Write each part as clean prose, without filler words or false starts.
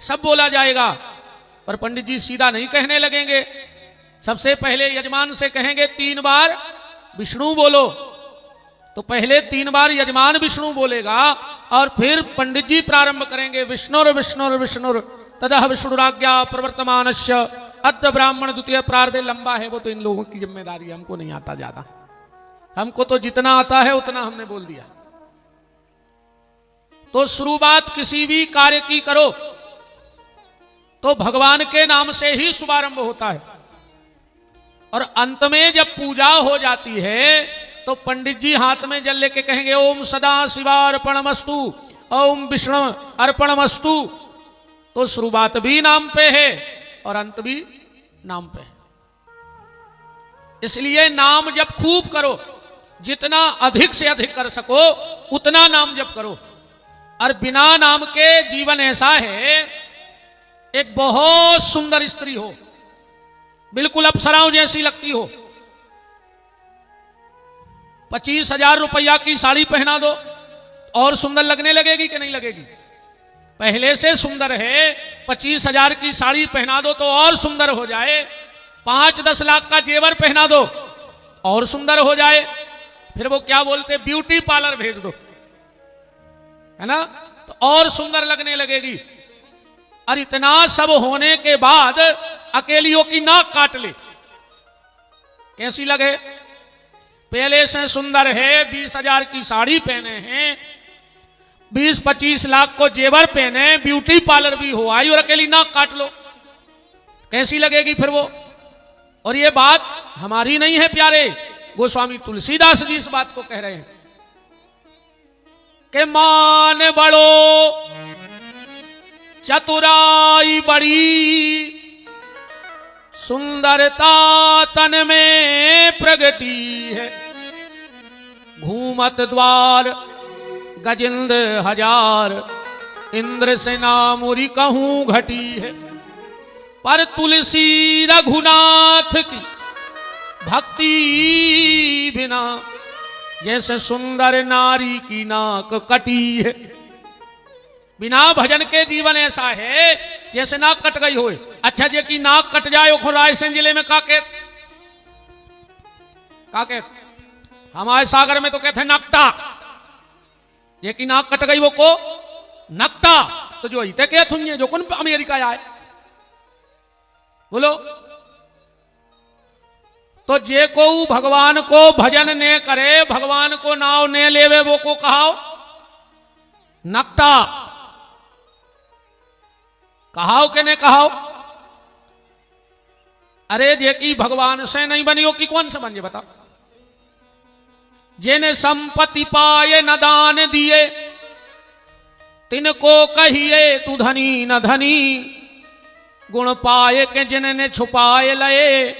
सब बोला जाएगा। पर पंडित जी सीधा नहीं कहने लगेंगे। सबसे पहले यजमान से कहेंगे 3 बार विष्णु बोलो। तो पहले 3 बार यजमान विष्णु बोलेगा और फिर पंडित जी प्रारंभ करेंगे विष्णुर विष्णुर विष्णुर तदह विष्णुराज्ञा प्रवर्तमानस्य अद्य ब्राह्मण द्वितीय प्रार्धे। लंबा है वो तो इन लोगों की जिम्मेदारी है, हमको नहीं आता ज्यादा। हमको तो जितना आता है उतना हमने बोल दिया। तो शुरुआत किसी भी कार्य की करो तो भगवान के नाम से ही शुभारंभ होता है। और अंत में जब पूजा हो जाती है तो पंडित जी हाथ में जल लेके कहेंगे ओम सदा शिवार्पणमस्तु, ओम विष्णु अर्पणमस्तु। तो शुरुआत भी नाम पे है और अंत भी नाम पे है। इसलिए नाम जब खूब करो, जितना अधिक से अधिक कर सको उतना नाम जप करो। और बिना नाम के जीवन ऐसा है, एक बहुत सुंदर स्त्री हो, बिल्कुल अप्सराओं जैसी लगती हो, 25,000 रुपया की साड़ी पहना दो और सुंदर लगने लगेगी कि नहीं लगेगी? पहले से सुंदर है, 25,000 की साड़ी पहना दो तो और सुंदर हो जाए। 5-10 लाख का जेवर पहना दो और सुंदर हो जाए। फिर वो क्या बोलते, ब्यूटी पार्लर भेज दो, है ना, तो और सुंदर लगने लगेगी। और इतना सब होने के बाद अकेलियों की नाक काट ले, कैसी लगे? पहले से सुंदर है, 20,000 की साड़ी पहने हैं, 20-25 लाख को जेवर पहने, ब्यूटी पार्लर भी हो आई और अकेली नाक काट लो, कैसी लगेगी फिर वो? और ये बात हमारी नहीं है प्यारे, गोस्वामी तुलसीदास जी इस बात को कह रहे हैं कि मान बड़ो चतुराई बड़ी, सुंदरता तन में प्रगटी है। घूमत द्वार गजेंद्र 1000, इंद्र से नामुरी कहूं घटी है। पर तुलसी रघुनाथ की भक्ति बिना, जैसे सुंदर नारी की नाक कटी है। बिना भजन के जीवन ऐसा है जैसे नाक कट गई हो। अच्छा जे की नाक कट जाए रायसेन जिले में काके हमारे सागर में तो कहते हैं नकटा। ये की नाक कट गई वो को नकटा, तो जो इते कहते हैं जो कौन अमेरिका आए बोलो। तो जे को भगवान को भजन ने करे, भगवान को नाव ने लेवे, वो को कहाओ नकटा। कहाओ के ने कहाओ? अरे जे की भगवान से नहीं बनी हो कि कौन से बन जे बताओ? जिने संपत्ति पाए न दान दिए, तिनको कहिए तू धनी न धनी। गुण पाए के जिनने छुपाए लए,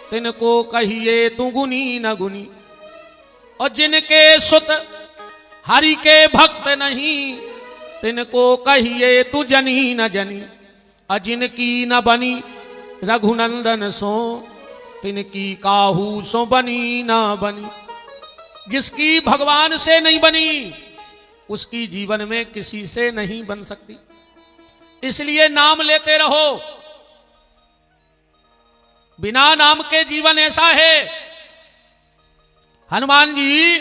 तिनको कहिए तू गुनी न गुनी। और जिनके सुत हरि के भक्त नहीं, तिनको कहिए तू जनी न जनी। और जिनकी न बनी रघुनंदन सो, तिनकी काहू सो बनी न बनी। जिसकी भगवान से नहीं बनी उसकी जीवन में किसी से नहीं बन सकती। इसलिए नाम लेते रहो। बिना नाम के जीवन ऐसा है। हनुमान जी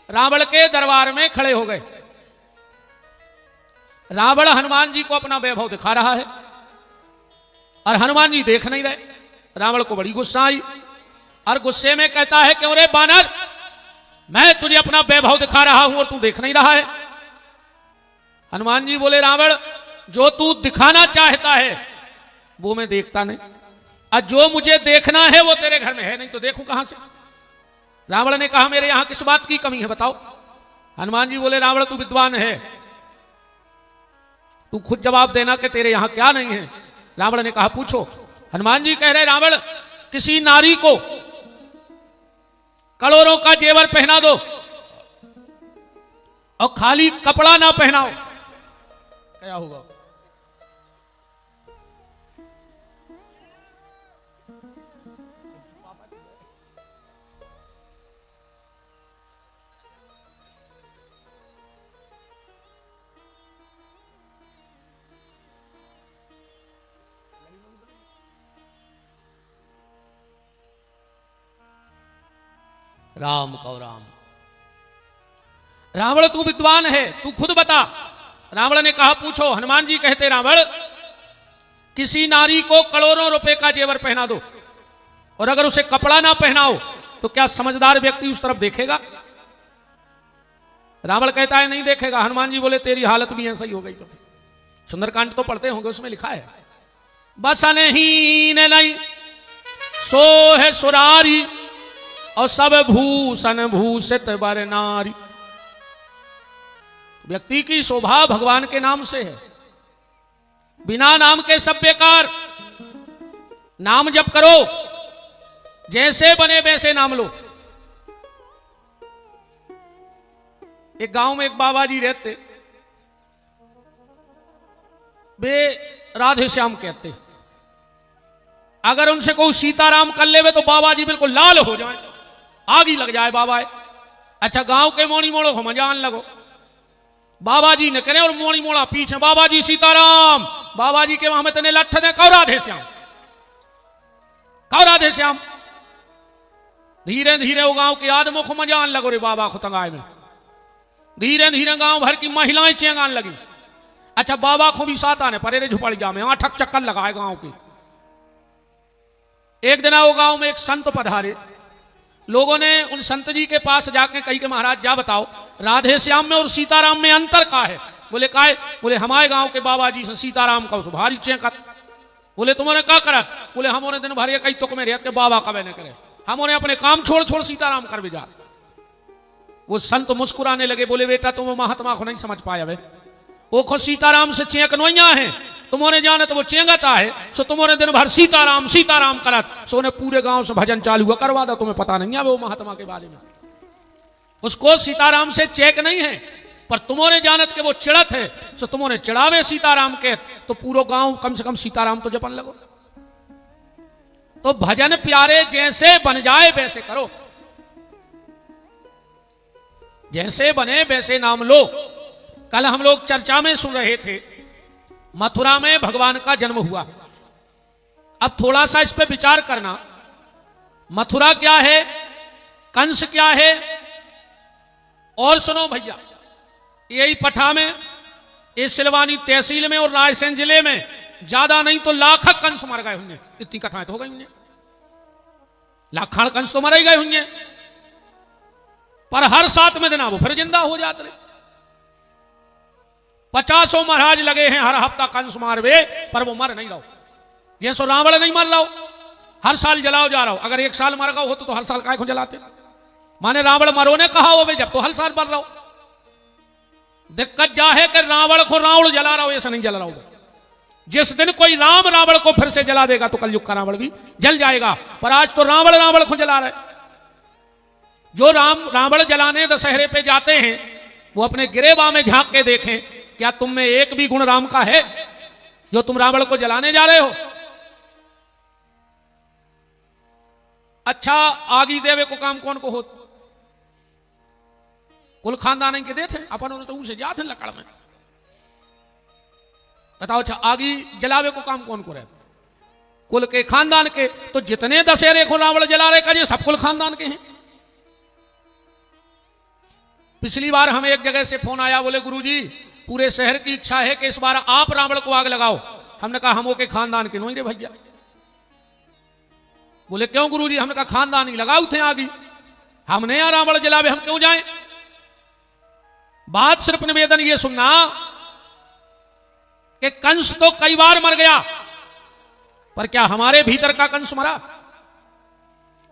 रावण के दरबार में खड़े हो गए। रावण हनुमान जी को अपना वैभव दिखा रहा है और हनुमान जी देख नहीं रहे। रावण को बड़ी गुस्सा आई और गुस्से में कहता है क्यों रे बानर, मैं तुझे अपना वैभव दिखा रहा हूं और तू देख नहीं रहा है। हनुमान जी बोले रावण, जो तू दिखाना चाहता है वो मैं देखता नहीं, और जो मुझे देखना है वो तेरे घर में है नहीं, तो देखूं कहां से? रावण ने कहा मेरे यहां किस बात की कमी है बताओ। हनुमान जी बोले रावण तू विद्वान है, तू खुद जवाब देना कि तेरे यहां क्या नहीं है। रावण ने कहा पूछो। हनुमान जी कह रहे रावण, किसी नारी को करोड़ों का जेवर पहना दो और खाली कपड़ा ना पहनाओ, क्या होगा? राम कहो राम। रावण तू विद्वान है, तू खुद बता। रावण ने कहा पूछो। हनुमान जी कहते रावण, किसी नारी को करोड़ों रुपए का जेवर पहना दो और अगर उसे कपड़ा ना पहनाओ तो क्या समझदार व्यक्ति उस तरफ देखेगा? रावण कहता है नहीं देखेगा। हनुमान जी बोले तेरी हालत भी ऐसा ही हो गई। तो सुंदरकांड तो पढ़ते होंगे, उसमें लिखा है बसनहीन नहीं सो है सुरारी और सब भूषण भूषित बर नारी। व्यक्ति की शोभा भगवान के नाम से है। बिना नाम के सब बेकार। नाम जप करो, जैसे बने वैसे नाम लो। एक गांव में एक बाबा जी रहते, वे राधे श्याम कहते। अगर उनसे कोई सीताराम कर लेवे तो बाबा जी बिल्कुल लाल हो जाए, आग ही लग जाए बाबा। अच्छा गांव के मोड़ी मोड़ो हम जान लगो, बाबा जी ने करे और मोड़ी मोड़ा पीछे बाबा जी सीताराम। बाबा जी के वहां में तने लठ दे कहो राधे श्याम, कहो राधे श्याम। धीरे धीरे वो गांव के आदमों को मजान लगो रे बाबा को तंगाए में। धीरे धीरे गांव भर की महिलाएं चेंगान लगी। अच्छा बाबा को भी साथ आने परे रे झुपड़ जा में 8 चक्कर लगाए गांव के। एक दिन वो गांव में एक संत पधारे। लोगों ने उन संत जी के पास जाके कही कि महाराज जा बताओ राधे श्याम में और सीताराम में अंतर का है? बोले का है? बोले हमारे गांव के बाबा जी से सीताराम का भारी चेंकत। बोले तुम्हारे क्या करा? बोले हमने दिन भर कई तुक में रहते बाबा कबे न करे, हमने अपने काम छोड़ छोड़ सीताराम कर भी जा। वो संत मुस्कुराने लगे, बोले बेटा तुम महात्मा को नहीं समझ पाया वे, वो खुद सीताराम से चेक नोइया है, तुम्हारे जाने तो वो चेंगता है। सो तुम्हारे दिन भर सीताराम सीताराम करत, सो ने पूरे गांव से भजन चालू हुआ करवा दो। तुम्हें पता नहीं है वो महात्मा के बारे में, उसको सीताराम से चेक नहीं है, पर तुम्हारे जानत के वो चिड़त है। सो तुम्हारे चिड़ावे सीताराम के तो पूरा गांव कम से कम सीताराम तो जपन लगो। तो भजन प्यारे जैसे बन जाए वैसे करो, जैसे बने वैसे नाम लो। कल हम लोग चर्चा में सुन रहे थे मथुरा में भगवान का जन्म हुआ। अब थोड़ा सा इस पे विचार करना, मथुरा क्या है, कंस क्या है। और सुनो भैया, यही पठा में, इस सिलवानी तहसील में और रायसेन जिले में ज्यादा नहीं तो लाख कंस मर गए होंगे। इतनी कथाएं तो हो गई होंगे, लाखान कंस तो मर ही गए होंगे। पर हर 7 में दिन वो फिर जिंदा हो जाते रहे। 50 महाराज लगे हैं हर हफ्ता कंस मारवे, पर वो मर नहीं रहो। जैसो रावण नहीं मर रहा, हर साल जलाओ जा रहा हो। अगर 1 साल मर गया हो तो हर साल काय को जलाते? माने रावण मरो ने कहा हो जब तो हर साल मर रहा हो। दिक्कत जा है कि रावण को रावण जला रहा हो, ऐसा नहीं जला रहा हो। जिस दिन कोई राम रावण को फिर से जला देगा तो कलयुग का रावण भी जल जाएगा। पर आज तो रावण रावण को जला रहे। जो रावण जलाने दशहरे पे जाते हैं वो अपने गिरेबा में झांक के देखें, क्या तुम में एक भी गुण राम का है जो तुम रावण को जलाने जा रहे हो? अच्छा आगी देवे को काम कौन को हो? कुल खानदान के देते अपन तो उसे जाते लकड़ में। बताओ अच्छा आगी जलावे को काम कौन को रहे? कुल के खानदान के। तो जितने दशहरे को रावण जला रहे का ये सब कुल खानदान के हैं। पिछली बार हमें एक जगह से फोन आया, बोले गुरुजी पूरे शहर की इच्छा है कि इस बार आप रावण को आग लगाओ। हमने कहा हम के खानदान के नहीं रे भैया। बोले क्यों गुरुजी? हमने कहा खानदान ही लगाओ थे आगी, हमने यहां रावण जलावे हम क्यों जाएं? बात सिर्फ निवेदन ये सुनना कि कंस तो कई बार मर गया, पर क्या हमारे भीतर का कंस मरा?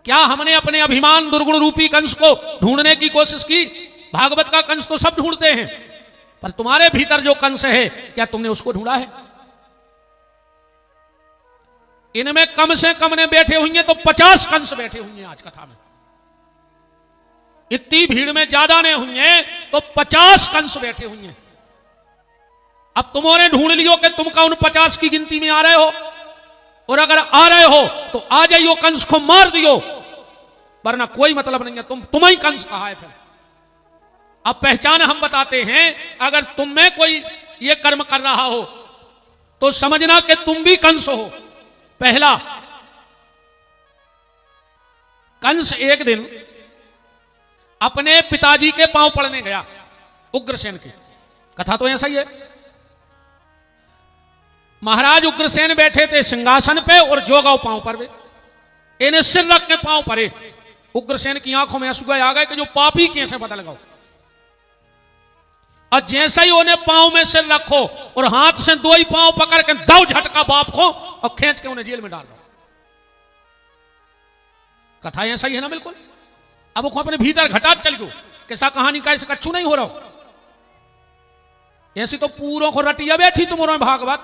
क्या हमने अपने अभिमान दुर्गुण रूपी कंस को ढूंढने की कोशिश की? भागवत का कंस तो सब ढूंढते हैं, पर तुम्हारे भीतर जो कंस है क्या तुमने उसको ढूंढा है? इनमें कम से कम ने बैठे हुए तो 50 कंस बैठे हुए आज कथा में। इतनी भीड़ में ज्यादा ने हुए तो 50 कंस बैठे हुए। अब तुमने ढूंढ लियो कि तुम का उन 50 की गिनती में आ रहे हो, और अगर आ रहे हो तो आ जाइयो, कंस को मार दियो, वरना कोई मतलब नहीं है। तुम ही कंस कहा है। फिर अब पहचान हम बताते हैं। अगर तुम में कोई ये कर्म कर रहा हो तो समझना कि तुम भी कंस हो। पहला, कंस एक दिन अपने पिताजी के पांव पड़ने गया, उग्रसेन की कथा तो ऐसा ही है। महाराज उग्रसेन बैठे थे सिंहासन पे और जोगाओ पांव पर वे, इन्हें सिर रख के पांव परे। उग्रसेन की आंखों में आंसू आ गए कि जो पापी कैसे बदल गए। और जैसे ही उन्हें पांव में सिर रखो और हाथ से दो ही पांव पकड़ के दो झटका बाप को और खींच के उन्हें जेल में डाल दो। कथा ऐसा ही है ना बिल्कुल। अब वो अपने भीतर घटा चल गयो, कैसा कहानी का ऐसे कच्चू नहीं हो रहा। ऐसी तो पूरों को रटिया बैठी तुम्हारे भागवत,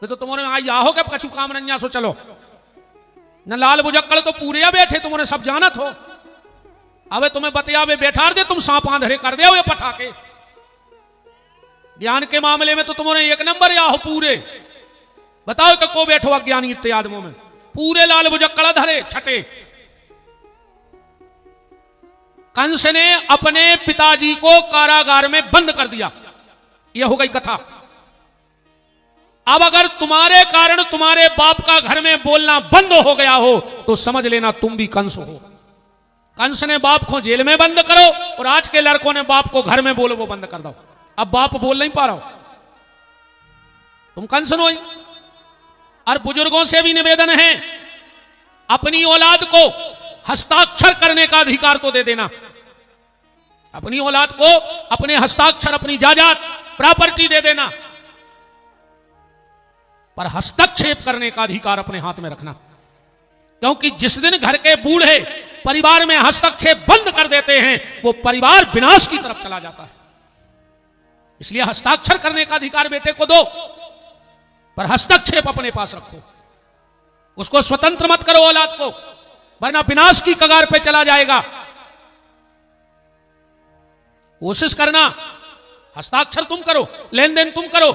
तो तुम्हारे आई आहो के कछु काम रंजा सो चलो न लाल बुजक्कड़ तो पूरे बैठे तुम्हारे सब जानत हो। अबे तुम्हें बतिया वे बैठा दे, तुम सांप आंधरे कर दे पटाके। ज्ञान के मामले में तो तुम्हारे एक नंबर या हो पूरे। बताओ तो को बैठो अज्ञानी इत्यादि में पूरे लाल बुजक्कड़ धरे छठे। कंस ने अपने पिताजी को कारागार में बंद कर दिया, यह हो गई कथा। अब अगर तुम्हारे कारण तुम्हारे बाप का घर में बोलना बंद हो गया हो तो समझ लेना तुम भी कंस हो। कंस ने बाप को जेल में बंद करो और आज के लड़कों ने बाप को घर में बोलो वो बंद कर दो। अब बाप बोल नहीं पा रहा हो, तुम कंस नो। और बुजुर्गों से भी निवेदन है, अपनी औलाद को हस्ताक्षर करने का अधिकार तो दे देना। अपनी औलाद को अपने हस्ताक्षर, अपनी जायदाद, प्रॉपर्टी दे देना, पर हस्तक्षेप करने का अधिकार अपने हाथ में रखना। क्योंकि जिस दिन घर के बूढ़े परिवार में हस्तक्षेप बंद कर देते हैं वो परिवार विनाश की तरफ चला जाता है। इसलिए हस्ताक्षर करने का अधिकार बेटे को दो, पर हस्तक्षेप अपने पास रखो। उसको स्वतंत्र मत करो औलाद को, वरना विनाश की कगार पे चला जाएगा। कोशिश करना, हस्ताक्षर तुम करो, लेन देन तुम करो,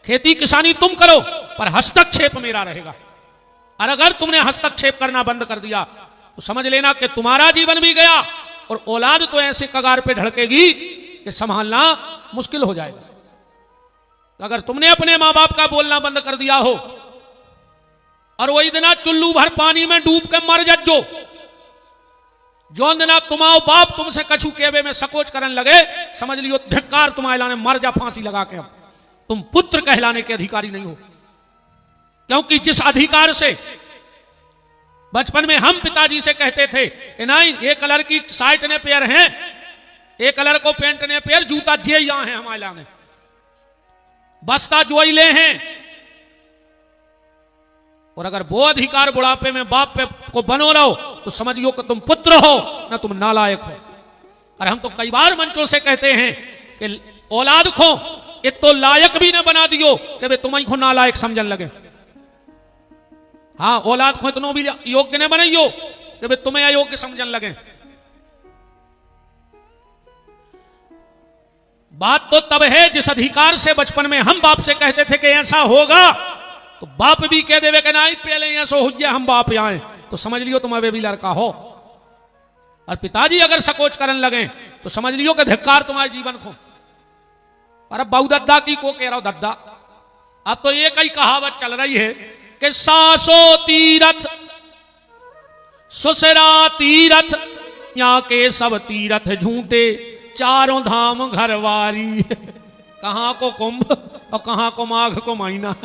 खेती किसानी तुम करो, पर हस्तक्षेप मेरा रहेगा। और अगर तुमने हस्तक्षेप करना बंद कर दिया तो समझ लेना कि तुम्हारा जीवन भी गया और औलाद तो ऐसे कगार पे ढड़केगी कि संभालना मुश्किल हो जाएगा। अगर तुमने अपने मां बाप का बोलना बंद कर दिया हो और वही दिना चुल्लू भर पानी में डूब के मर जज्जो, जो दिना तुम्हारा बाप तुमसे कछु केवे में सकोच करने लगे, समझ लियो धिक्कार तुम्हारे लाने, मर जा फांसी लगा के। अब तुम पुत्र कहलाने के अधिकारी नहीं हो। क्योंकि जिस अधिकार से बचपन में हम पिताजी से कहते थे कि नहीं ये कलर की शर्ट ने पैर हैं, एक कलर को पेंट ने पैर, जूता जे यहां है हमारे लाने, बस्ता जोइले हैं। और अगर वो अधिकार बुढ़ापे में बाप पे को बनो रहो तो समझियो कि तुम पुत्र हो ना तुम नालायक हो। और हम तो कई बार मंचों से कहते हैं कि औलाद को ये तो लायक भी ना बना दियो कि वे तुम्हें को नालायक समझन लगे। हाँ, औलाद को इतना भी योग्य ने बनाइयो कि वे तुम्हें अयोग्य समझन लगे। बात तो तब है जिस अधिकार से बचपन में हम बाप से कहते थे कि ऐसा होगा, तो बाप भी कह देवे कि नहीं पहले ऐसा हो गया हम बाप आए, तो समझ लियो तुम अभी भी लड़का हो। और पिताजी अगर सकोच करने लगे तो समझ लियो कि धिक्कार तुम्हारे जीवन को। और अब बहु दद्दा की को कह रहा हूं दद्दा, अब तो एक ही कहावत चल रही है कि सासो तीरथ ससुरा तीरथ, यहाँ के सब तीरथ झूठे, चारों धाम घरवारी। कहां को कुंभ और कहां को माघ को महीना।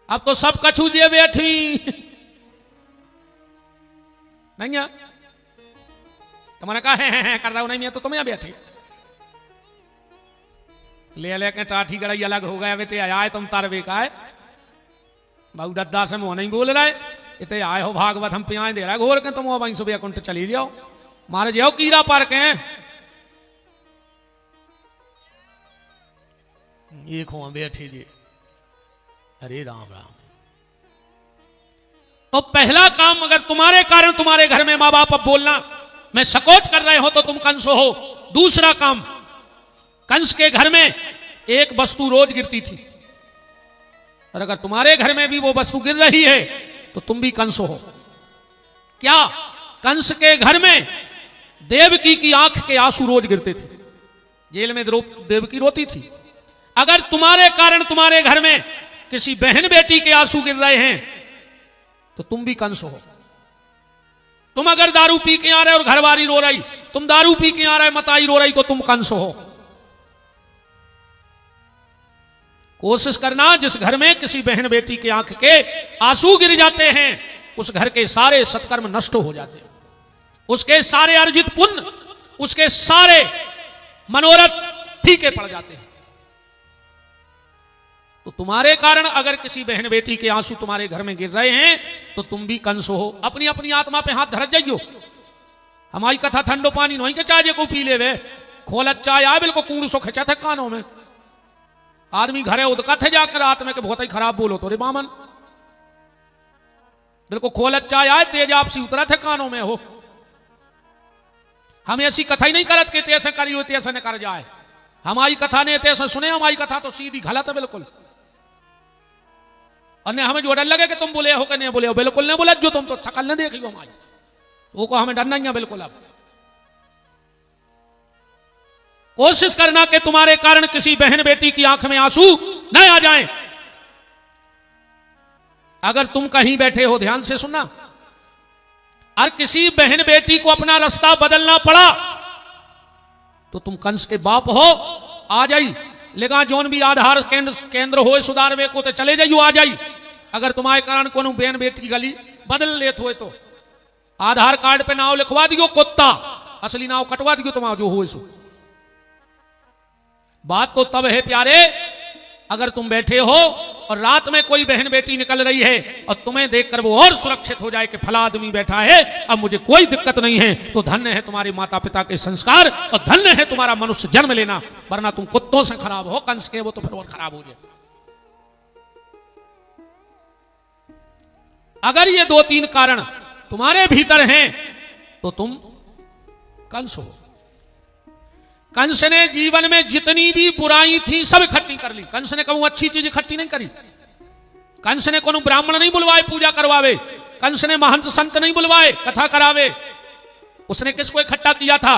अब तो सब कछु जे बैठी नहीं है। तुम्हारे कहा है कर रहा हूं नहीं, तो तुम यहाँ बैठी ले के टाठी गड़ाई अलग हो गया। वे आए तुम तार बेकाय बहु दद्दा से मुंह नहीं बोल रहा है, इतने आए हो भागवत हम पियाए दे रहा है घोर के, तुम वहीं सुबह कुंठ चली जाओ, मारे जाओ कीड़ा पार के। एक हो बैठी जी, अरे राम राम। तो पहला काम, अगर तुम्हारे कारण तुम्हारे घर में मां बाप अब बोलना मैं सकोच कर रहे हो तो तुम कंस हो। दूसरा काम, कंस के घर में एक वस्तु रोज गिरती थी, और अगर तुम्हारे घर में भी वो वस्तु गिर रही है तो तुम भी कंस हो। क्या? कंस के घर में देवकी की आंख के आंसू रोज गिरते थे, जेल में देवकी रोती थी। अगर तुम्हारे कारण तुम्हारे घर में किसी बहन बेटी के आंसू गिर रहे हैं तो तुम भी कंस हो। तुम अगर दारू पी के आ रहे और घरवाली रो रही तुम दारू पी के आ रहे मताई रो रही तो तुम कंस हो। कोशिश करना जिस घर में किसी बहन बेटी की आंख के आंसू गिर जाते हैं उस घर के सारे सत्कर्म नष्ट हो जाते हैं, उसके सारे अर्जित पुण्य, उसके सारे मनोरथ फीके पड़ जाते हैं। तो तुम्हारे कारण अगर किसी बहन बेटी के आंसू तुम्हारे घर में गिर रहे हैं तो तुम भी कंस हो। अपनी अपनी आत्मा पे हाथ धर जाइयो। हमारी कथा ठंडो पानी नहीं के चाहे को पी ले वे खोल चाय आ बिल्कुल कूड़ सो खचा थे कानों में। आदमी घरे उदका थे जाकर रात में के बहुत ही खराब बोलो तो रे बामन बिल्कुल खोल चाय आए तेज आपसी उतरा थे कानों में हो। हम ऐसी कथा ही नहीं करत के तैसे करी हो तैसे न कर जाए। हमारी कथा ने तैसे सुने, हमारी कथा तो सीधी गलत है बिल्कुल। और हमें जो डर लगे कि तुम बोले हो कि नहीं बोले हो, बिल्कुल नहीं बोले जो तुम तो शकल नहीं देखी हो हमारी, वो को हमें डरना ही है बिल्कुल। अब कोशिश करना कि तुम्हारे कारण किसी बहन बेटी की आंख में आंसू न आ जाएं। अगर तुम कहीं बैठे हो ध्यान से सुनना, और किसी बहन बेटी को अपना रास्ता बदलना पड़ा तो तुम कंस के बाप हो, आ जाई लेगा जोन भी आधार केंद्र हो सुधार वे को तो चले जाइयो आ जाई। अगर तुम्हारे कारण कोनो बहन बेटी की गली बदल लेत हो तो आधार कार्ड पे नाम लिखवा दियो कुत्ता, असली नाम कटवा दियो तुम्हारा जो हो सो। बात तो तब है प्यारे अगर तुम बैठे हो और रात में कोई बहन बेटी निकल रही है और तुम्हें देखकर वो और सुरक्षित हो जाए कि फला आदमी बैठा है अब मुझे कोई दिक्कत नहीं है, तो धन्य है तुम्हारे माता पिता के संस्कार और धन्य है तुम्हारा मनुष्य जन्म लेना। वरना तुम कुत्तों से खराब हो, कंस के वो तो फिर और खराब हो जाए। अगर ये 2-3 कारण तुम्हारे भीतर हैं तो तुम कंस हो। कंस ने जीवन में जितनी भी बुराई थी सब इकट्ठी कर ली। कंस ने कहूं अच्छी चीज इकट्ठी नहीं करी। कंस ने कोनो ब्राह्मण नहीं बुलवाए पूजा करवावे, कंस ने महंत संत नहीं बुलवाए कथा करावे। उसने किसको इकट्ठा किया था?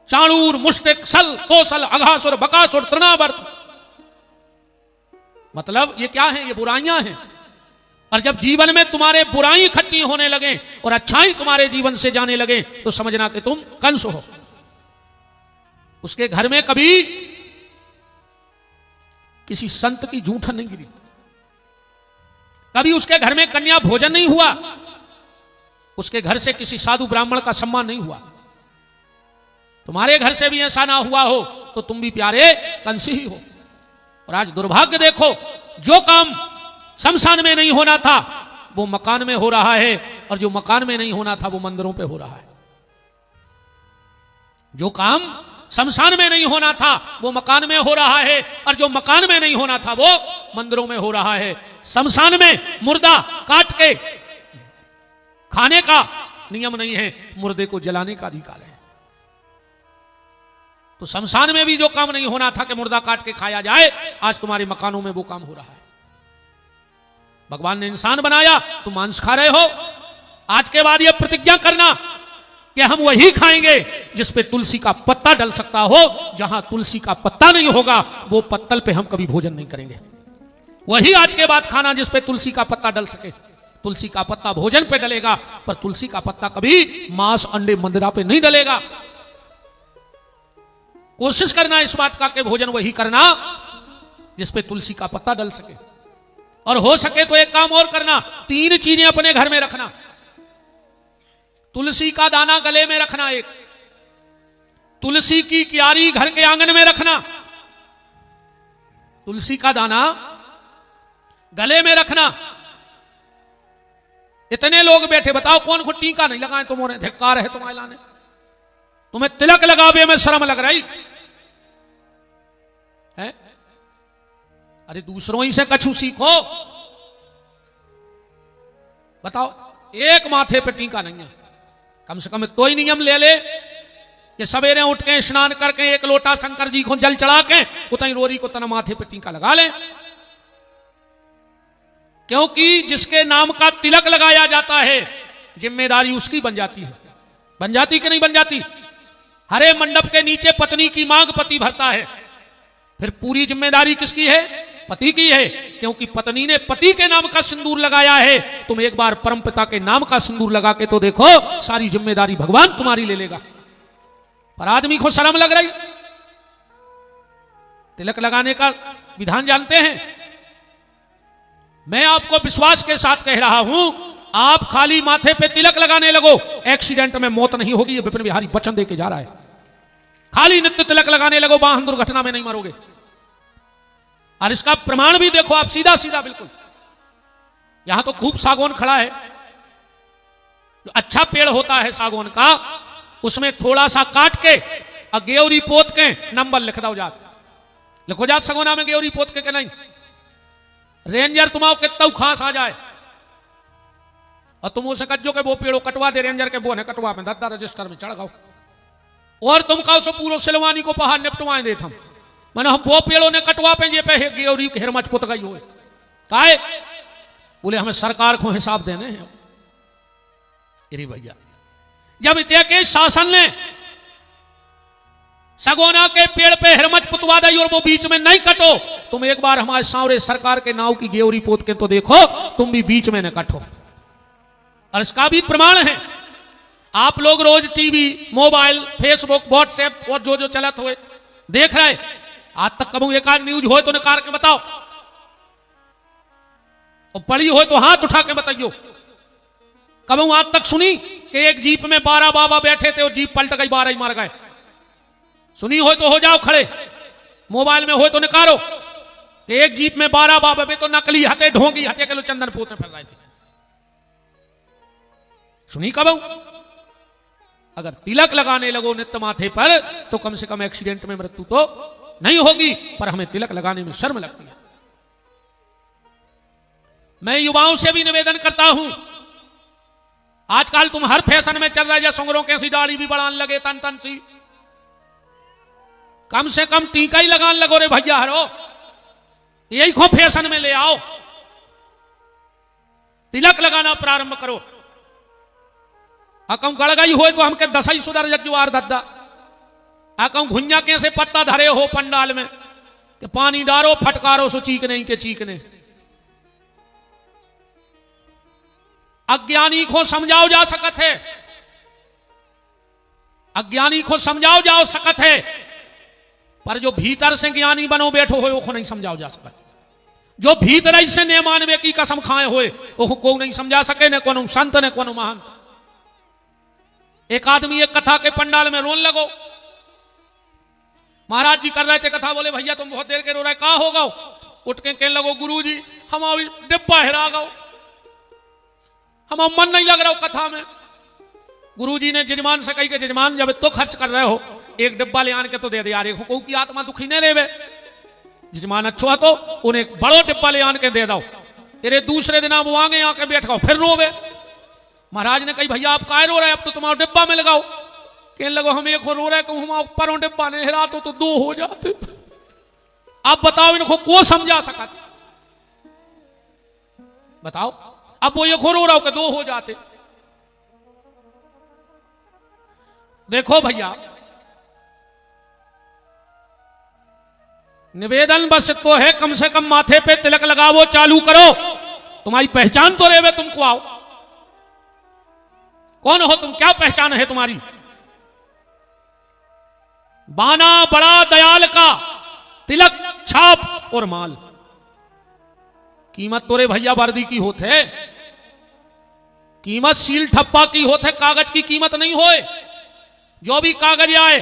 चाणूर, मुष्टिक, सल, कौशल, अघासुर, बकासुर, तृणावर्त। मतलब ये क्या है? ये बुराइयां हैं। और जब जीवन में तुम्हारे बुराई इकट्ठी होने लगे और अच्छाई तुम्हारे जीवन से जाने लगे तो समझना कि तुम कंस हो। उसके घर में कभी किसी संत की जूठन नहीं गिरी, कभी उसके घर में कन्या भोजन नहीं हुआ, उसके घर से किसी साधु ब्राह्मण का सम्मान नहीं हुआ। तुम्हारे घर से भी ऐसा ना हुआ हो तो तुम भी प्यारे कंस ही हो। और आज दुर्भाग्य देखो, जो काम शमशान में नहीं होना था वो मकान में हो रहा है, और जो मकान में नहीं होना था वो मंदिरों पे हो रहा है। जो काम शमशान में नहीं होना था वो मकान में हो रहा है, और जो मकान में नहीं होना था वो मंदिरों में हो रहा है। शमशान में मुर्दा काट के खाने का नियम नहीं है, मुर्दे को जलाने का अधिकार है। तो शमशान में भी जो काम नहीं होना था कि मुर्दा काट के खाया जाए, आज तुम्हारे मकानों में वो काम हो रहा है। भगवान ने इंसान बनाया, तुम मांस खा रहे हो। आज के बाद ये प्रतिज्ञा करना कि हम वही खाएंगे जिस पे तुलसी का पत्ता डल सकता हो। जहां तुलसी का पत्ता नहीं होगा वो पत्तल पे हम कभी भोजन नहीं करेंगे। वही आज के बाद खाना जिस पे तुलसी का पत्ता डल सके। तुलसी का पत्ता भोजन पे डलेगा, पर तुलसी का पत्ता कभी मांस, अंडे, मंदिरा पे नहीं डलेगा। कोशिश करना इस बात का कि भोजन वही करना जिस पे तुलसी का पत्ता डल सके। और हो सके तो एक काम और करना, 3 चीजें अपने घर में रखना। तुलसी का दाना गले में रखना, एक तुलसी की क्यारी घर के आंगन में रखना, तुलसी का दाना गले में रखना। इतने लोग बैठे, बताओ कौन को टीका नहीं लगाए? तुम्हारे धिक्कार है तुम्हारे लाने। तुम्हें तिलक लगावे में शर्म लग रही है? अरे दूसरों ही से कछु सीखो। बताओ, एक माथे पे टीका नहीं है, कम से कम तो ही नियम ले ले कि सवेरे उठ के स्नान करके एक लोटा शंकर जी को जल चढ़ा के उतनी रोरी को तना माथे पे टीका लगा ले। क्योंकि जिसके नाम का तिलक लगाया जाता है जिम्मेदारी उसकी बन जाती है। बन जाती कि नहीं बन जाती? हरे मंडप के नीचे पत्नी की मांग पति भरता है, फिर पूरी जिम्मेदारी किसकी है? पति की है, क्योंकि पत्नी ने पति के नाम का सिंदूर लगाया है। तुम एक बार परमपिता के नाम का सिंदूर लगा के तो देखो, सारी जिम्मेदारी भगवान तुम्हारी ले लेगा। पर आदमी को शर्म लग रही। तिलक लगाने का विधान जानते हैं? मैं आपको विश्वास के साथ कह रहा हूं, आप खाली माथे पे तिलक लगाने लगो, एक्सीडेंट में मौत नहीं होगी। ये विपिन बिहारी वचन देके जा रहा है। खाली नित्य तिलक लगाने लगो, वाहन दुर्घटना में नहीं मरोगे। और इसका प्रमाण भी देखो आप, सीधा सीधा बिल्कुल। यहां तो खूब सागौन खड़ा है, अच्छा पेड़ होता है सागौन का, उसमें थोड़ा सा काट के और गेवरी पोत के नंबर लिख दो जात, लिखो जात सगोना में गेवरी पोत के नहीं। रेंजर तुम्हारा कितना खास आ जाए और तुम उसे कज्जो के वो पेड़ों कटवा दे, रेंजर के वो ने कटवा में दद्दा रजिस्टर में चढ़ गाओ, और तुम कहो सो पूरा सिलवानी को पहाड़ निपटवाए दे हम, मैंने हम वो पेड़ों ने कटवा पे जे पे गेवरी हेरमच पुत गई हो काहे? बोले हमें सरकार को हिसाब देने हैं। अरे भैया, जब इतने के शासन ने सगोना के पेड़ पे हिरमच पुतवा दी और वो बीच में नहीं कटो, तुम एक बार हमारे सामने सरकार के नाव की गेवरी पोत के तो देखो, तुम भी बीच में न कटो। और इसका भी प्रमाण है, आप लोग रोज टीवी, मोबाइल, फेसबुक, व्हाट्सएप और जो जो चलत हुए देख रहे, आज तक कबू एक आध न्यूज हो तो निकाल के बताओ, और पढ़ी हो तो हाथ उठा के बताइयो। कबू आज तक सुनी कि एक जीप में 12 बाबा बैठे थे और जीप पलट गई, 12 ही मार गए? सुनी हो तो हो जाओ खड़े, मोबाइल में हो तो निकालो। एक जीप में 12 बाबा में तो नकली हथे, ढोंगी हथे के लो चंदन पोते फिर रहे थे। सुनी कबू? अगर तिलक लगाने लगो नित्य माथे पर तो कम से कम एक्सीडेंट में मृत्यु तो नहीं होगी, पर हमें तिलक लगाने में शर्म लगती है। मैं युवाओं से भी निवेदन करता हूं, आजकल तुम हर फैशन में चल रहे, जैसे सुंगरों के सी दाढ़ी भी बढ़ाने लगे, तन तन सी, कम से कम टीका ही लगाने लगो रे भैया, हरो यही को फैशन में ले आओ। तिलक लगाना प्रारंभ करो। अकम गड़ गई हो तो हमके दसई सुधर जजुआर दद्दा, अकम घुंजा के से पत्ता धरे हो पंडाल में कि पानी डारो फटकारो सो चीकने के चीकने। अज्ञानी को समझाओ जा सकत है, अज्ञानी को समझाओ जा सकत है, पर जो भीतर से ज्ञानी बनो बैठो हो वो नहीं समझाओ जा सकत। जो भीतर से न मानवे की कसम खाए हुए वो को नहीं समझा सके, न कोनो संत न कोनो महंत। एक आदमी एक कथा के पंडाल में रोन लगो, महाराज जी कर रहे थे कथा, बोले भैया तुम बहुत देर के रो रहे, कहा होगा? उठ के कहने लगो गुरुजी हमारी डिब्बा हिरा गो, हम मन नहीं लग रहा हो कथा में। गुरुजी ने जजमान से कही कि जजमान जब तो खर्च कर रहे हो एक डिब्बा ले आन के तो दे दे यार, को की आत्मा दुखी नहीं रहे। जजमान अच्छो है तो उन्हें एक बड़ो डिब्बा ले आन के दे दो, तेरे दूसरे दिन आप आगे आके बैठ गो फिर रोवे। महाराज ने कही भैया आप काहे रो रहे, अब तो तुम्हारा डिब्बा में लगाओ। कहने लगो हम एक रो रहे, कहूं हम ऊपर डिब्बा नहीं हिरा तो दो हो जाते। आप बताओ इनको को समझा सका? बताओ, अब वो एक रो रहा हो कि दो हो जाते। देखो भैया, निवेदन बस तो है, कम से कम माथे पे तिलक लगाओ, चालू करो। तुम्हारी पहचान तो रेवे, तुमको आओ, कौन हो तुम, क्या पहचान है तुम्हारी? बाना बड़ा दयाल का, तिलक छाप और माल। कीमत तोरे भैया वर्दी की होते, कीमत सील ठप्पा की होते, कागज की कीमत नहीं होए। जो भी कागज आए,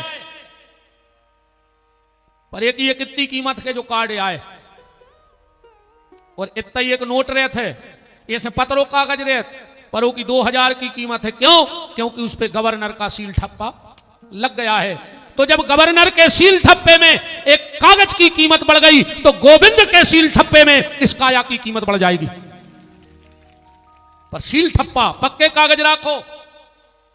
पर एक ये कितनी कीमत के जो कार्ड आए, और इतना ही एक नोट रहे थे, ऐसे पत्रों कागज रहे, पर वो की 2000 की कीमत है। क्यों? क्योंकि उस पे गवर्नर का सील ठप्पा लग गया है। तो जब गवर्नर के सील ठप्पे में एक कागज की कीमत बढ़ गई, तो गोविंद के सील ठप्पे में इस काया की कीमत बढ़ जाएगी। पर सील ठप्पा पक्के कागज राखो,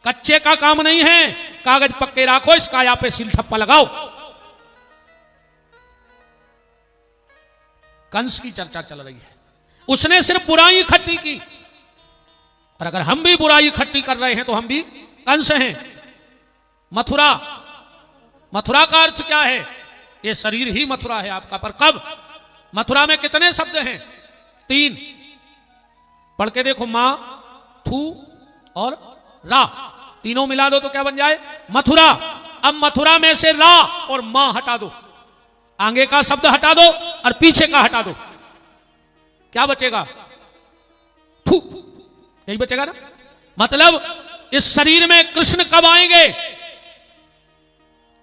कच्चे का काम नहीं है, कागज पक्के राखो, इस काया पे सील ठप्पा लगाओ। कंस की चर्चा चल रही है, उसने सिर्फ बुराई इकट्ठी की, और अगर हम भी बुराई इकट्ठी कर रहे हैं तो हम भी कंस हैं। मथुरा, मथुरा का अर्थ क्या है? ये शरीर ही मथुरा है आपका, पर कब? मथुरा में कितने शब्द हैं? 3। पढ़ के देखो, मां, थू और रा, तीनों मिला दो तो क्या बन जाए? मथुरा। अब मथुरा में से रा और मां हटा दो, आगे का शब्द हटा दो और पीछे का हटा दो, क्या बचेगा? थू, यही बचेगा ना। मतलब इस शरीर में कृष्ण कब आएंगे?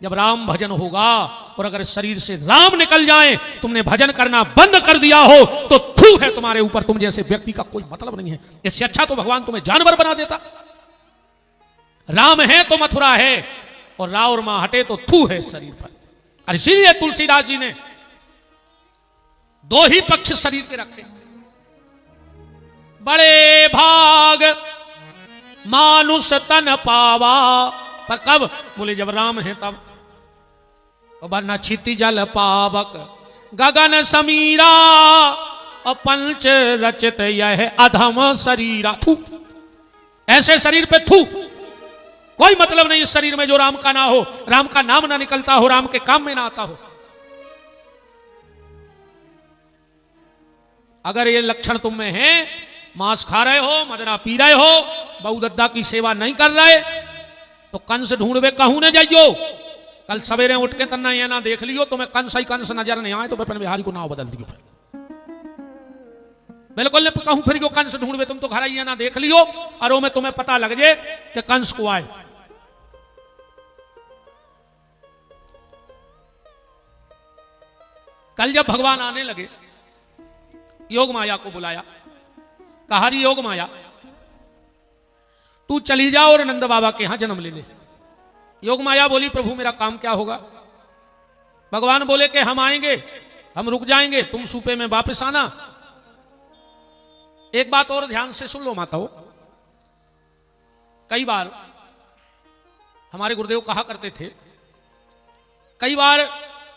जब राम भजन होगा। और अगर इस शरीर से राम निकल जाए, तुमने भजन करना बंद कर दिया हो, तो थू है तुम्हारे ऊपर, तुम जैसे व्यक्ति का कोई मतलब नहीं है। इससे अच्छा तो भगवान तुम्हें जानवर बना देता। राम है तो मथुरा है, और रा और मां हटे तो थू है शरीर पर। और इसीलिए तुलसीदास जी ने 2 ही पक्ष शरीर के रखे। बड़े भाग मानुष तन पावा, पर कब? बोले जब राम है तब। वरना क्षिति जल पावक गगन समीरा, और पंच रचित यह अधम शरीरा। थू, ऐसे शरीर पे थू। कोई मतलब नहीं इस शरीर में जो राम का ना हो, राम का नाम ना निकलता हो, राम के काम में ना आता हो। अगर ये लक्षण तुम में है, मांस खा रहे हो, मदरा पी रहे हो, बहुदद्दा की सेवा नहीं कर रहे, तो कंस ढूंढवे कहूं न जाइयो। कल सवेरे उठ के तन्ना ये ना देख लियो, तुम्हें कंस ही कंस नजर नहीं आए तो विपिन बिहारी को नाव बदल दियो। बिल्कुल नहीं कहूं फिर कंस ढूंढवे, तुम तो घर ही ना देख लियो, और में तुम्हें पता लग जाए कि कंस को आए। कल जब भगवान आने लगे, योग माया को बुलाया, कहा री योग माया तू चली जा और नंद बाबा के यहां जन्म ले ले। योग माया बोली प्रभु मेरा काम क्या होगा? भगवान बोले कि हम आएंगे, हम रुक जाएंगे, तुम सूपे में वापस आना। एक बात और ध्यान से सुन लो माताओं, कई बार हमारे गुरुदेव कहा करते थे, कई बार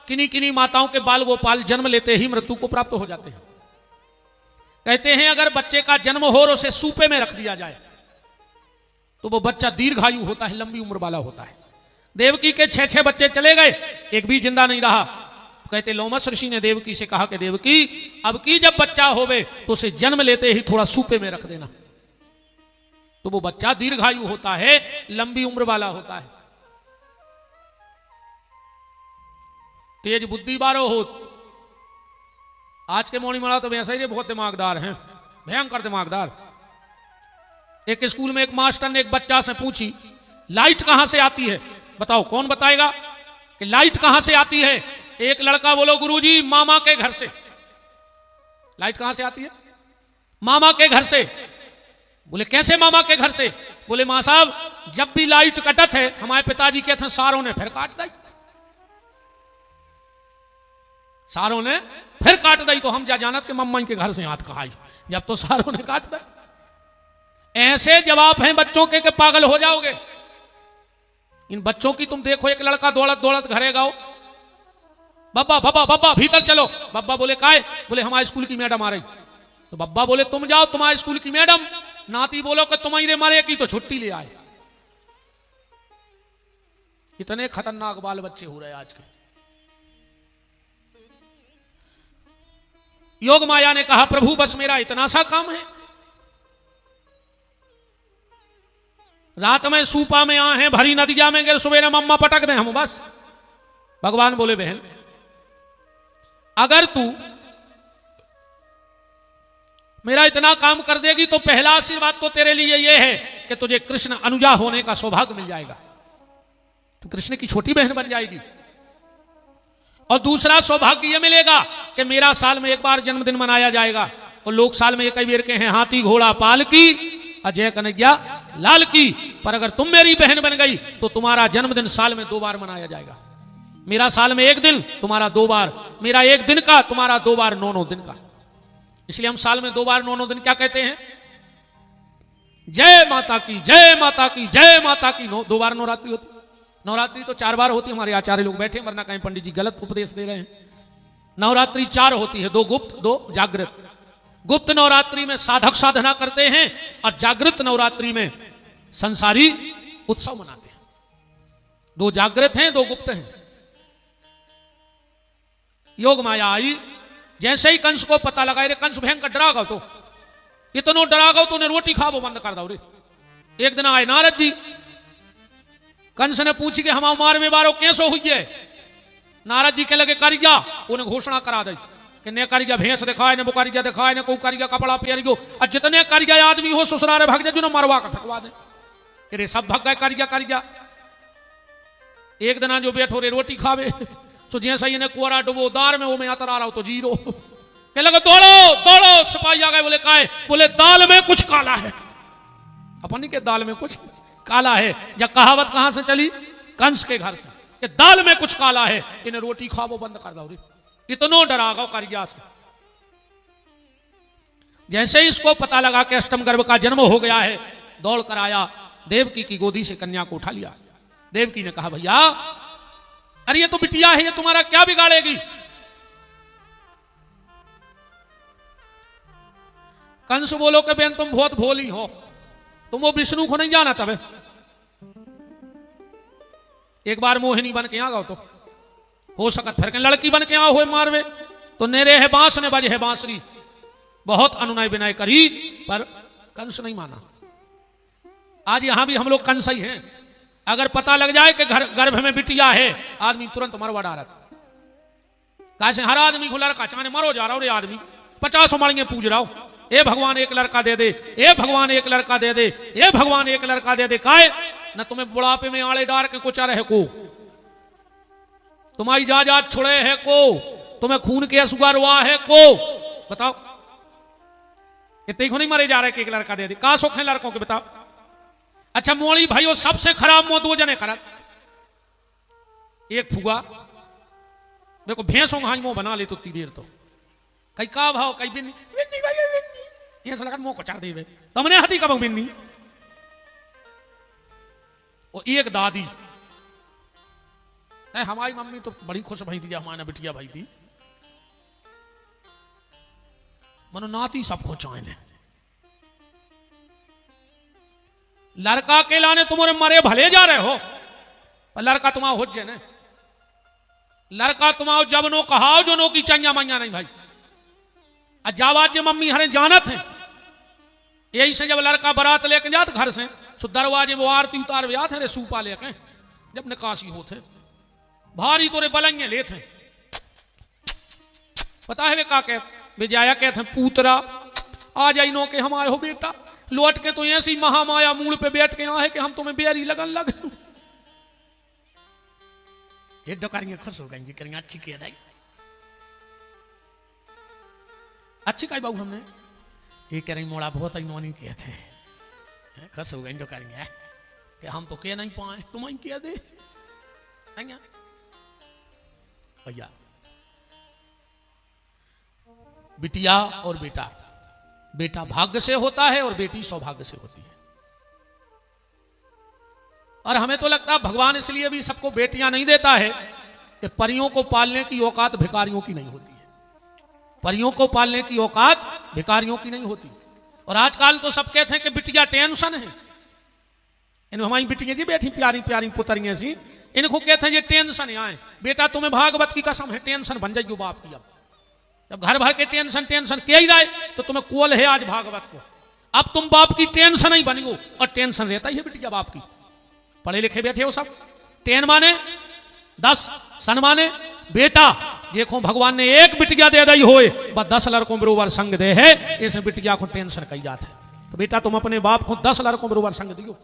किन्हीं किन्हीं माताओं के बाल गोपाल जन्म लेते ही मृत्यु को प्राप्त हो जाते हैं। कहते हैं अगर बच्चे का जन्म हो और उसे सूपे में रख दिया जाए तो वो बच्चा दीर्घायु होता है, लंबी उम्र वाला होता है। देवकी के 6 बच्चे चले गए, एक भी जिंदा नहीं रहा। कहते लोमस ऋषि ने देवकी से कहा कि देवकी अब की जब बच्चा होवे तो उसे जन्म लेते ही थोड़ा सूपे में रख देना, तो वो बच्चा दीर्घायु होता है, लंबी उम्र वाला होता है। तेज बुद्धि बारो हो। आज के मोनी मड़ा तो वैसे ही बहुत दिमागदार हैं, भयंकर दिमागदार। एक स्कूल में एक मास्टर ने एक बच्चा से पूछी लाइट कहां से आती है? बताओ कौन बताएगा कि लाइट कहां से आती है? एक लड़का बोलो गुरुजी मामा के घर से। लाइट कहां से आती है? मामा के घर से। बोले कैसे मामा के घर से? बोले मां साहब जब भी लाइट कटत है हमारे पिताजी के थे सारों ने फिर काट दी, सारों ने फिर काट दी, तो हम जा जानत के मम्मा के घर से हाथ कहाई, जब तो सारों ने काट दी। ऐसे जवाब हैं बच्चों के पागल हो जाओगे। इन बच्चों की तुम देखो, एक लड़का दौड़त दौड़त घरे गाओ, बब्बा बब्बा बब्बा भीतर चलो। बब्बा बोले काहे? बोले हमारे स्कूल की मैडम आ रही। तो बब्बा बोले तुम जाओ, तुम्हारे स्कूल की मैडम। नाती बोलो कि तुम्हारे मारे की तो छुट्टी ले आए। इतने खतरनाक बाल बच्चे हो रहे आज के। योग माया ने कहा प्रभु बस मेरा इतना सा काम है, रात में सूपा में आ हैं, भरी नदिया में गिर, सवेरे मम्मा पटक दें हम बस। भगवान बोले बहन अगर तू मेरा इतना काम कर देगी तो पहला आशीर्वाद तो तेरे लिए यह है कि तुझे कृष्ण अनुजा होने का सौभाग्य मिल जाएगा, तो कृष्ण की छोटी बहन बन जाएगी। और दूसरा सौभाग्य यह मिलेगा कि मेरा साल में एक बार जन्मदिन मनाया जाएगा, और लोग साल में एक बार के हैं हाथी घोड़ा पाल की, अजय कन्हैया लाल की। पर अगर तुम मेरी बहन बन गई तो तुम्हारा जन्मदिन साल में 2 बार मनाया जाएगा। मेरा साल में 1 दिन, तुम्हारा 2 बार, मेरा 1 दिन का, तुम्हारा 2 बार 9 दिन का। इसलिए हम साल में 2 बार 9 दिन क्या कहते हैं? जय माता की, जय माता की, जय माता की। 2 बार नवरात्रि होती। नवरात्रि तो 4 बार होती। हमारे आचार्य लोग बैठे, वरना कहीं पंडित जी गलत उपदेश दे रहे हैं। नवरात्रि 4 होती है, 2 गुप्त 2 जागृत। गुप्त नवरात्रि में साधक साधना करते हैं, और जागृत नवरात्रि में संसारी उत्सव मनाते हैं। 2 जागृत हैं, 2 गुप्त हैं। योग माया आई जैसे ही कंस को पता लगा, रे कंस भयंकर डरा गो, तो इतनो डरा गो तो ने रोटी खाबो बंद कर दो रे। एक दिन आए नारद जी, कंस ने पूछी कि हम मार में बारो कैसो हुई है। नारद जी के लगे करिया, उन्हें घोषणा करा दी कि ने करिया भैंस दिखाए, ने वो करिया दिखाए, ने कोई करिया कपड़ा पहरियो, और जितने करिया आदमी हो ससुरारे भाग जा, जो मरवा कर ठकवा दे। अरे सब भाग गए करिया करिया। एक दिन जो बैठो रे रोटी खावे, तो जैसा इन्हें कुआरा डुबो दार में, वो मैं आता आ रहा हूं तो जीरो के लगे दौड़ो दौड़ो। सिपाही आ गए, बोले काहे? बोले दाल में कुछ काला है। अपनी के दाल में कुछ काला है। जब कहावत कहां से चली? कंस के घर से, कि दाल में कुछ काला है, इन्हें रोटी खाओ बंद कर दो रे। इतनो डरा गो करिया से। जैसे ही इसको पता लगा कि अष्टम गर्भ का जन्म हो गया है, दौड़ कर आया, देवकी की गोदी से कन्या को उठा लिया। देवकी ने कहा भैया अरे ये तो बिटिया है, ये तुम्हारा क्या बिगाड़ेगी? कंस बोलो कि बहन तुम बहुत भोली हो, तुम वो विष्णु को नहीं जाना। तब एक बार मोहिनी बन के आ गओ, तो हो सकत फिर के लड़की बन के आ हुए मारवे, तो नेरे है बांस ने बजे है बांसुरी। बहुत अनुनय विनय करी, पर कंस नहीं माना। आज यहां भी हम लोग कंस ही हैं। अगर पता लग जाए कि गर्भ में बिटिया है, आदमी तुरंत मरवा डालत। कैसे हर आदमी को लड़का चाहे मरो जा रहा हो रे। आदमी 50 उमड़िए पूज रहा हो, ए भगवान एक लड़का दे दे, ए भगवान एक लड़का दे दे, ए भगवान एक लड़का दे दे। काहे न तुम्हें बुढ़ापे में आड़े डार के कुचा रहे को, तुम्हारी जायदाद छुड़े है को, तुम्हें खून के असुगा रुआ है को। बताओ इतने को नहीं मरे जा रहे कि एक लड़का दे दे। का सुख है लड़कों के बताओ? अच्छा मोड़ी भाइयों, सबसे खराब मुंह दो जने करत। एक फुगा देखो भैंसों का मुंह बना ले तो उतनी देर, तो कई का भाव कई बिन्नी बिन्नी भाई बिन्नी, ये सलगत मुंह को चार दे तुमने हती कब बिन्नी। और एक दादी हमारी मम्मी तो बड़ी खुश भई थी, हमारा बिटिया भाई थी, मनो नाती सबको चाहे। लड़का के लाने तुम्हारे मरे भले जा रहे हो, पर लड़का तुम्हारा हो जे ने। लड़का तुम्हारा जब नो कहाओ जो नो की चंगा मैया नहीं भाई। अजावाज जे मम्मी हरे जानत है। यही से जब लड़का बारात लेके जात घर से, सो दरवाजे वो आरती उतार जाते हैं रे सूपा लेके, जब निकासी होते भारी तोरे बलंगे लेते। पता है वे का कह वे जाया कहते पूतरा आ जाई नो के हम आए हो बेटा, लौट के तो ऐसी महामाया मूल पे बैठ के यहाँ है कि हम तुम्हें बेरी लगन लग। ये डकारियां खुश हो गई, करेंगे अच्छी किया दाई, अच्छी कही बाबू हमने ये कह रही मोड़ा बहुत ही नौनी किए थे। खुश हो गई डकारियां कि हम तो कह नहीं पाए, तुम ही किया दे भैया। बिटिया और बेटा, बेटा भाग्य से होता है और बेटी सौभाग्य से होती है। और हमें तो लगता है भगवान इसलिए भी सबको बेटियां नहीं देता है कि परियों को पालने की औकात भिखारियों की नहीं होती है। परियों को पालने की औकात भिखारियों की नहीं होती। और आजकल तो सब कहते हैं कि बिटिया टेंशन है। इन हमारी बिटियां जी बैठी प्यारी प्यारी पुतरियां सी, इनको कहते हैं ये टेंशन आए। बेटा तुम्हें भागवत की कसम है टेंशन बन जाएगी बाप की। अब जब घर भर के टेंशन टेंशन के ही रहे तो तुम्हें कोल है आज भागवत को। अब तुम बाप की टेंशन ही बनी हो, और टेंशन रहता ही है बिटिया बाप की। पढ़े लिखे बैठे हो सब, टेन माने 10, सन माने बेटा। देखो भगवान ने एक बिटिया दे दी होए, बस 10 लड़कों बरोबर संग दे है, ऐसे बिटिया को टेंशन कही जाते है। तो बेटा तुम अपने बाप को 10 लड़कों बरोबर संग दियो।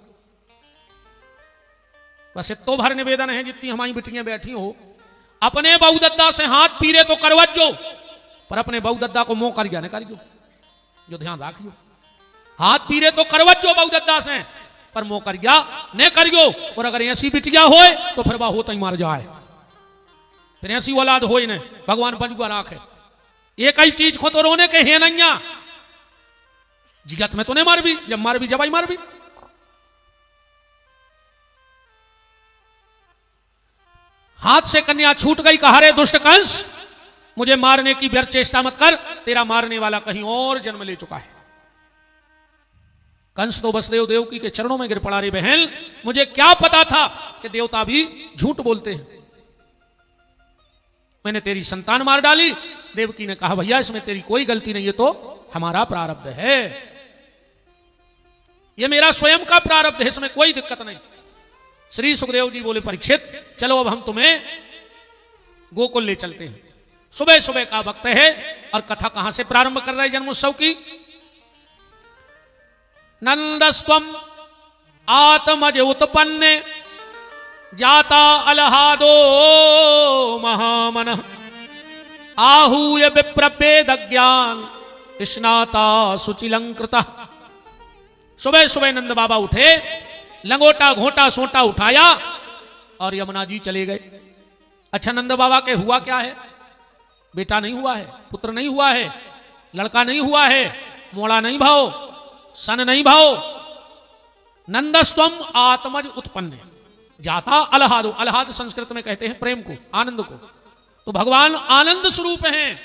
बस इतो भर निवेदन है जितनी हमारी बिटियां बैठी हो, अपने बहू दद्दा से हाथ पीरे तो करवजो, पर अपने बहू दद्दा को मोह कर गया न करियो, जो ध्यान रखियो। हाथ पीरे तो करवजो बहू दद्दा से, पर मोह कर गया न करियो। और अगर ऐसी बिटिया होए तो फिर वह होता ही मार जाए, फिर ऐसी औलाद होए न भगवान बजुआ राखे। एक ही चीज को तो रोने के है नैया, जिगत में तो नहीं मर भी, जब मर भी जब ही मर भी। हाथ से कन्या छूट गई, कहा रे दुष्ट कंस मुझे मारने की व्यर्थ चेष्टा मत कर, तेरा मारने वाला कहीं और जन्म ले चुका है। कंस तो वसुदेव देवकी के चरणों में गिर पड़ा, रे बहन मुझे क्या पता था कि देवता भी झूठ बोलते हैं। मैंने तेरी संतान मार डाली। देवकी ने कहा भैया इसमें तेरी कोई गलती नहीं है, तो हमारा प्रारब्ध है, ये मेरा स्वयं का प्रारब्ध है, इसमें कोई दिक्कत नहीं। श्री सुखदेव जी बोले परीक्षित चलो अब हम तुम्हें गोकुल ले चलते हैं। सुबह सुबह का वक्त है और कथा कहां से प्रारंभ कर रहे हैं जन्मोत्सव की। नंदस्त्वम आत्मज उत्पन्ने जाता अलहादो महामन आहूय विप्रभेद ज्ञान स्नाता सुचिलंकृता। सुबह सुबह नंद बाबा उठे, लंगोटा घोटा सोटा उठाया और यमुना जी चले गए। अच्छा नंद बाबा के हुआ क्या है? बेटा नहीं हुआ है, पुत्र नहीं हुआ है, लड़का नहीं हुआ है, मोड़ा नहीं भाव, सन नहीं भाव। नंदस्त्वम आत्मज उत्पन्न जाता अलहादो, अलहाद संस्कृत में कहते हैं प्रेम को, आनंद को। तो भगवान आनंद स्वरूप हैं,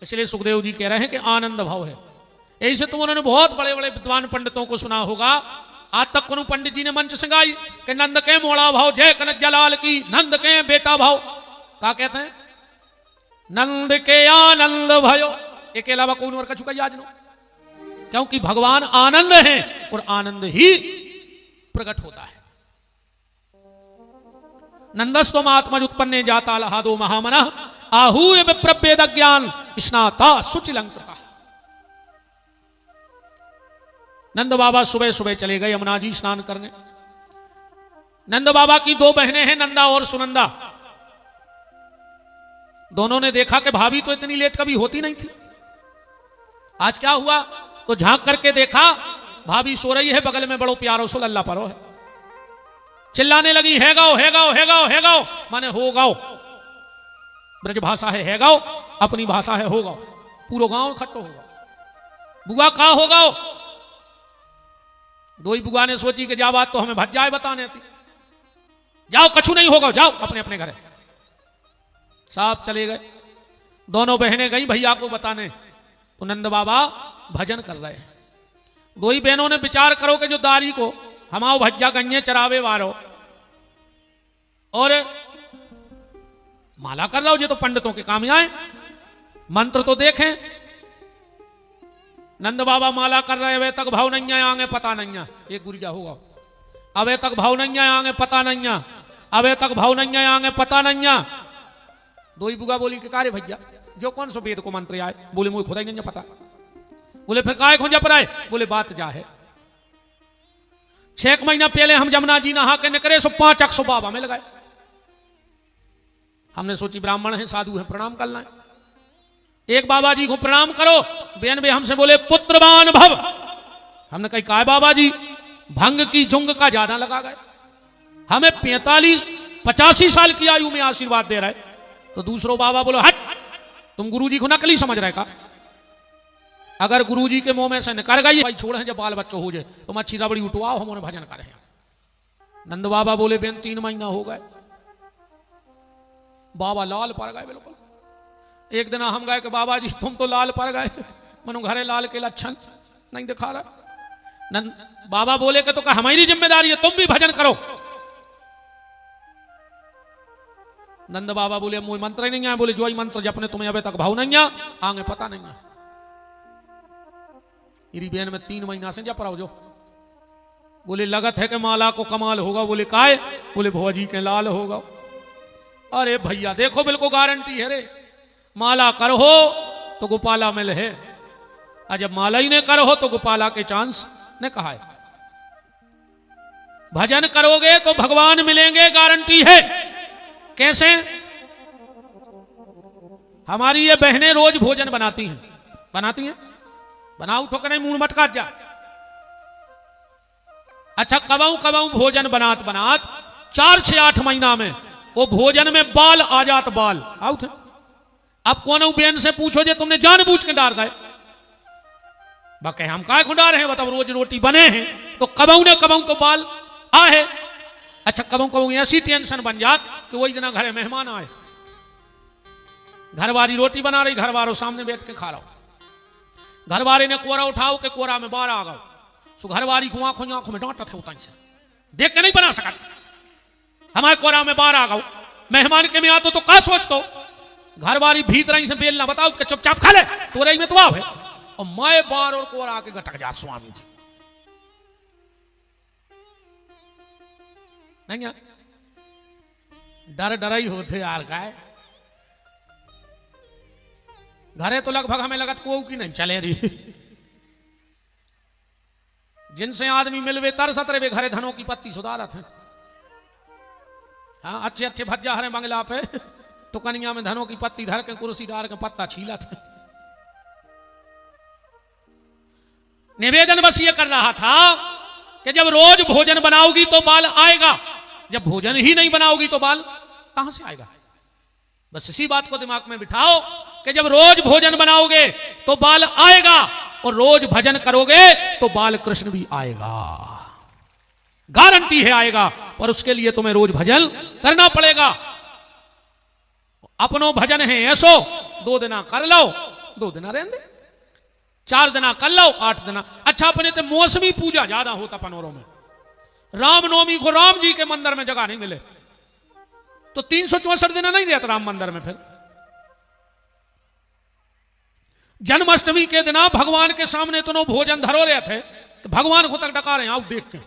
इसलिए सुखदेव जी कह रहे हैं कि आनंद भाव है। ऐसे तो उन्होंने बहुत बड़े बड़े विद्वान पंडितों को सुना होगा। आज तक कोनो पंडित जी ने मंच संगाई कि नंद के मोड़ा भाव जय कनज्जा लाल की, नंद के बेटा भाव। क्या कहते हैं? नंद के आनंद भयो, एक अलावा कौन और कछु कही आज नो, क्योंकि भगवान आनंद है और आनंद ही प्रकट होता है। नंदस्त्वम आत्मज उत्पन्ने जाता अलहादो महामनः आहूय विप्रभेद ज्ञान स्नाता सुचिलंकृता। नंद बाबा सुबह सुबह चले गए यमुना जी स्नान करने। नंद बाबा की दो बहनें हैं, नंदा और सुनंदा। दोनों ने देखा कि भाभी तो इतनी लेट कभी होती नहीं थी, आज क्या हुआ? तो झांक करके देखा भाभी सो रही है, बगल में बड़ो प्यारो सो लल्ला परो है। चिल्लाने लगी है गाओ है गाओ है गाओ है गाओ, माने हो गाओ। ब्रज भाषा है गाओ, अपनी भाषा है हो गाओ। पूरा गांव इकट्ठो होगा, बुआ कहा हो गाओ। दो ही बुआ ने सोची कि जा बात तो हमें भज जाए बताने थी, जाओ कछु नहीं होगा, जाओ अपने अपने घर। साहब चले गए, दोनों बहनें गई भैया को बताने। तो नंद बाबा भजन कर रहे हैं। दो ही बहनों ने विचार करो कि जो दारी को हमाओ भज्जा गन्ये चरावे वारो और माला कर रहा हो, ये तो पंडितों के काम आए, मंत्र तो देखें। नंद बाबा माला कर रहे, वे तक भाव नहीं आएंगे पता नहीं, एक गुरिया होगा। अबे तक भाव नहीं आएंगे पता नहीं, अबे तक भाव नहीं आएंगे पता नहीं। दो ही बुआ बोली कि कारे भैया जो कौन सो वेद को मंत्र आए? बोले मुझे खुदा ही नहीं पता। बोले फिर काय खोजा पर आए? बोले बात जा है 6 महीना पहले हम जमुना जी नहा के निकले, सो 5 अक्षो बाबा में लगाए। हमने सोची ब्राह्मण है साधु है प्रणाम करना है, एक बाबा जी को प्रणाम करो। बेन बे हमसे बोले पुत्रवान भव। हमने कही काय बाबा जी? भंग की जुंग का ज्यादा लगा गए, हमें 45-85 साल की आयु में आशीर्वाद दे रहे। तो दूसरो बाबा बोलो हट, तुम गुरुजी को नकली समझ रहे का? अगर गुरुजी के मुंह में से निकल गई भाई छोड़ है, जब बाल बच्चों हो जाए तो मच्छी रबड़ी उठवाओ, हम उन्हें भजन करें। नंद बाबा बोले बेन 3 महीना हो गए। बाबा लाल पड़ गए बिल्कुल। एक दिन हम गए कि बाबा जी तुम तो लाल पड़ गए, मनो घरे लाल के लक्षण नहीं दिखा रहा। बाबा बोले कि तो क्या हमारी जिम्मेदारी है, तुम भी भजन करो। नंद बाबा बोले मुझे मंत्र ही नहीं आए। बोले जो ही मंत्र जपने तुम्हें अबे तक भाव नहीं आगे पता नहीं है। इरी बेन में 3 महीना से जप रहा हो जो। बोले लगत है कि माला को कमाल होगा। बोले काय? बोले भुआ जी के लाल होगा। अरे भैया देखो बिल्कुल गारंटी है रे, माला कर हो तो गोपाला मिल है, और जब माला ही ने कर हो तो गोपाला के चांस ने कहा है। भजन करोगे तो भगवान मिलेंगे, गारंटी है। कैसे? हमारी ये बहनें रोज भोजन बनाती हैं, बनाऊ तो करें मुंह मटका जा। अच्छा कबाऊ भोजन बनात 4 से 8 महीना में वो भोजन में बाल आ जात, बाल आउट। अब कौन बेन से पूछो जे तुमने जानबूझ के डाल गए, बाकी हम काय खुंडा रहे हैं बताओ, रोज रोटी बने हैं तो कबाऊ तो बाल आ है। अच्छा कबाऊ ऐसी टेंशन बन जात कि वही जना घरे मेहमान आए, घरवारी रोटी बना रही, घरवारों सामने बैठ के खा रहा हो। घरवारी ने कोरा उठाओ के कोरा में बाहर आ गओ, सो घरवारी को आंखों में डांटत है, उतन से देख के नहीं बना सकता। हमारे कोरा में बाहर आ गओ, मेहमान के में आतो तो का सोचतो घर वाली भीतर ही से बेल ना बताओ कि चुपचाप खा ले तो रही में तो है और मैं बार और को आके गटक जा स्वामी जी नहीं यार डर डर ही होते यार का घरे तो लगभग हमें लगत को की नहीं चले रही जिनसे आदमी मिलवे तरसत रहे घरे धनों की पत्ती सुधारत है हाँ अच्छे अच्छे भज्जा हरे बंगला पे तो कनिया में धनों की पत्ती धर के कुर्सी डाल के पत्ता छीलत है निवेदन बस ये कर रहा था कि जब रोज भोजन बनाओगी तो बाल आएगा जब भोजन ही नहीं बनाओगी तो बाल कहां से आएगा बस इसी बात को दिमाग में बिठाओ कि जब रोज भोजन बनाओगे तो बाल आएगा और रोज भजन करोगे तो बाल कृष्ण भी आएगा गारंटी है आएगा पर उसके लिए तुम्हें रोज भजन करना पड़ेगा अपनो भजन है ऐसो 2 दिना कर लो 2 दिना रहने दे 4 दिना कर लो 8 दिना अच्छा अपने तो मौसमी पूजा ज्यादा होता पनोरों में रामनवमी को राम जी के मंदिर में जगह नहीं मिले तो 364 दिन नहीं रहता राम मंदिर में फिर जन्माष्टमी के दिन भगवान के सामने तो भोजन धरो रहे थे तो भगवान को तक डका रहे आओ देख के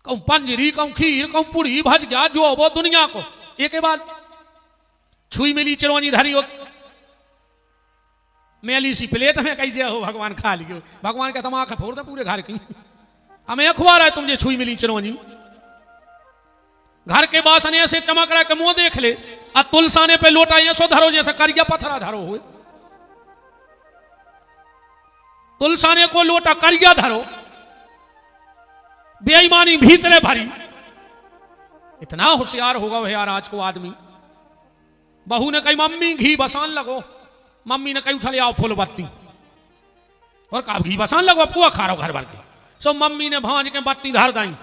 कहूं पंजरी कहूं खीर कहूं पुड़ी भज गया जो वो दुनिया को एक बाद छुई मिली चिरौनी धरी हो मेली सी प्लेट में कैसे हो भगवान खा लियो भगवान का तमाक फोड़ दे पूरे घर की हमें अखबार है तुम छुई मिली चिरौनी घर के बासन ऐसे चमक रहा कि मुंह देख ले और तुलसाने पे लोटा ऐसो धरो जैसे करिया पथरा धरो हुए तुलसाने को लोटा करिया धरो बेईमानी भीतरे भरी इतना होशियार होगा वह यार आज को आदमी बहू ने कही मम्मी घी बसान लगो मम्मी ने कही उठा ले आओ फूल बत्ती और कहा घी बसान लगो पुआ खा रहा घर भर के सो मम्मी ने भांज के बत्ती धर दाई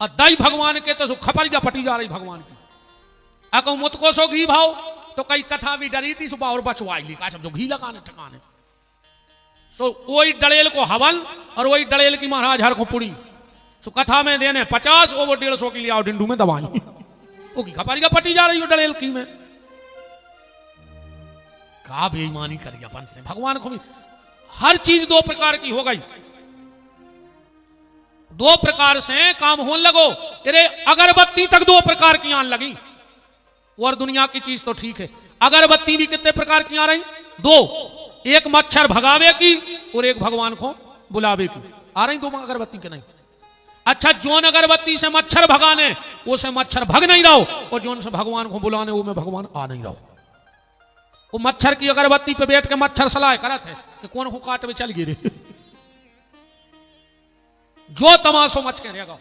और दई भगवान के तो खपरिया पटी जा रही भगवान की अको मुतको सो घी भाव तो कई कथा भी डरी थी सुबह और बचवाई ली सब जो घी लगाने ठकाने सो वही डड़ेल को हवन और वही डड़ेल की महाराज हर को पुड़ी सो कथा में देने 50 वो 150 के लिए आओ डिंडू में दवाई वो की खपरिया पटी जा रही हो डड़ेल की में का बेईमानी करिए अपन से भगवान को भी हर चीज 2 प्रकार की हो गई 2 प्रकार से काम होने लगो अरे अगरबत्ती तक 2 प्रकार की आने लगी और दुनिया की चीज तो ठीक है अगरबत्ती भी कितने प्रकार की आ रही 2 एक मच्छर भगावे की और एक भगवान को बुलावे की आ रही 2 अगरबत्ती के नहीं अच्छा जोन अगरबत्ती से मच्छर भगाने वो से मच्छर भग नहीं रहो और जोन से भगवान को बुलाने वो में भगवान आ नहीं रहो वो मच्छर की अगरबत्ती पे बैठ के मच्छर सलाह करत है कि कौन को काट में चल गिरे जो तमाशो मच के रहेगा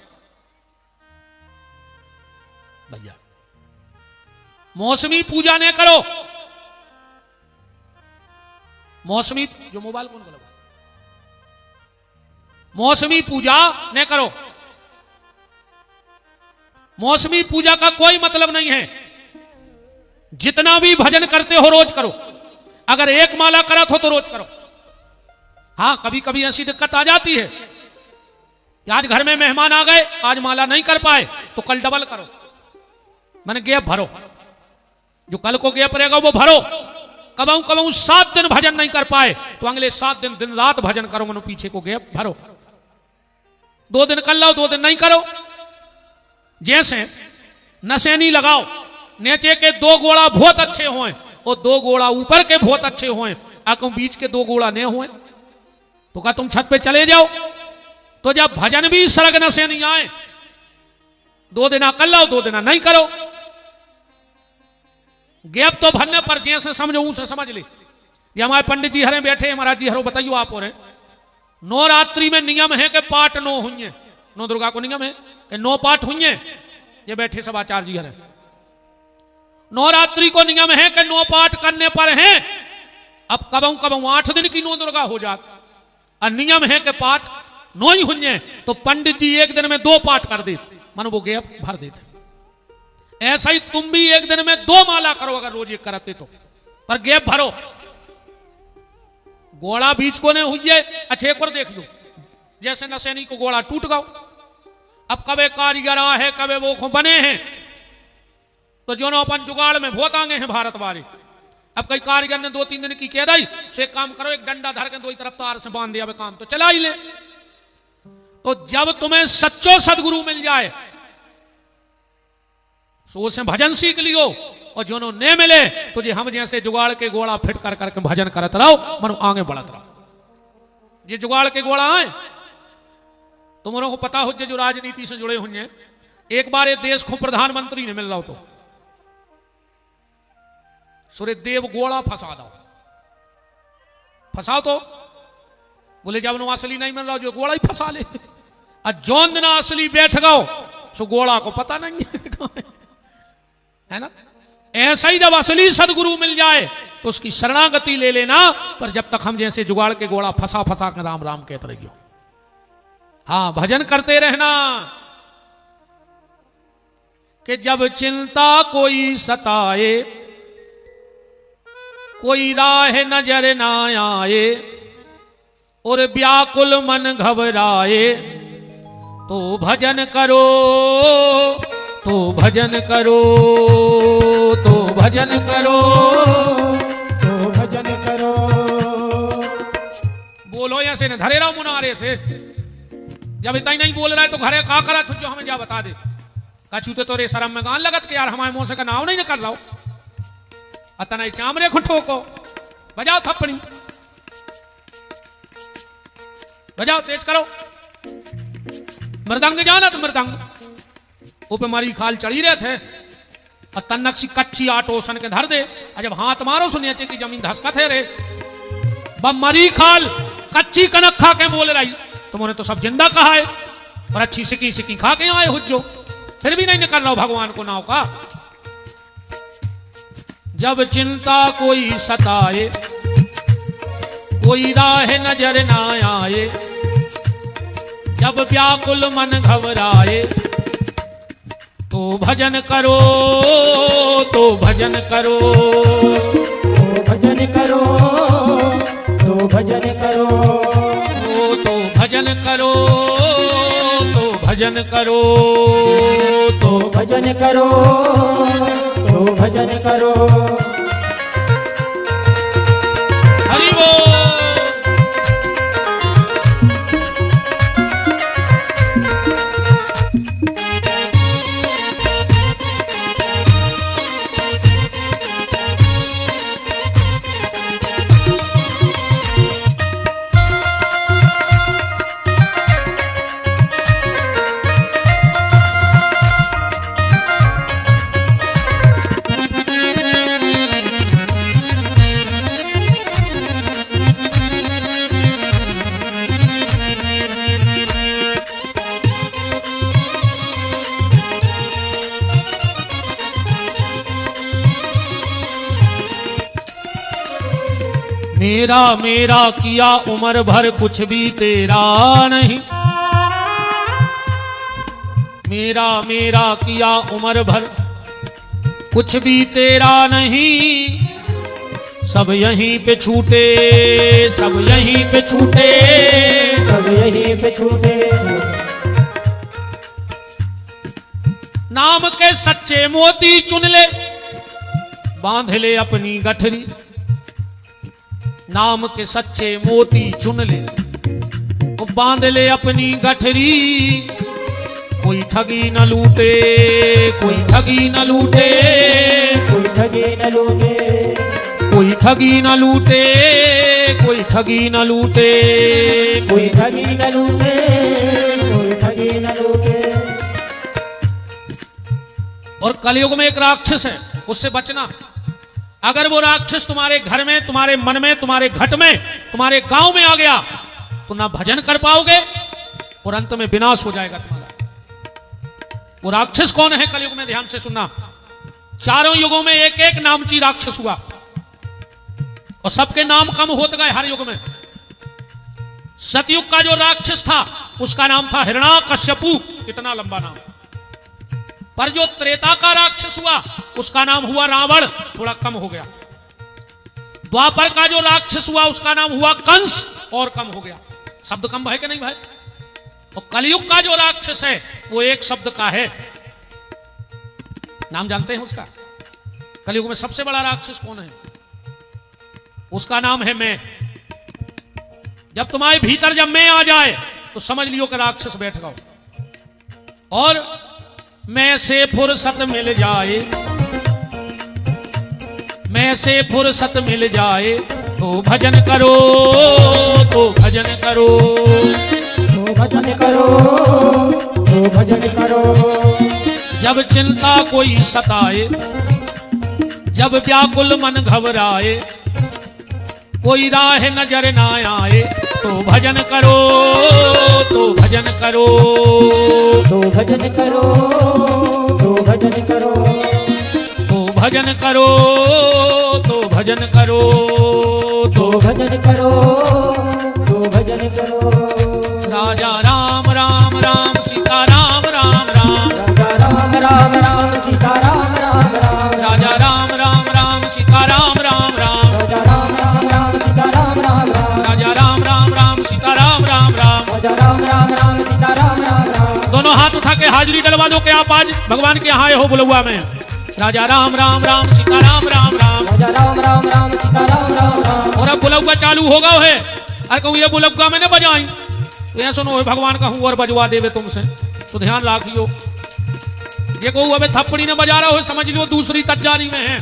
भैया मौसमी पूजा ने करो मौसमी जो मोबाइल कौन करो मौसमी पूजा ने करो मौसमी पूजा का कोई मतलब नहीं है जितना भी भजन करते हो रोज करो अगर एक माला करत हो तो रोज करो हां कभी कभी ऐसी दिक्कत आ जाती है आज घर में मेहमान आ गए आज माला नहीं कर पाए तो कल डबल करो मैंने गैप भरो जो कल को गैप रहेगा वो भरो कबाऊ कबाऊ 7 दिन भजन नहीं कर पाए तो अगले 7 दिन दिन रात भजन करो मनो पीछे को गैप भरो 2 दिन कर लो 2 दिन नहीं करो जैसे नशेनी लगाओ नीचे के 2 गोड़ा बहुत अच्छे हों और 2 गोड़ा ऊपर के बहुत अच्छे हों अको बीच के 2 गोड़ा नहीं हुए तो क्या तुम छत पे चले जाओ तो जब भजन भी सड़क नशे नहीं आए 2 दिना कर लो 2 दिना नहीं करो गैप तो भरने पर जैसे समझो उसे समझ ले ये हमारे पंडित जी हरे बैठे महाराज जी हरो बताइयो आप और नवरात्रि में नियम है कि पाठ 9 हुई नौ दुर्गा को नियम है कि 9 पाठ हुई ये बैठे सब आचार्य जी हरे नवरात्रि को नियम है कि 9 पाठ करने पर हैं अब कबऊ कबऊ 8 दिन की 9 दुर्गा हो जात और नियम है कि पाठ 9 ही हुई तो पंडित जी एक दिन में 2 पाठ कर देते मानो वो गैप भर देते ऐसा ही तुम भी एक दिन में 2 माला करो अगर रोज एक करते तो पर गैप भरो गोड़ा बीच को नहीं हुई है अच्छा एक बार देख लो जैसे नशेनी को गोड़ा टूट गया अब कबे कारीगर है कबे वो बने हैं तो जो अपन जुगाड़ में बहुत आगे हैं भारत वाले अब कई कारीगर ने 2-3 दिन की कह दी, से एक काम करो, एक डंडा धर के दो तरफ तार से बांध दिया, काम तो चला ही ले। तो जब तुम्हें सच्चो सदगुरु मिल जाए तो उससे भजन सीख लियो, और जो ने मिले तो जे हम जैसे जुगाड़ के गोड़ा फिट कर करके भजन करत रहो, मनो आगे बढ़त रहो। ये जुगाड़ के गोड़ा है तुमरो को पता हो, जो राजनीति से जुड़े हुए, एक बार ये देश को प्रधानमंत्री ने मिल रहा हो तो सूर्य देव गोड़ा फंसा दो, फंसाओ तो बोले जब असली नहीं मिल रहा जो गोड़ा ही फंसा ले, और जौन दिन असली बैठ गओ सो गोड़ा को पता नहीं है ना। ऐसा ही जब असली सदगुरु मिल जाए तो उसकी शरणागति ले लेना, पर जब तक हम जैसे जुगाड़ के गोड़ा फंसा फंसा कर राम राम कहते रहियो। हाँ, भजन करते रहना कि जब चिंता कोई सताए, कोई राह नजर ना आए, और व्याकुल मन घबराए, तो भजन करो, तो भजन करो, तो भजन करो, तो भजन करो। बोलो ऐसे न धरे रहो मुनारे से। जब इतना ही नहीं बोल रहा है तो घरे का करा तुझे हमें जा बता दे। कछूते तो रे शर्म में गान लगत के यार हमारे मुंह से का नाव नहीं निकल रहा हो, अतना ही चामरे खुटो को बजाओ थप्पड़ी, बजाओ तेज करो। मृदंग जाना तो मृदंग ऊपर मारी खाल चढ़ी रहे थे, और तन्नक सी कच्ची आटो सन के धर दे, और जब हाथ मारो सुनिए की जमीन धसकत है रे, बम मरी खाल कच्ची कनक खा के बोल रही, तुमने तो सब जिंदा कहा है, और अच्छी सिकी सिकी खा के आए हुज्जो, फिर भी नहीं निकल रहा भगवान को नाव का। जब चिंता कोई सताए, कोई राह नजर ना आए, जब व्याकुल मन घबराए, तो भजन करो, तो भजन करो, तो भजन करो, तो भजन करो, तो भजन करो, तो भजन करो, तो भजन करो, तो भजन करो। हरि बोल। मेरा मेरा किया उम्र भर कुछ भी तेरा नहीं, मेरा मेरा किया उम्र भर कुछ भी तेरा नहीं, सब यहीं पे छूटे, सब यहीं पे छूटे, सब यहीं पे छूटे। नाम के सच्चे मोती चुन ले, बांध ले अपनी गठरी, नाम के सच्चे मोती चुन ले, वो बांध ले अपनी गठरी, कोई ठगी न लूटे, कोई ठगी न लूटे, कोई ठगी न लूटे, कोई ठगी न लूटे, कोई ठगी न लूटे, कोई ठगी न लूटे, कोई ठगी न लूटे। और कलयुग में एक राक्षस है, उससे बचना। अगर वो राक्षस तुम्हारे घर में, तुम्हारे मन में, तुम्हारे घट में, तुम्हारे गांव में आ गया तो ना भजन कर पाओगे और अंत में विनाश हो जाएगा तुम्हारा। वो राक्षस कौन है कलयुग में, ध्यान से सुनना। चारों युगों में एक एक नामची राक्षस हुआ और सबके नाम कम होते गए हर युग में। सतयुग का जो राक्षस था उसका नाम था हिरण्याकश्यपु, कितना लंबा नाम। पर जो त्रेता का राक्षस हुआ उसका नाम हुआ रावण, थोड़ा कम हो गया। द्वापर का जो राक्षस हुआ उसका नाम हुआ कंस, और कम हो गया। शब्द कम है कि नहीं भाई? तो कलयुग का जो राक्षस है वो एक शब्द का है। नाम जानते हैं उसका? कलयुग में सबसे बड़ा राक्षस कौन है? उसका नाम है मैं। जब तुम्हारे भीतर जब मैं आ जाए तो समझ लियो कि राक्षस बैठ गया। और मैं से फुर्सत मिल जाए, मैं से फुर्सत मिल जाए तो भजन करो, तो भजन करो, तो भजन करो, तो भजन करो। जब चिंता कोई सताए, जब व्याकुल मन घबराए, कोई राह नजर ना आए तो भजन करो, तो भजन करो, तो भजन करो, तो भजन करो, तो भजन करो, तो भजन करो, तो भजन करो, तो भजन करो। राजा राम राम राम सीता राम राम राम, राजा राम राम राम सीता राम राम राम, राजा राम राम राम सीता राम राम राम, राजा राम राम राम सीता राम राम राम, राजा राम राम राम सीता राम राम राम। राजा राम राम राम सीता राम राम राम। दोनों हाथ उठा के हाजिरी डलवा दो कि आप आज भगवान के यहाँ आए हो बुलवा में। राजा राम राम राम सीता राम राम राम, राजा राम राम राम सीता राम राम राम। और अब बुलवा चालू होगा है। अरे कहूँ ये बुलवा मैंने बजाई तो यहाँ सुनो भगवान का हूँ और बजवा देवे तुमसे, तो ध्यान रखियो। ये कहूँ अबे थप्पड़ी ने बजा रहा हो समझ लो दूसरी तजारी में है।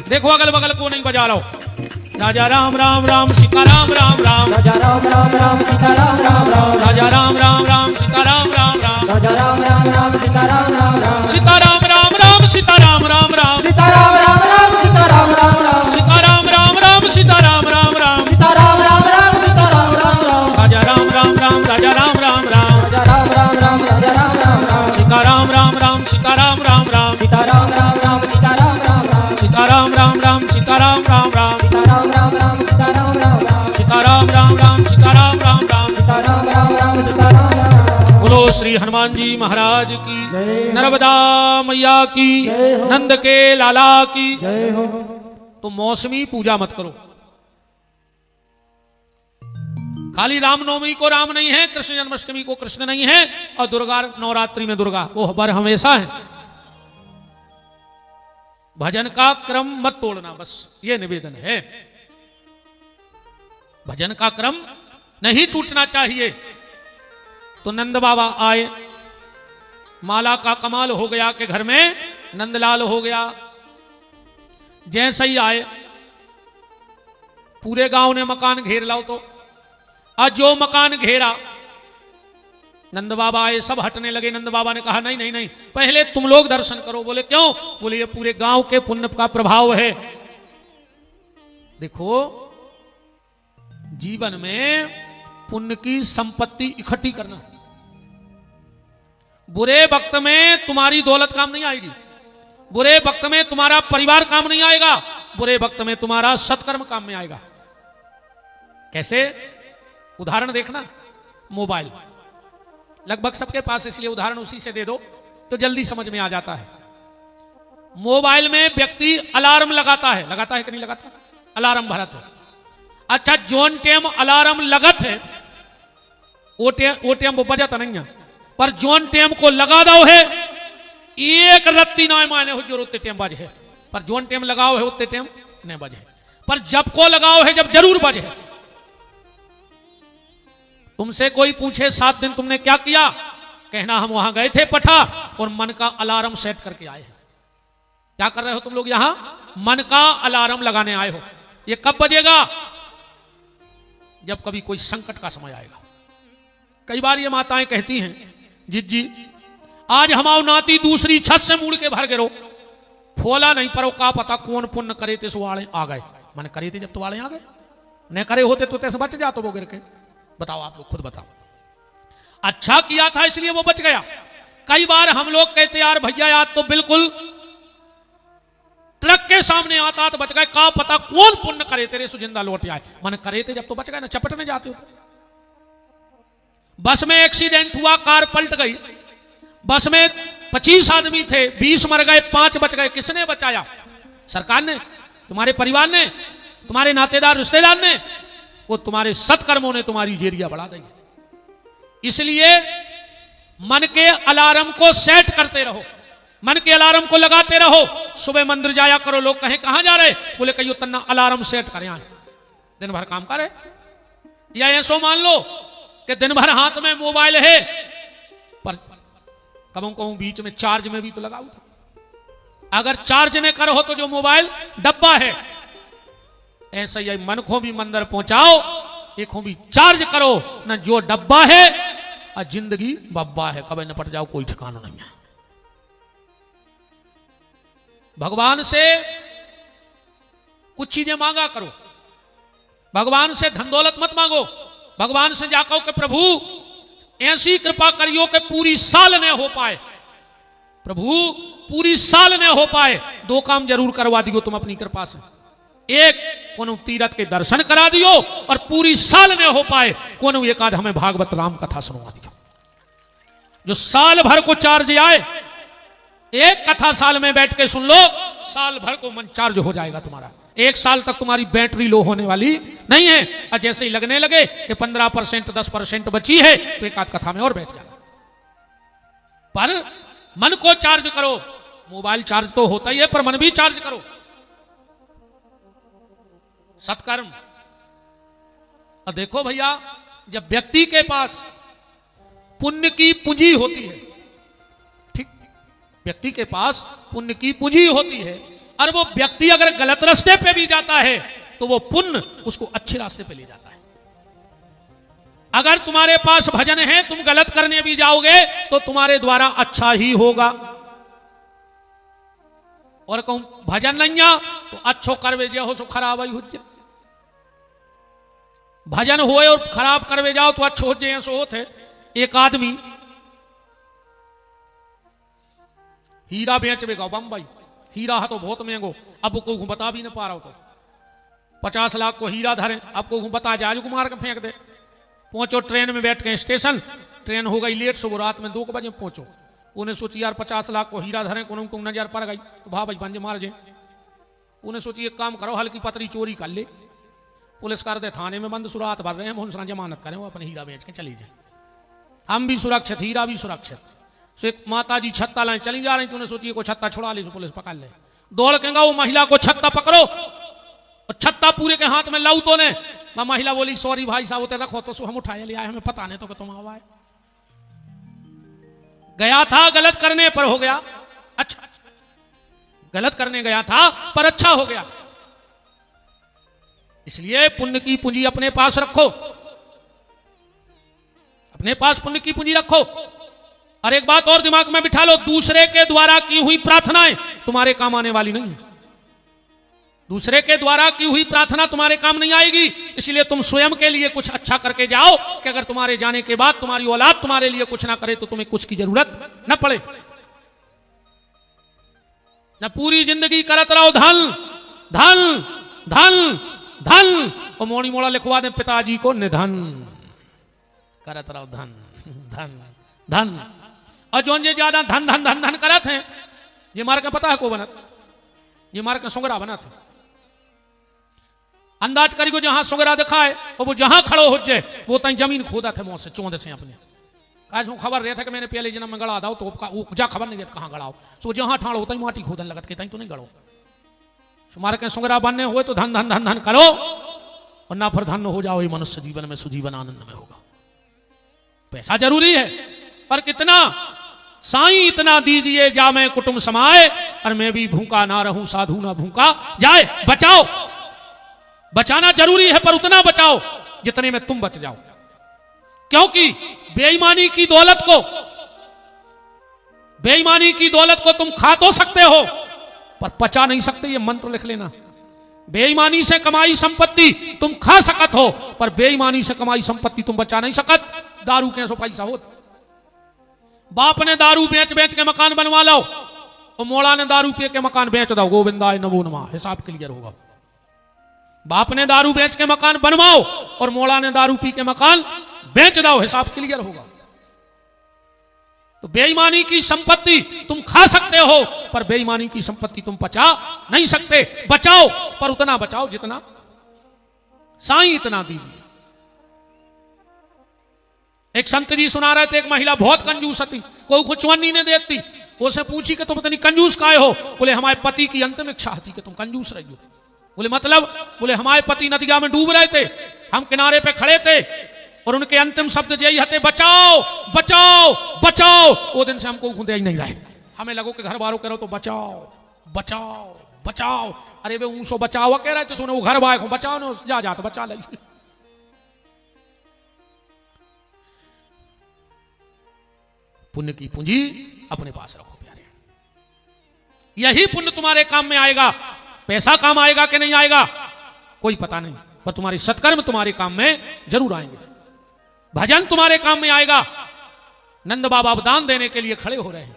देखो अगल बगल को नहीं बजा रहा हो। राजा राम राम राम सीता राम राम राम, राजा राम राम राम सीता राम राम राम, राजा राम राम राम सीता राम राम राम, राजा राम राम राम सीता राम राम राम, सीता राम राम राम सीता राम राम राम, सीता राम राम राम सीता राम राम राम, सीता राम राम राम सीता राम राम राम, सीता राम राम राम सीता राम राम राम, राजा राम राम राम राजा राम राम राम, राजा राम राम राम राजा राम राम राम, सीता राम राम राम सीता राम राम राम, सीता राम राम राम सीता राम राम राम, सीता राम राम राम सीता राम राम राम, सीता राम राम राम सीता राम राम राम, सीता राम राम राम सीता राम राम राम। सीता राम राम राम सीता राम राम राम। बोलो श्री हनुमान जी महाराज की, जय। नर्मदा मैया की, जय हो। नंद के लाला की। जय हो। तो मौसमी पूजा मत करो। खाली रामनवमी को राम नहीं है, कृष्ण जन्माष्टमी को कृष्ण नहीं है, और दुर्गा नवरात्रि में दुर्गा वो बर हमेशा है। भजन का क्रम मत तोड़ना, बस ये निवेदन है। भजन का क्रम नहीं टूटना चाहिए। तो नंद बाबा आए, माला का कमाल हो गया कि घर में नंदलाल हो गया। जैसे ही आए पूरे गांव ने मकान घेर लाओ। तो आज जो मकान घेरा, नंद बाबा आए, सब हटने लगे। नंद बाबा ने कहा नहीं नहीं नहीं, पहले तुम लोग दर्शन करो। बोले क्यों? बोले ये पूरे गांव के पुण्य का प्रभाव है। देखो जीवन में पुण्य की संपत्ति इकट्ठी करना। बुरे वक्त में तुम्हारी दौलत काम नहीं आएगी, बुरे वक्त में तुम्हारा परिवार काम नहीं आएगा, बुरे वक्त में तुम्हारा सत्कर्म काम में आएगा। कैसे? उदाहरण देखना, मोबाइल लगभग सबके पास, इसलिए उदाहरण उसी से दे दो तो जल्दी समझ में आ जाता है। मोबाइल में व्यक्ति अलार्म लगाता है कि नहीं लगाता? अलार्म भरत है। अच्छा, जोन टेम अलार्म लगत है वो टेम वो बजत नहीं है, पर जोन टेम को लगा दो है एक रत्ती ना माने हो जो उतने टेम बजे है, पर जोन टेम लगाओ है उतने टेम नहीं बजे, पर जब को लगाओ है जब जरूर बजे। तुमसे कोई पूछे 7 दिन तुमने क्या किया, कहना हम वहां गए थे पठा और मन का अलार्म सेट करके आए हैं। क्या कर रहे हो तुम लोग? यहां मन का अलार्म लगाने आए हो। ये कब बजेगा? जब कभी कोई संकट का समय आएगा। कई बार ये माताएं कहती हैं, जिज्जी आज हमाओ नाती दूसरी छत से मुड़ के भर गिरो, फोला नहीं पर का पता कौन पुण्य करे थे सुवाले आ गए। मैंने करे थे जब तो वाले आ गए, न करे होते तो तैसे बच जाते वो गिर के। बताओ, आप लोग खुद बताओ। अच्छा किया था इसलिए वो बच गया। कई बार हम लोग कहते यार भैया यार तो बिल्कुल ट्रक के सामने आता तो बच गए, का पता कौन पुण्य करे तेरे सुजिंदा लौट आए। मैंने करे थे जब तो बच गए ना, चपटने जाते हो। बस में एक्सीडेंट हुआ, कार पलट गई, बस में 25 आदमी थे, 20 मर गए, 5 बच गए। किसने बचाया? सरकार ने, तुम्हारे परिवार ने, तुम्हारे नातेदार रिश्तेदार ने, वो तुम्हारे सत्कर्मों ने तुम्हारी जेरिया बढ़ा दी। इसलिए मन के अलार्म को सेट करते रहो। मन के अलार्म को लगाते रहो। सुबह मंदिर जाया करो, लोग कहें कहां जा रहे, बोले कहियो तन्ना अलार्म सेट करें, दिन भर काम करे। या ऐसो मान लो कि दिन भर हाथ में मोबाइल है, पर कहूं कहूं बीच में चार्ज में भी तो लगाओ था। अगर चार्ज में करो तो जो मोबाइल डब्बा है, ऐसा ही मन को भी मंदिर पहुंचाओ, एक भी चार्ज करो ना, जो डब्बा है और जिंदगी बब्बा है, कभी निपट जाओ कोई ठिकाना नहीं है। भगवान से कुछ चीजें मांगा करो, भगवान से धन दौलत मत मांगो, भगवान से जाकर के प्रभु ऐसी कृपा करियो कि पूरी साल न हो पाए, प्रभु पूरी साल न हो पाए, दो काम जरूर करवा दियो तुम अपनी कृपा से। एक कोनो तीरथ के दर्शन करा दियो, और पूरी साल न हो पाए कोनो एक आध हमें भागवत राम कथा सुनवा दियो, जो साल भर को चार्ज आए। एक कथा साल में बैठ के सुन लो, साल भर को मन चार्ज हो जाएगा तुम्हारा। एक साल तक तुम्हारी बैटरी लो होने वाली नहीं है। और जैसे ही लगने लगे कि 15% 10% बची है, तो एक आध कथा में और बैठ जाना। पर मन को चार्ज करो, मोबाइल चार्ज तो होता ही है, पर मन भी चार्ज करो। सत्कर्म। और देखो भैया, जब व्यक्ति के पास पुण्य की पूंजी होती है, ठीक, व्यक्ति के पास पुण्य की पूंजी होती है, और वो व्यक्ति अगर गलत रास्ते पे भी जाता है तो वो पुण्य उसको अच्छे रास्ते पे ले जाता है। अगर तुम्हारे पास भजन है, तुम गलत करने भी जाओगे तो तुम्हारे द्वारा अच्छा ही होगा। और कहूं भजन नहीं आ तो अच्छो करवे जो सो खराब ही हो जाए, भजन हुए और खराब करवे जाओ तो अच्छो हो जाए, सो होते। एक आदमी हीरा बेच बेगा बम्बई, हीरा है तो बहुत महंगो, अब को बता भी ना पा रहा हो, तो 50 लाख को हीरा धरे, आपको बता जाए को मार के फेंक दे। पहुंचो ट्रेन में बैठ के स्टेशन, ट्रेन हो गई लेट, सुबह रात में 2 बजे पहुंचो। उन्हें सोची यार 50 लाख को हीरा धरे, को नजर पड़ गई तो भा भाई बंज मार जाए। उन्हें सोची एक काम करो, हल्की पतरी चोरी कर ले, पुलिस कर दे थाने में बंद, सुरात भर रहे हैं, हम जमानत करें, वो अपने हीरा बेच के चली जाए, हम भी सुरक्षित, हीरा भी सुरक्षित। सो एक माता जी छत्ता लाए चली जा रही थी, उन्हें सोचिए को छत्ता छुड़ा ली, पुलिस पकड़ ले। दौड़ के वो महिला को छत्ता पकड़ो, और छत्ता पूरे के हाथ में लाऊ तो ने, महिला बोली सॉरी भाई साहब होते रखो, तो हम उठाए ले आए, हमें पता नहीं तो कि तुम आवाए। गया था गलत करने पर हो गया अच्छा, गलत करने गया था पर अच्छा हो गया। इसलिए पुण्य की पूंजी अपने पास रखो, अपने पास पुण्य की पूंजी रखो। और एक बात और दिमाग में बिठा लो, दूसरे के द्वारा की हुई प्रार्थनाएं तुम्हारे काम आने वाली नहीं है। दूसरे के द्वारा की हुई प्रार्थना तुम्हारे काम नहीं आएगी। इसलिए तुम स्वयं के लिए कुछ अच्छा करके जाओ, कि अगर तुम्हारे जाने के बाद तुम्हारी औलाद तुम्हारे लिए कुछ ना करे तो तुम्हें कुछ की जरूरत न पड़े। न पूरी जिंदगी करत रहो धन धन धन धन, और मोड़ी मोड़ा लिखवा दे पिताजी को निधन, करत रहो धन धन धन। और जो ज्यादा धन धन धन धन करत हैं, ये मार का पता है को बनत, ये मार का सुंगरा बना था। अंदाज करी को जहां सुंगरा दिखा है, और वो जहां खड़ो हो जाए वो तई जमीन खोदा थे, मुंह से चौंध से अपने आज खबर रहे थे कि मैंने पहले जन्म में गड़ा दाओ, तो जा खबर नहीं देता कहां गड़ाओ, सो जहां ठाड़ होता ही माटी खोदन लगत के तई तो नहीं गड़ो। मार के सुंगरा बनने हुए तो धन धन धन धन करो, और ना फिर धन हो जाओ, ये मनुष्य जीवन में सुजीवन आनंद में होगा। पैसा जरूरी है, पर कितना, साईं इतना दीजिए जा मैं कुटुंब समाए, और मैं भी भूखा ना रहूं साधु ना भूखा जाए। बचाओ, बचाना जरूरी है, पर उतना बचाओ जितने में तुम बच जाओ। क्योंकि बेईमानी की दौलत को तुम खा तो सकते हो, पर पचा नहीं सकते। ये मंत्र लिख लेना, बेईमानी से कमाई संपत्ति तुम खा सकत हो, पर बेईमानी से कमाई संपत्ति तुम बचा नहीं सकत। दारू कैसो पैसा हो, बाप ने दारू बेच बेच के मकान बनवा लो, और मोड़ा ने दारू पी के मकान बेच दो, गोविंदाय नमो नमः, हिसाब क्लियर होगा। बाप ने दारू बेच के मकान बनवाओ, और मोड़ा ने दारू पी के मकान बेच दो, हिसाब क्लियर होगा। तो बेईमानी की संपत्ति तुम खा सकते हो, पर बेईमानी की संपत्ति तुम पचा नहीं सकते। बचाओ, पर उतना बचाओ जितना साईं इतना दीजिए। एक संत जी सुना रहे थे, एक महिला बहुत कंजूस थी, कोई कुछ चुन्नी नहीं देती, उसे पूछी कि तुम इतनी कंजूस काहे हो? बोले हमारे पति की अंतिम इच्छा थी कि तुम कंजूस रहियो। बोले मतलब? बोले हमारे पति नदिया में डूब रहे थे, हम किनारे पे खड़े थे और उनके अंतिम शब्द यही हते, बचाओ बचाओ बचाओ। वो दिन से हमको खुदे ही नहीं रहे, हमें लगो कि घर वालों कह रहे हो तो बचाओ बचाओ बचाओ। अरे वे ऊसो बचाओ कह रहे थे, सुने वो घर वाले को बचाओ ने जा जाते बचा ली। पुण्य की पूंजी अपने पास रखो प्यारे, यही पुण्य तुम्हारे काम में आएगा। पैसा काम आएगा कि नहीं आएगा कोई पता नहीं, पर तुम्हारे सत्कर्म तुम्हारे काम में जरूर आएंगे। भजन तुम्हारे काम में आएगा। नंद बाबा दान देने के लिए खड़े हो रहे हैं।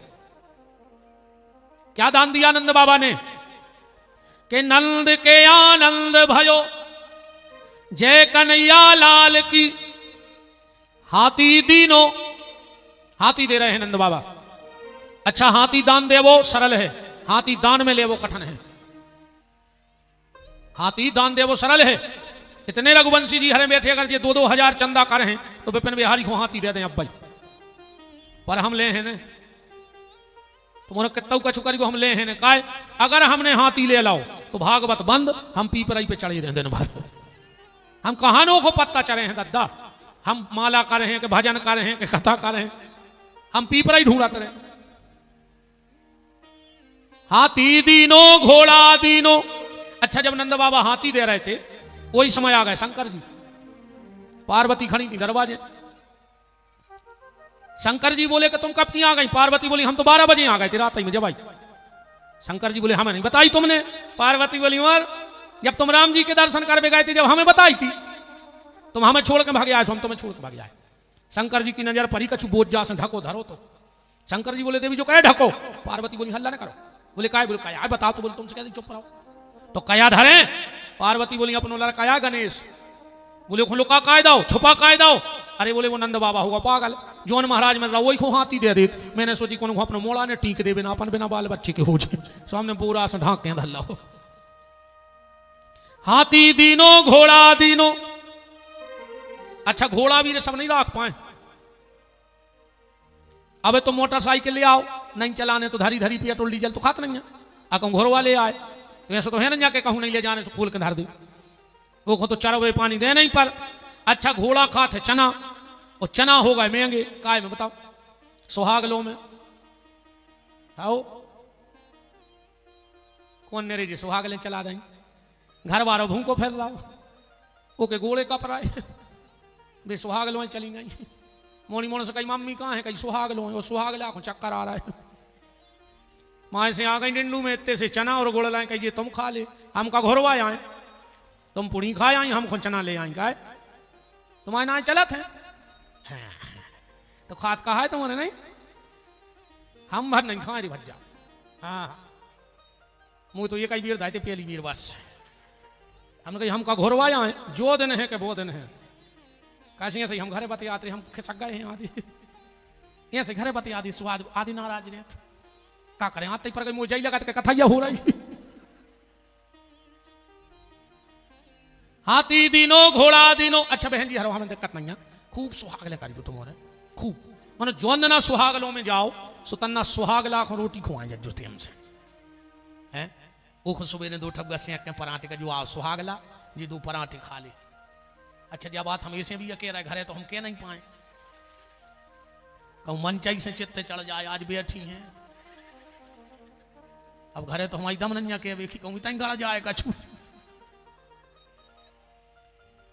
क्या दान दिया नंद बाबा ने? कि नंद के आनंद भयो जय कन्हैया लाल की, हाथी दीनो। हाथी दे रहे हैं नंद बाबा। अच्छा, हाथी दान दे वो सरल है, हाथी दान में ले वो कठिन है। हाथी दान दे वो सरल है। इतने रघुवंशी जी हरे बैठे, अगर ये 2-2 हजार चंदा कर हैं तो विपिन बिहारी को हाथी दे दें अब भाई, पर हम ले हैं ने तुम्हारे कितना कछुकरी को हम ले हैं ने काय, अगर हमने हाथी ले लाओ तो भागवत बंद, हम पीपराई पे चढ़े दिन भर। हम कहानों को पत्ता चढ़े हैं दद्दा, हम माला कर रहे हैं कि भजन कर रहे हैं कि कथा कर रहे हैं, हम पीपराई ढूंढते रहे। हाथी दीनो घोड़ा दीनो। अच्छा, जब नंद बाबा हाथी दे रहे थे वही समय आ गए शंकर जी। पार्वती खड़ी थी दरवाजे। शंकर जी बोले कि तुम कब की आ गई? पार्वती बोली हम तो 12 बजे आ गए थे रात ही में जब आई। शंकर जी बोले हमें नहीं बताई तुमने। पार्वती बोली और जब तुम राम जी के दर्शन करने गए थे जब हमें बताई थी, तुम हमें छोड़ के भागे आए, हम तुम्हें छोड़ के भागे आए। शंकर जी की नजर परी कछु बोझ जा से ढको धरो तो। शंकर जी बोले देवी जो कहे ढको। पार्वती बोली हल्ला ना करो। बोले काय? बोले काय बताओ तो। बोले तुमसे कहती चुप रहो तो कया धरे। पार्वती बोली अपनो लड़काया गणेश। बोले लुका काय दो, छुपा काय दो। अरे बोले वो नंद बाबा होगा पागल, जौन महाराज में वही को हाथी दे दे। मैंने सोची को अपने मोड़ा ने टीक दे बिना अपन बिना बाल बच्चे के हो जाए, सो हमने पूरा से ढाक के धल्ला हो। हाथी दीनो घोड़ा दीनो। अच्छा, घोड़ा भी सब नहीं रख पाए। अब तो मोटरसाइकिल ले आओ, नहीं चलाने तो धरी धरी पेट्रोल डीजल तो खाते नहीं है। अकम घोर वाले आए वैसे तो है ना, जाके कहूं नहीं ले जाने से खोल के धर दे, वो को तो चरवे पानी दे नहीं पर। अच्छा, घोड़ा खाते चना, और चना हो गए महंगे काय में बताओ? सुहागलों में आओ कौन मेरे जी सुहागलें चला दें, घर वालों भूखो फैल रहा ओके गोड़े कप रहा है वे सुहागलों चली गई। मोनी मोने से कही मम्मी कहाँ है? कहीं सुहागलों है। सुहाग लाखों चक्कर आ रहा है। माए से आ गई डिंडू में इतने से चना और गुड़ लाए, कहिए तुम खा ले, हम का घोरवा आए, तुम पुड़ी खाए आई, हम चना ले आए गाय, तुम्हारे ना चलत है तो खाद कहा है तुम्हारे? नहीं, हम भर नहीं खाए रे भज्जा। हाँ, मुझे तो ये कई वीर दायते पहली वीर बस हमने कही हम का घोरवा आए, जो दिन है कि वो दिन है। कैसे ऐसे हम घरे बते आते, हम खिसक गए हैं आदि ऐसे घरे बते आदि स्वाद आदि नाराज ने क्या करें, आते पर मुझे जाई लगा कथा यह हो रही। हाथी दीनो घोड़ा दीनो। अच्छा बहन जी, हर हमें दिक्कत नहीं है, खूब सुहागले करी तुम्हारे खूब, मैंने जो ना सुहागलों में जाओ सुतन्ना सुहाग लाख रोटी खुआए जब जुटे हमसे हैं। वो खुद सुबह ने 2 ठप सेंक के पराठे का जो आओ सुहागला जी 2 पराठे खा ले। अच्छा, जब बात हम ऐसे भी अकेला घर है तो हम कह नहीं पाए, कहूँ मन चाहिए से चित्ते चढ़ जाए, आज बैठी हैं अब घरे तो हमारी दम नहीं के देखी कहूँ इतना गड़ जाए कछू।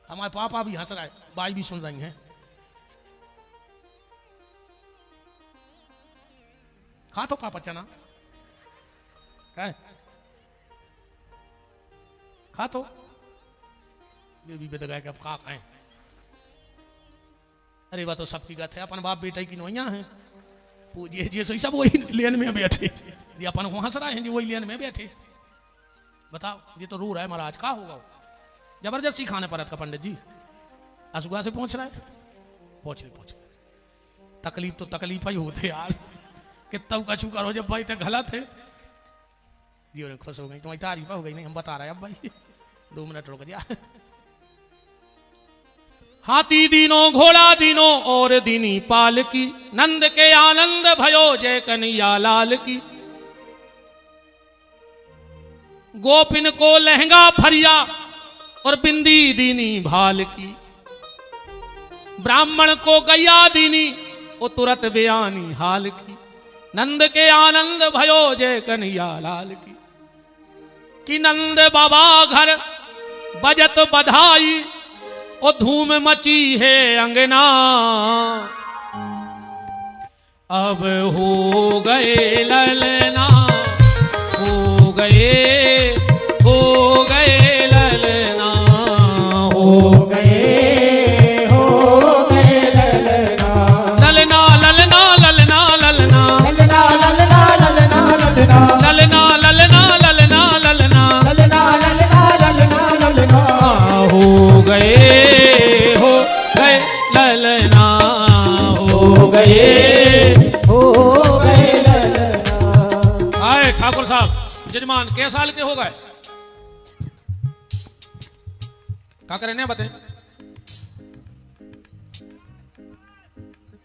हमारे पापा भी हंस रहे, बाई भी सुन रही हैं। खा तो पापा चना खा तो ये भी बेदगा के अब खा खाए। अरे वह तो सबकी गत है, अपन बाप बेटे की नोइया है पूजिए जी सही सब वही लेन में बैठे, ये अपन को हंस रहे हैं जी वही लेन में बैठे। बताओ, ये तो रू रहा है महाराज, का होगा जबरदस्ती खाने पर का पंडित जी असुगा से पहुंच रहा है। पहुंच तकलीफ तो तकलीफ ही होते यार, कितना कछू करो जब भाई तक गलत है जी। और खुश हो गई तुम्हारी तारीफ हो गई नहीं, हम बता रहे अब भाई 2 मिनट रुक जा। हाथी दीनो घोड़ा दीनो और दीनी पाल की, नंद के आनंद भयो जय कन्हैया लाल की। गोपिन को लहंगा फरिया और बिंदी दीनी भाल की, ब्राह्मण को गैया दीनी वो तुरत बयानी हाल की। नंद के आनंद भयो जय कन्हैया लाल की। कि नंद बाबा घर बजत बधाई और धूम मची है अंगना, अब हो गए ललना, हो गए ललना, हो गए ललना, ललना ललना ललना ललना, ललना ललना ललना ललना, ललना ललना ललना ललना, ललना ललना ललना ललना, हो गए ललना, हो गए ललना। आए ठाकुर साहब जजमान के साल के हो गए? क्या करें ने बते?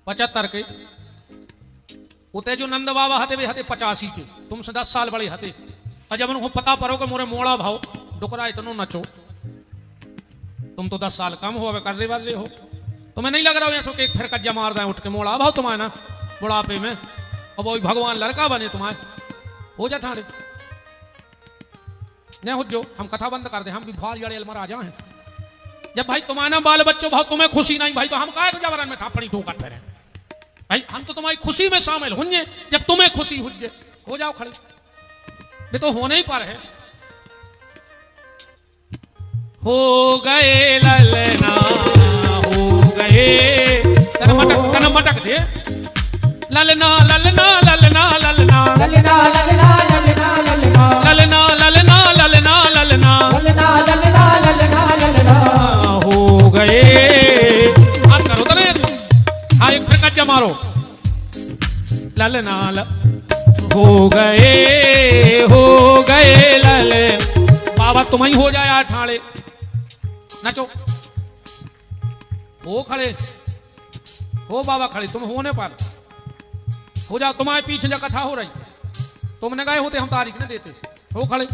75 के। उते जो नंद बाबा हते वे हते 85 के, तुमसे 10 साल बड़े हते। और जब उनको पता पड़ो कि मोरे मोड़ा भाव डुकरा इतनो नचो, तुम तो 10 साल कम हो कर रहे वाले हो, तुम्हें नहीं लग रहा हो ऐसा कि फिर कज्जा मार दें उठ के मोड़ा भाव तुम्हारे ना बुढ़ापे में, और वो भगवान लड़का बने तुम्हारे हो जा ठाणे नहीं हो जो हम कथा बंद कर दे, हम भी भाल जड़े मरा जाए। जब भाई तुम्हारा बाल बच्चों भाव तुम्हें खुशी नहीं भाई, तो हम काहे जबरन में थापड़ी ठोकर फिरे भाई, हम तो तुम्हारी खुशी में शामिल होंगे। जब तुम्हें खुशी हो जाओ खड़े, ये तो होने ही पर है। हो गए ललना, हो गए तन मटक दे, ललना ललना ललना ललना, ललना ललना ललना ललना, ललना ललना ललना ललना, ललना ललना ललना ललना, हो गए। हाथ करो तो नहीं, हाँ एक फिर कच्चा मारो, ललना हो गए लले। बाबा तुम ही हो जाए ठाणे नचो, हो खड़े हो बाबा खड़े, तुम होने पर हो जाओ। तुम्हारे पीछे जो कथा हो रही तुमने गए होते हम तारीख न देते, हो खड़े।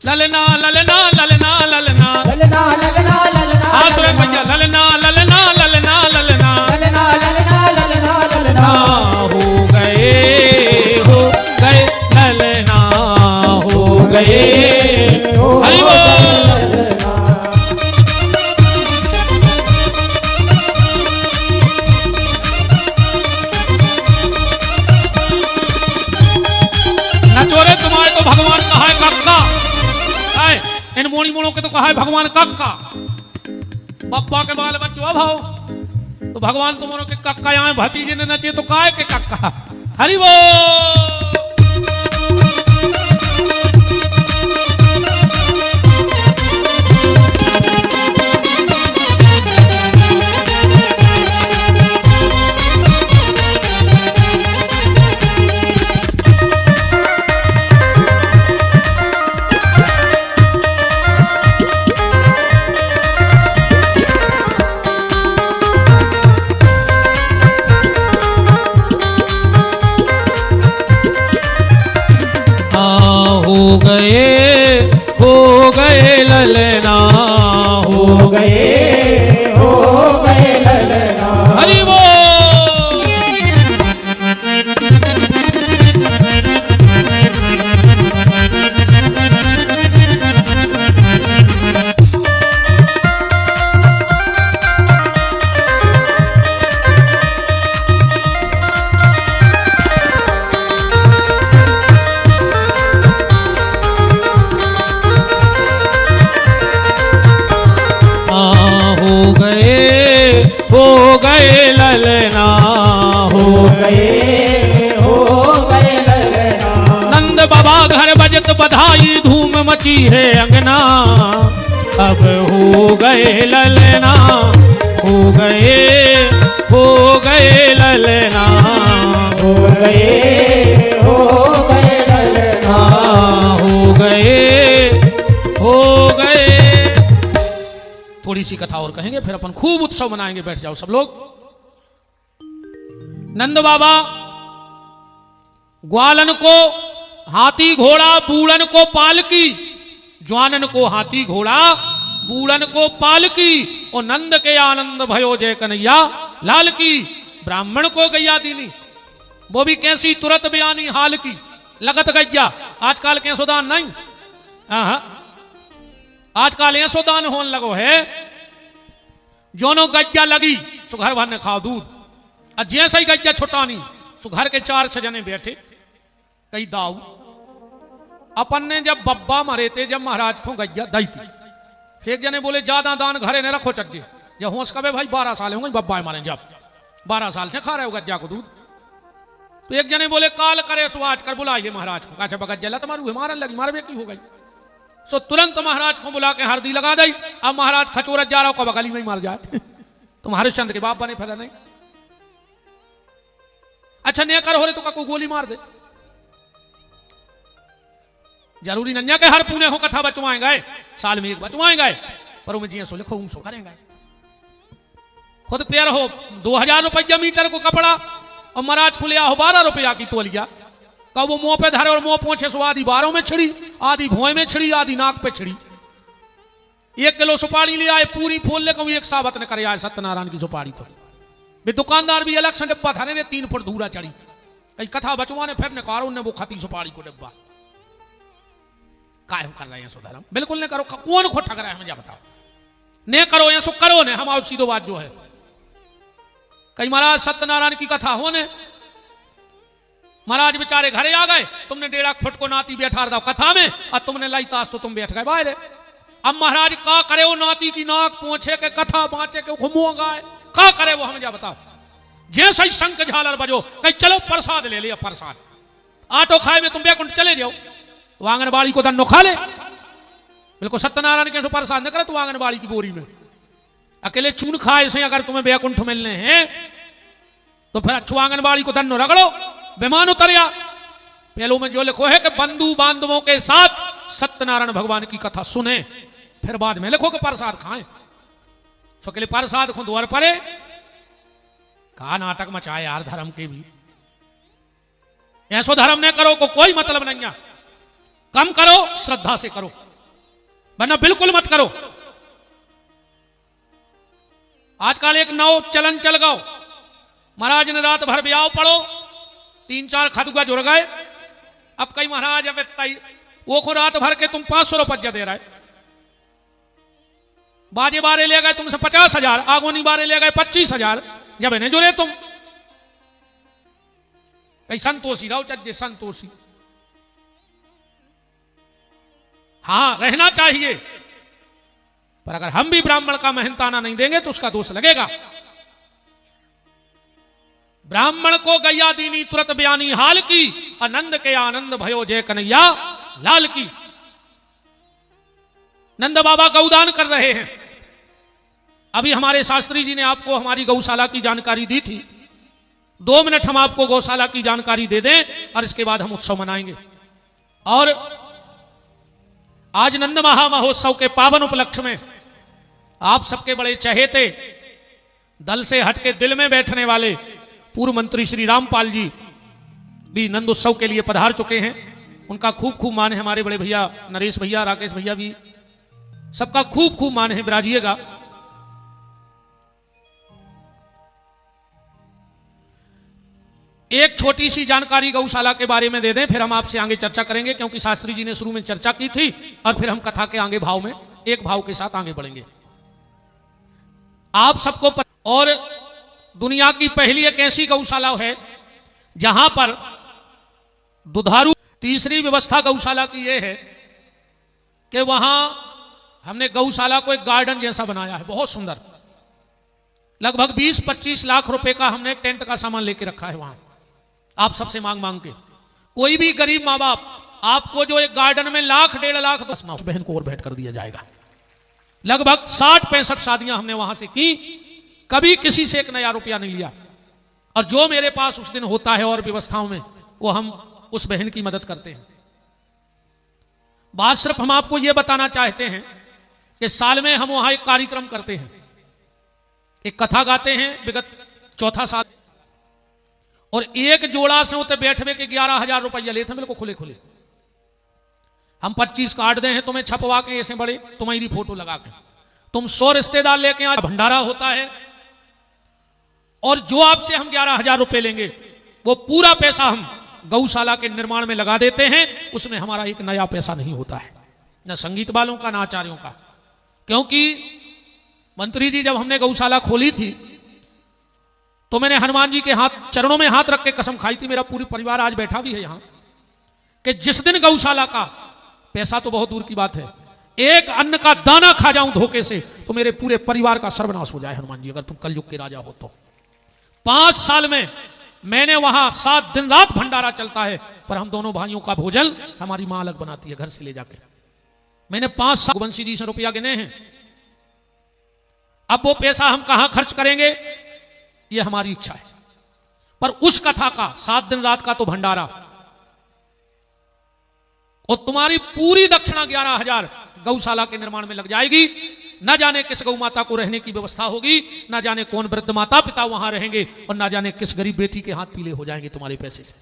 ललना ललना ललना ललना, ललना ललना ललना, हाँ सुरे भैया, ललना ललना ललना ललना, ललना ललना ललना ललना, हो गए ललना, हो गए हरि बोल। नचोरे तुम्हारे तो भगवान कहा है कक्का, इन मोड़ी मोड़ों के तो कहा है भगवान कक्का। बप्पा के बाल बच्चों अब हो तो भगवान तुम्हारों के कक्का यहाँ भतीजे ने नचे तो काहे के कक्का। हरि बोल। हो गए ललना, हो गए ललना, हरि बोल। हो गए ललना, हो गए ललना, नंद बाबा घर बजत बधाई धूम मची है अंगना, अब हो गए ललना, हो गए ललना, हो गए ललना, हो गए थोड़ी सी कथा और कहेंगे, फिर अपन खूब उत्सव मनाएंगे। बैठ जाओ सब लोग। नंद बाबा ग्वालन को हाथी घोड़ा, बूढ़न को पालकी, जवानन को हाथी घोड़ा, बूढ़न को पालकी, और नंद के आनंद भयो जय कन्हैया लाल की। ब्राह्मण को गैया दीनी, वो भी कैसी तुरत बयानी हाल की, लगत गैया। आजकल कैसो दान नहीं, आजकल ऐसो दान होने लगो है, जोनो गैया लगी सो घर भर ने खाओ दूध, और जैसे ही गैया छुटानी सो घर के 4-6 जने बैठे कई दाऊ। अपन ने जब बब्बा मरे थे, जब महाराज को गैया दई थी, एक जने बोले ज्यादा दान घरे ने रखो चर्चे, जब होश कबे भाई 12 साल होंगे बब्बा मारे, जब 12 साल से खा रहे हो गज्जा को दूध। तो एक जने बोले काल करे सो आज कर बुलाइए महाराज को, अच्छा बगत जला तुम्हारू मारन लगी, मारे बेटी हो गई। सो तुरंत महाराज को बुला के हरदी लगा दी। अब महाराज खचोरत जा रहा हो, को बगली में ही मार जाए। तुम हरिश्चंद्र के बाप बने फिर नहीं, अच्छा नहीं कर हो रहे तो का को गोली मार दे। जरूरी नन्या के हर पुणे हो कथा बचवाएंगे, साल में एक बचवाएंगे, पर वो जिये सो लिखो सो करेंगे। खुद पेयर हो 2000 रुपया मीटर को कपड़ा, और महाराज को लिया हो 12 रुपया की तोलिया, का वो मुंह पे धरे और मुंह पहुंचे सो आधी बारों में छिड़ी, आधी भुएं में छिड़ी, आधी नाक पे छिड़ी। 1 किलो सुपारी ले आए पूरी फूल ले, एक साबत ने करे आए सत्यनारायण की सुपारी। तो भी दुकानदार भी अलग से डिब्बा धरे ने 3 फुट दूरा चढ़ी, कई कथा बचवाने फिर ने कारो ने वो खती सुपारी को डिब्बा। काय कर रहे हैं सो धर्म, बिल्कुल ने करो। कौन को ठग रहा है मुझे बताओ, ने करो या सो करो ने, हमारी सीधो बात जो है। कई महाराज सत्यनारायण की कथा होने, महाराज बेचारे घरे आ गए, तुमने 1.5 फुट को नाती बैठा दो कथा में, और तुमने लाई ताश तो तुम बैठ गए बाहर। अब महाराज का करे वो नाती की नाक पहुंचे के कथा बाँचे के घुमो गाए, का करे वो हमें बताओ। जैसे ही शंख झालर बजो, कहीं चलो प्रसाद ले लिया, प्रसाद आटो खाए में तुम बैकुंठ चले जाओ, वो आंगनबाड़ी को दन्नो खा ले। बिल्कुल सत्यनारायण के प्रसाद न करे तो आंगनबाड़ी की बोरी में अकेले चून खाए से अगर तुम्हें बैकुंठ मिलने हैं, तो फिर अच्छु आंगनबाड़ी को दन्नो रगड़ो, बेमान उतरिया। पहलो में जो लिखो है कि बंधु बांधवों के साथ सत्यनारायण भगवान की कथा सुने, फिर बाद में लिखो कि प्रसाद खाएं। तो के लिए प्रसाद खुद द्वार परे, कहा नाटक मचाए यार धर्म के भी। ऐसो धर्म ने करो को कोई मतलब नहीं है, कम करो श्रद्धा से करो, वरना बिल्कुल मत करो। आजकल एक नौ चलन चल गओ, महाराज ने रात भर ब्याह पढ़ो, 3-4 खदुगा जुड़ गए। अब कई महाराज अब वो को रात भर के तुम 500 रुपया दे रहे, बाजे बारे ले गए तुमसे 50,000, आगोनी बारे ले गए 25,000, जब इन्हें जुड़े तुम कई संतोषी रहो, चज्जे संतोषी। हाँ रहना चाहिए, पर अगर हम भी ब्राह्मण का मेहनताना नहीं देंगे तो उसका दोष लगेगा। ब्राह्मण को गैया दीनी तुरत बयानी हाल की, आनंद के आनंद भयो जय कन्हैया लाल की। नंद बाबा गौदान कर रहे हैं। अभी हमारे शास्त्री जी ने आपको हमारी गौशाला की जानकारी दी थी। 2 मिनट हम आपको गौशाला की जानकारी दे दें और इसके बाद हम उत्सव मनाएंगे। और आज नंद महामहोत्सव के पावन उपलक्ष्य में आप सबके बड़े चहेते, दल से हटके दिल में बैठने वाले पूर्व मंत्री श्री रामपाल जी भी नंद उत्सव के लिए पधार चुके हैं। उनका खूब खूब मान है। हमारे बड़े भैया नरेश भैया, राकेश भैया भी, सबका खूब खूब मान है, विराजिएगा। एक छोटी सी जानकारी गौशाला के बारे में दे दें, फिर हम आपसे आगे चर्चा करेंगे, क्योंकि शास्त्री जी ने शुरू में चर्चा की थी और फिर हम कथा के आगे भाव में एक भाव के साथ आगे बढ़ेंगे। आप सबको और दुनिया की पहली एक ऐसी गौशाला है जहां पर दुधारू। तीसरी व्यवस्था गौशाला की यह है कि वहां हमने गौशाला को एक गार्डन जैसा बनाया है, बहुत सुंदर। लगभग 20-25 लाख रुपए का हमने टेंट का सामान लेके रखा है वहां, आप सबसे मांग मांग के। कोई भी गरीब माँ बाप आपको जो एक गार्डन में 1-1.5 लाख 10 बहन को और भेंट कर दिया जाएगा। लगभग 60-65 शादियां हमने वहां से की, कभी किसी से 1 नया रुपया नहीं लिया। और जो मेरे पास उस दिन होता है और व्यवस्थाओं में, वो हम उस बहन की मदद करते हैं। बात सिर्फ हम आपको यह बताना चाहते हैं कि साल में हम वहां एक कार्यक्रम करते हैं, एक कथा गाते हैं, विगत चौथा साल, और एक जोड़ा से उते बैठवे के 11,000 रुपया लेते हैं, बिल्कुल खुले खुले। हम 25 कार्ड दे हैं तुम्हें छपवा के ऐसे बड़े, तुम्हारी फोटो लगा के, तुम 100 रिश्तेदार लेके आ, भंडारा होता है, और जो आपसे हम 11,000 रुपए लेंगे वो पूरा पैसा हम गौशाला के निर्माण में लगा देते हैं। उसमें हमारा एक नया पैसा नहीं होता है, न संगीत वालों का, न आचार्यों का। क्योंकि मंत्री जी जब हमने गौशाला खोली थी तो मैंने हनुमान जी के चरणों में हाथ रख के कसम खाई थी, मेरा पूरी परिवार आज बैठा भी है यहां, कि जिस दिन गौशाला का पैसा तो बहुत दूर की बात है, एक अन्न का दाना खा जाऊं धोखे से तो मेरे पूरे परिवार का सर्वनाश हो जाए। हनुमान जी, अगर तुम कलयुग के राजा हो तो 5 साल में मैंने वहां 7 दिन रात भंडारा चलता है, पर हम दोनों भाइयों का भोजन हमारी मां अलग बनाती है घर से ले जाके। मैंने 5 साल गोवंशी जी से रुपया गिने हैं। अब वो पैसा हम कहां खर्च करेंगे ये हमारी इच्छा है, पर उस कथा का 7 दिन रात का तो भंडारा, और तुम्हारी पूरी दक्षिणा 11,000 गौशाला के निर्माण में लग जाएगी। न जाने किस गौ माता को रहने की व्यवस्था होगी, न जाने कौन वृद्ध माता पिता वहां रहेंगे, और न जाने किस गरीब बेटी के हाथ पीले हो जाएंगे तुम्हारे पैसे से।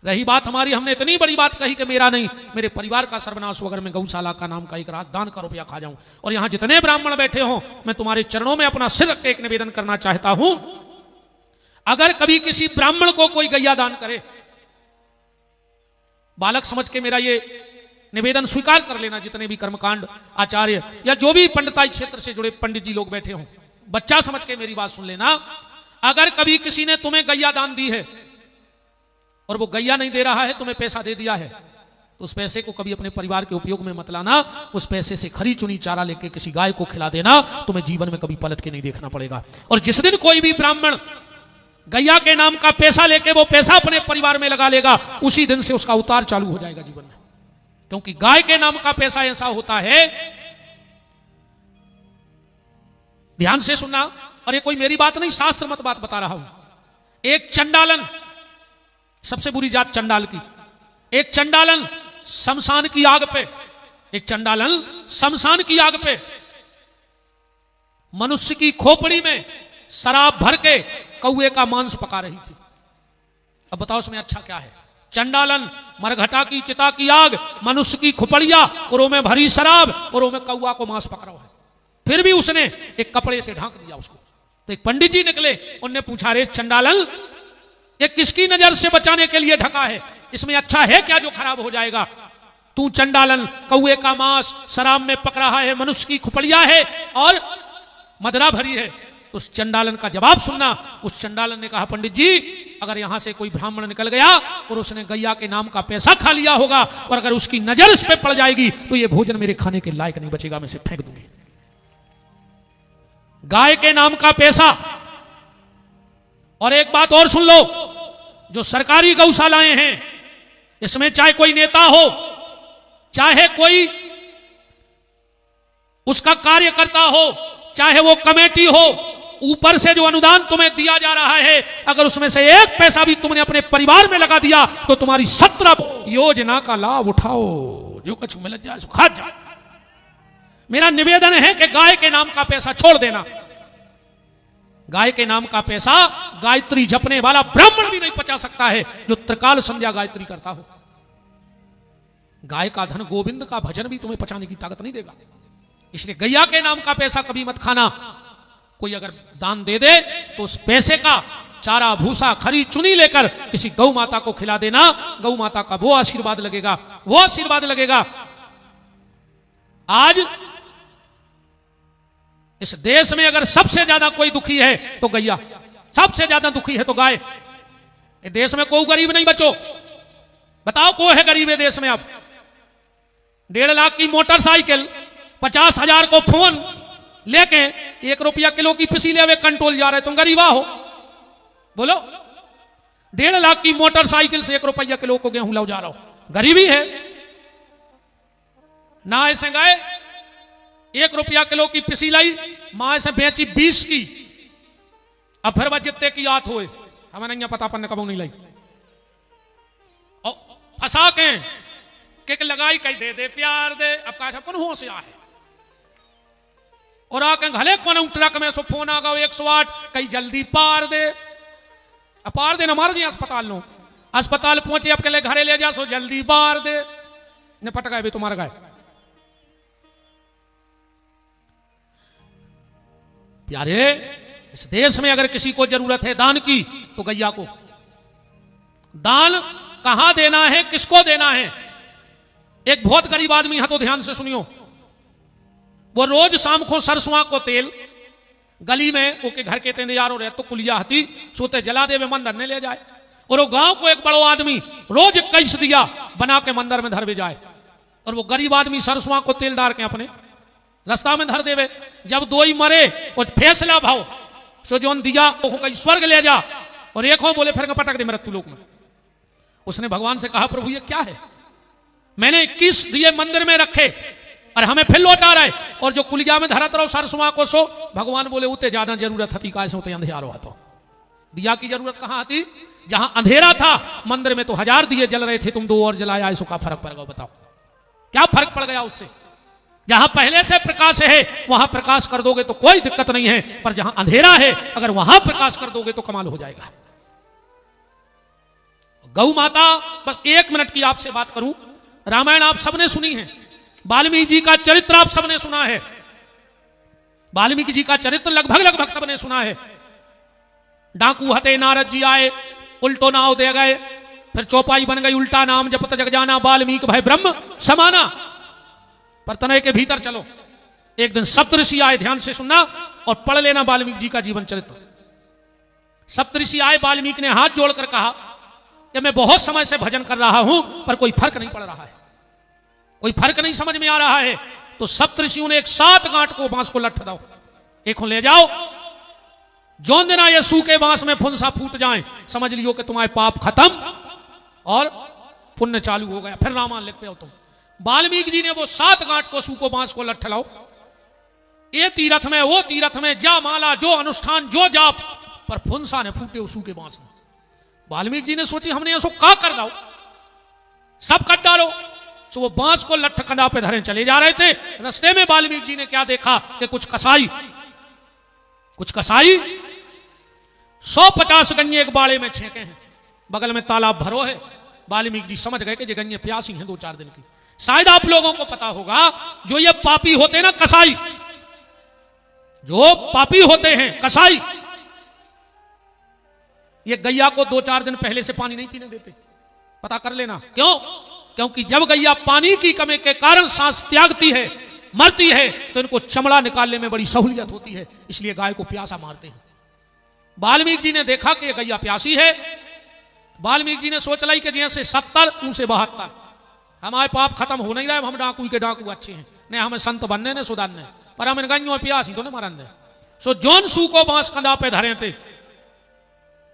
रही बात हमारी, हमने इतनी बड़ी बात कही कि मेरा नहीं, मेरे परिवार का सर्वनाश हो अगर मैं गौशाला का नाम का एक रात दान का रुपया खा जाऊं। और यहां जितने ब्राह्मण बैठे हों, मैं तुम्हारे चरणों में अपना सिर रख के एक निवेदन करना चाहता हूं, अगर कभी किसी ब्राह्मण को कोई गैया दान करे, बालक समझ के मेरा ये निवेदन स्वीकार कर लेना, जितने भी कर्मकांड आचार्य या जो भी पंडिताई क्षेत्र से जुड़े पंडित जी लोग बैठे हों, बच्चा समझ के मेरी बात सुन लेना। अगर कभी किसी ने तुम्हें गैया दान दी है और वो गैया नहीं दे रहा है, तुम्हें पैसा दे दिया है, तो उस पैसे को कभी अपने परिवार के उपयोग में मत लाना। उस पैसे से खरी चुनी चारा लेके किसी गाय को खिला देना, तुम्हें जीवन में कभी पलट के नहीं देखना पड़ेगा। और जिस दिन कोई भी ब्राह्मण गैया के नाम का पैसा लेके वो पैसा अपने परिवार में लगा लेगा, उसी दिन से उसका उतार चालू हो जाएगा जीवन में। क्योंकि गाय के नाम का पैसा ऐसा होता है, ध्यान से सुनना, और ये कोई मेरी बात नहीं, शास्त्र मत बात बता रहा हूं। एक चंडालन, सबसे बुरी जात चंडाल की, एक चंडालन शमशान की आग पे, एक चंडालन शमशान की आग पे मनुष्य की खोपड़ी में शराब भर के कौए का मांस पका रही थी। अब बताओ उसमें अच्छा क्या है? चंडालन, मरघटा की चिता की आग, मनुष्य की खुपड़िया और में भरी शराब और में कौआ को मांस पकड़ा है। फिर भी उसने एक कपड़े से ढांक दिया उसको। तो एक पंडित जी निकले, उनने पूछा, रे चंडालन, ये किसकी नजर से बचाने के लिए ढका है? इसमें अच्छा है क्या जो खराब हो जाएगा? तू चंडालन कौए का मांस शराब में पक रहा है, मनुष्य की खुपड़िया है और मदरा भरी है। उस चंडालन का जवाब सुनना। उस चंडालन ने कहा, पंडित जी, अगर यहां से कोई ब्राह्मण निकल गया और उसने गैया के नाम का पैसा खा लिया होगा और अगर उसकी नजर इस पे पड़ जाएगी तो ये भोजन मेरे खाने के लायक नहीं बचेगा, मैं इसे फेंक दूंगी। गाय के नाम का पैसा। और एक बात और सुन लो, जो सरकारी गौशालाएं हैं, इसमें चाहे कोई नेता हो, चाहे कोई उसका कार्यकर्ता हो, चाहे वो कमेटी हो, ऊपर से जो अनुदान तुम्हें दिया जा रहा है, अगर उसमें से एक पैसा भी तुमने अपने परिवार में लगा दिया तो तुम्हारी 17 योजना का लाभ उठाओ, जो कुछ मिल जाए सो खा जाए। मेरा निवेदन है कि गाय के नाम का पैसा छोड़ देना। गाय के नाम का पैसा गायत्री जपने वाला ब्राह्मण भी नहीं पचा सकता है जो त्रिकाल संध्या गायत्री करता हो। गाय का धन, गोविंद का भजन भी तुम्हें पचाने की ताकत नहीं देगा। इसलिए गैया के नाम का पैसा कभी मत खाना। कोई अगर दान दे दे तो उस पैसे का चारा भूसा खरी चुनी लेकर किसी गौ माता को खिला देना। गौ माता का वो आशीर्वाद लगेगा, वो आशीर्वाद लगेगा। आज इस देश में अगर सबसे ज्यादा कोई दुखी है तो गैया, सबसे ज्यादा दुखी है तो गाय। इस देश में कोई गरीब नहीं बचो। बताओ कौन है गरीब है देश में? अब 1.5 लाख की मोटरसाइकिल, 50,000 को फोन लेके 1 रुपया किलो की पिसी ले हुए कंट्रोल जा रहे, तुम गरीबा हो? बोलो। 1.5 लाख की मोटरसाइकिल से 1 रुपया किलो को गेहूं लो जा रहा हो, गरीबी है ना? ऐसे गए 1 रुपया किलो की पिसी लाई, मां ऐसे बेची 20 की। अब फिर वह जितने की याद हुए, हमें नहीं पता अपन ने कबू नहीं लाई, और फंसा के किक लगाई, कहीं दे दे प्यार दे। अब कहा कौन होशियार है? और आके घले कोने ट्रक में सो फोन आ गयो 108 कहीं जल्दी पार दे। पार देना मार जी अस्पताल नो, अस्पताल पहुंचे अब के लिए घरे ले जा सो जल्दी पार दे ने पट गए भी तुम्हारा गए। प्यारे, इस देश में अगर किसी को जरूरत है दान की तो गैया को। दान कहां देना है, किसको देना है? एक बहुत गरीब आदमी है तो ध्यान से सुनियो। वो रोज शाम को सरसुआ को तेल गली में ओके घर के तेंदे यारो रहे तो कुलिया हती सोते जला दे वे मंदिर ने ले जाए। और वो गांव को एक बड़ो आदमी रोज 21 दिया बना के मंदिर में धर भी जाए। और वो गरीब आदमी सरसुआ को तेल डाल के अपने रास्ता में धर देवे। जब दो ही मरे और फैसला भाव सो जोन दिया वो कहीं स्वर्ग ले जा और एक हो बोले फिर पटक दे मृत्यु लोक में। उसने भगवान से कहा प्रभु ये क्या है, मैंने 21 दिए मंदिर में रखे और हमें फिर लौटा रहे और जो कुलिया में धरत रहो सरसुआ को सो। भगवान बोले उते ज्यादा जरूरत थी काय से अंधेरा हुआ तो दिया की जरूरत कहां आती? जहां अंधेरा था मंदिर में तो 1000 दिए जल रहे थे, तुम 2 और जलाया, इसको क्या फर्क पड़ गया? बताओ क्या फर्क पड़ गया उससे? जहां पहले से प्रकाश है वहां प्रकाश कर दोगे तो कोई दिक्कत नहीं है, पर जहां अंधेरा है अगर वहां प्रकाश कर दोगे तो कमाल हो जाएगा। गौ माता, बस 1 मिनट की आपसे बात करूं। रामायण आप सबने सुनी है, वाल्मीकि जी का चरित्र आप सबने सुना है, वाल्मीकि जी का चरित्र लगभग सबने सुना है। डाकू हते नारद जी आए, उल्टो नाव दे गए, फिर चौपाई बन गई उल्टा नाम जपत जग जाना, वाल्मीकि भय ब्रह्म समाना। पर तनय के भीतर चलो, एक दिन सप्तऋषि आए, ध्यान से सुनना और पढ़ लेना वाल्मीकि जी का जीवन चरित्र। सप्तऋषि आए, वाल्मीकि ने हाथ जोड़कर कहा कि मैं बहुत समय से भजन कर रहा हूं पर कोई फर्क नहीं पड़ रहा है, कोई फर्क नहीं समझ में आ रहा है। तो सप्तऋषियों ने एक 7 गांठ को बांस को लठ दो, एक ले जाओ, जोन देना ये सूखे बांस में फुंसा फूट जाए, समझ लियो कि तुम्हारे पाप खत्म और पुण्य चालू हो गया, फिर रामायण लिख पे हो तुम। वाल्मीकि जी ने वो 7 गांठ को सूखो बांस को लठ लाओ, ये तीरथ में वो तीरथ में जा माला जो अनुष्ठान जो जाप, पर फुंसा ने फूटे वो सूखे बांस में। वाल्मीकि जी ने सोची हमने ऐसो का कर दो, सब कट डालो। तो वो बांस को लठ कंधा पे धरे चले जा रहे थे। रास्ते में वाल्मीकि जी ने क्या देखा कि कुछ कसाई 150 गन्ने एक बाड़े में छेके हैं, बगल में तालाब भरो है। वाल्मीकि जी समझ गए कि ये गन्ने प्यासी हैं 2-4 दिन की। शायद आप लोगों को पता होगा जो ये पापी होते हैं ना कसाई, जो पापी होते हैं कसाई, ये गैया को 2-4 दिन पहले से पानी नहीं पीने देते, पता कर लेना। क्यों? क्योंकि जब गैया पानी की कमी के कारण सांस त्यागती है, मरती है, तो इनको चमड़ा निकालने में बड़ी सहूलियत होती है, इसलिए गाय को प्यासा मारते हैं। वाल्मीकि जी ने देखा कि गैया प्यासी है। वाल्मीकि जी ने सोच लाई कि जैसे 70 उनसे 72 हमारे पाप खत्म हो नहीं रहा है, हम डाकू के डाकू अच्छे हैं, नहीं हमें संत बनने ने सुधारने, पर हम इन गैयों प्यासी तो नहीं मरने। सो जोन सू को बांस कंधा पे धरे थे,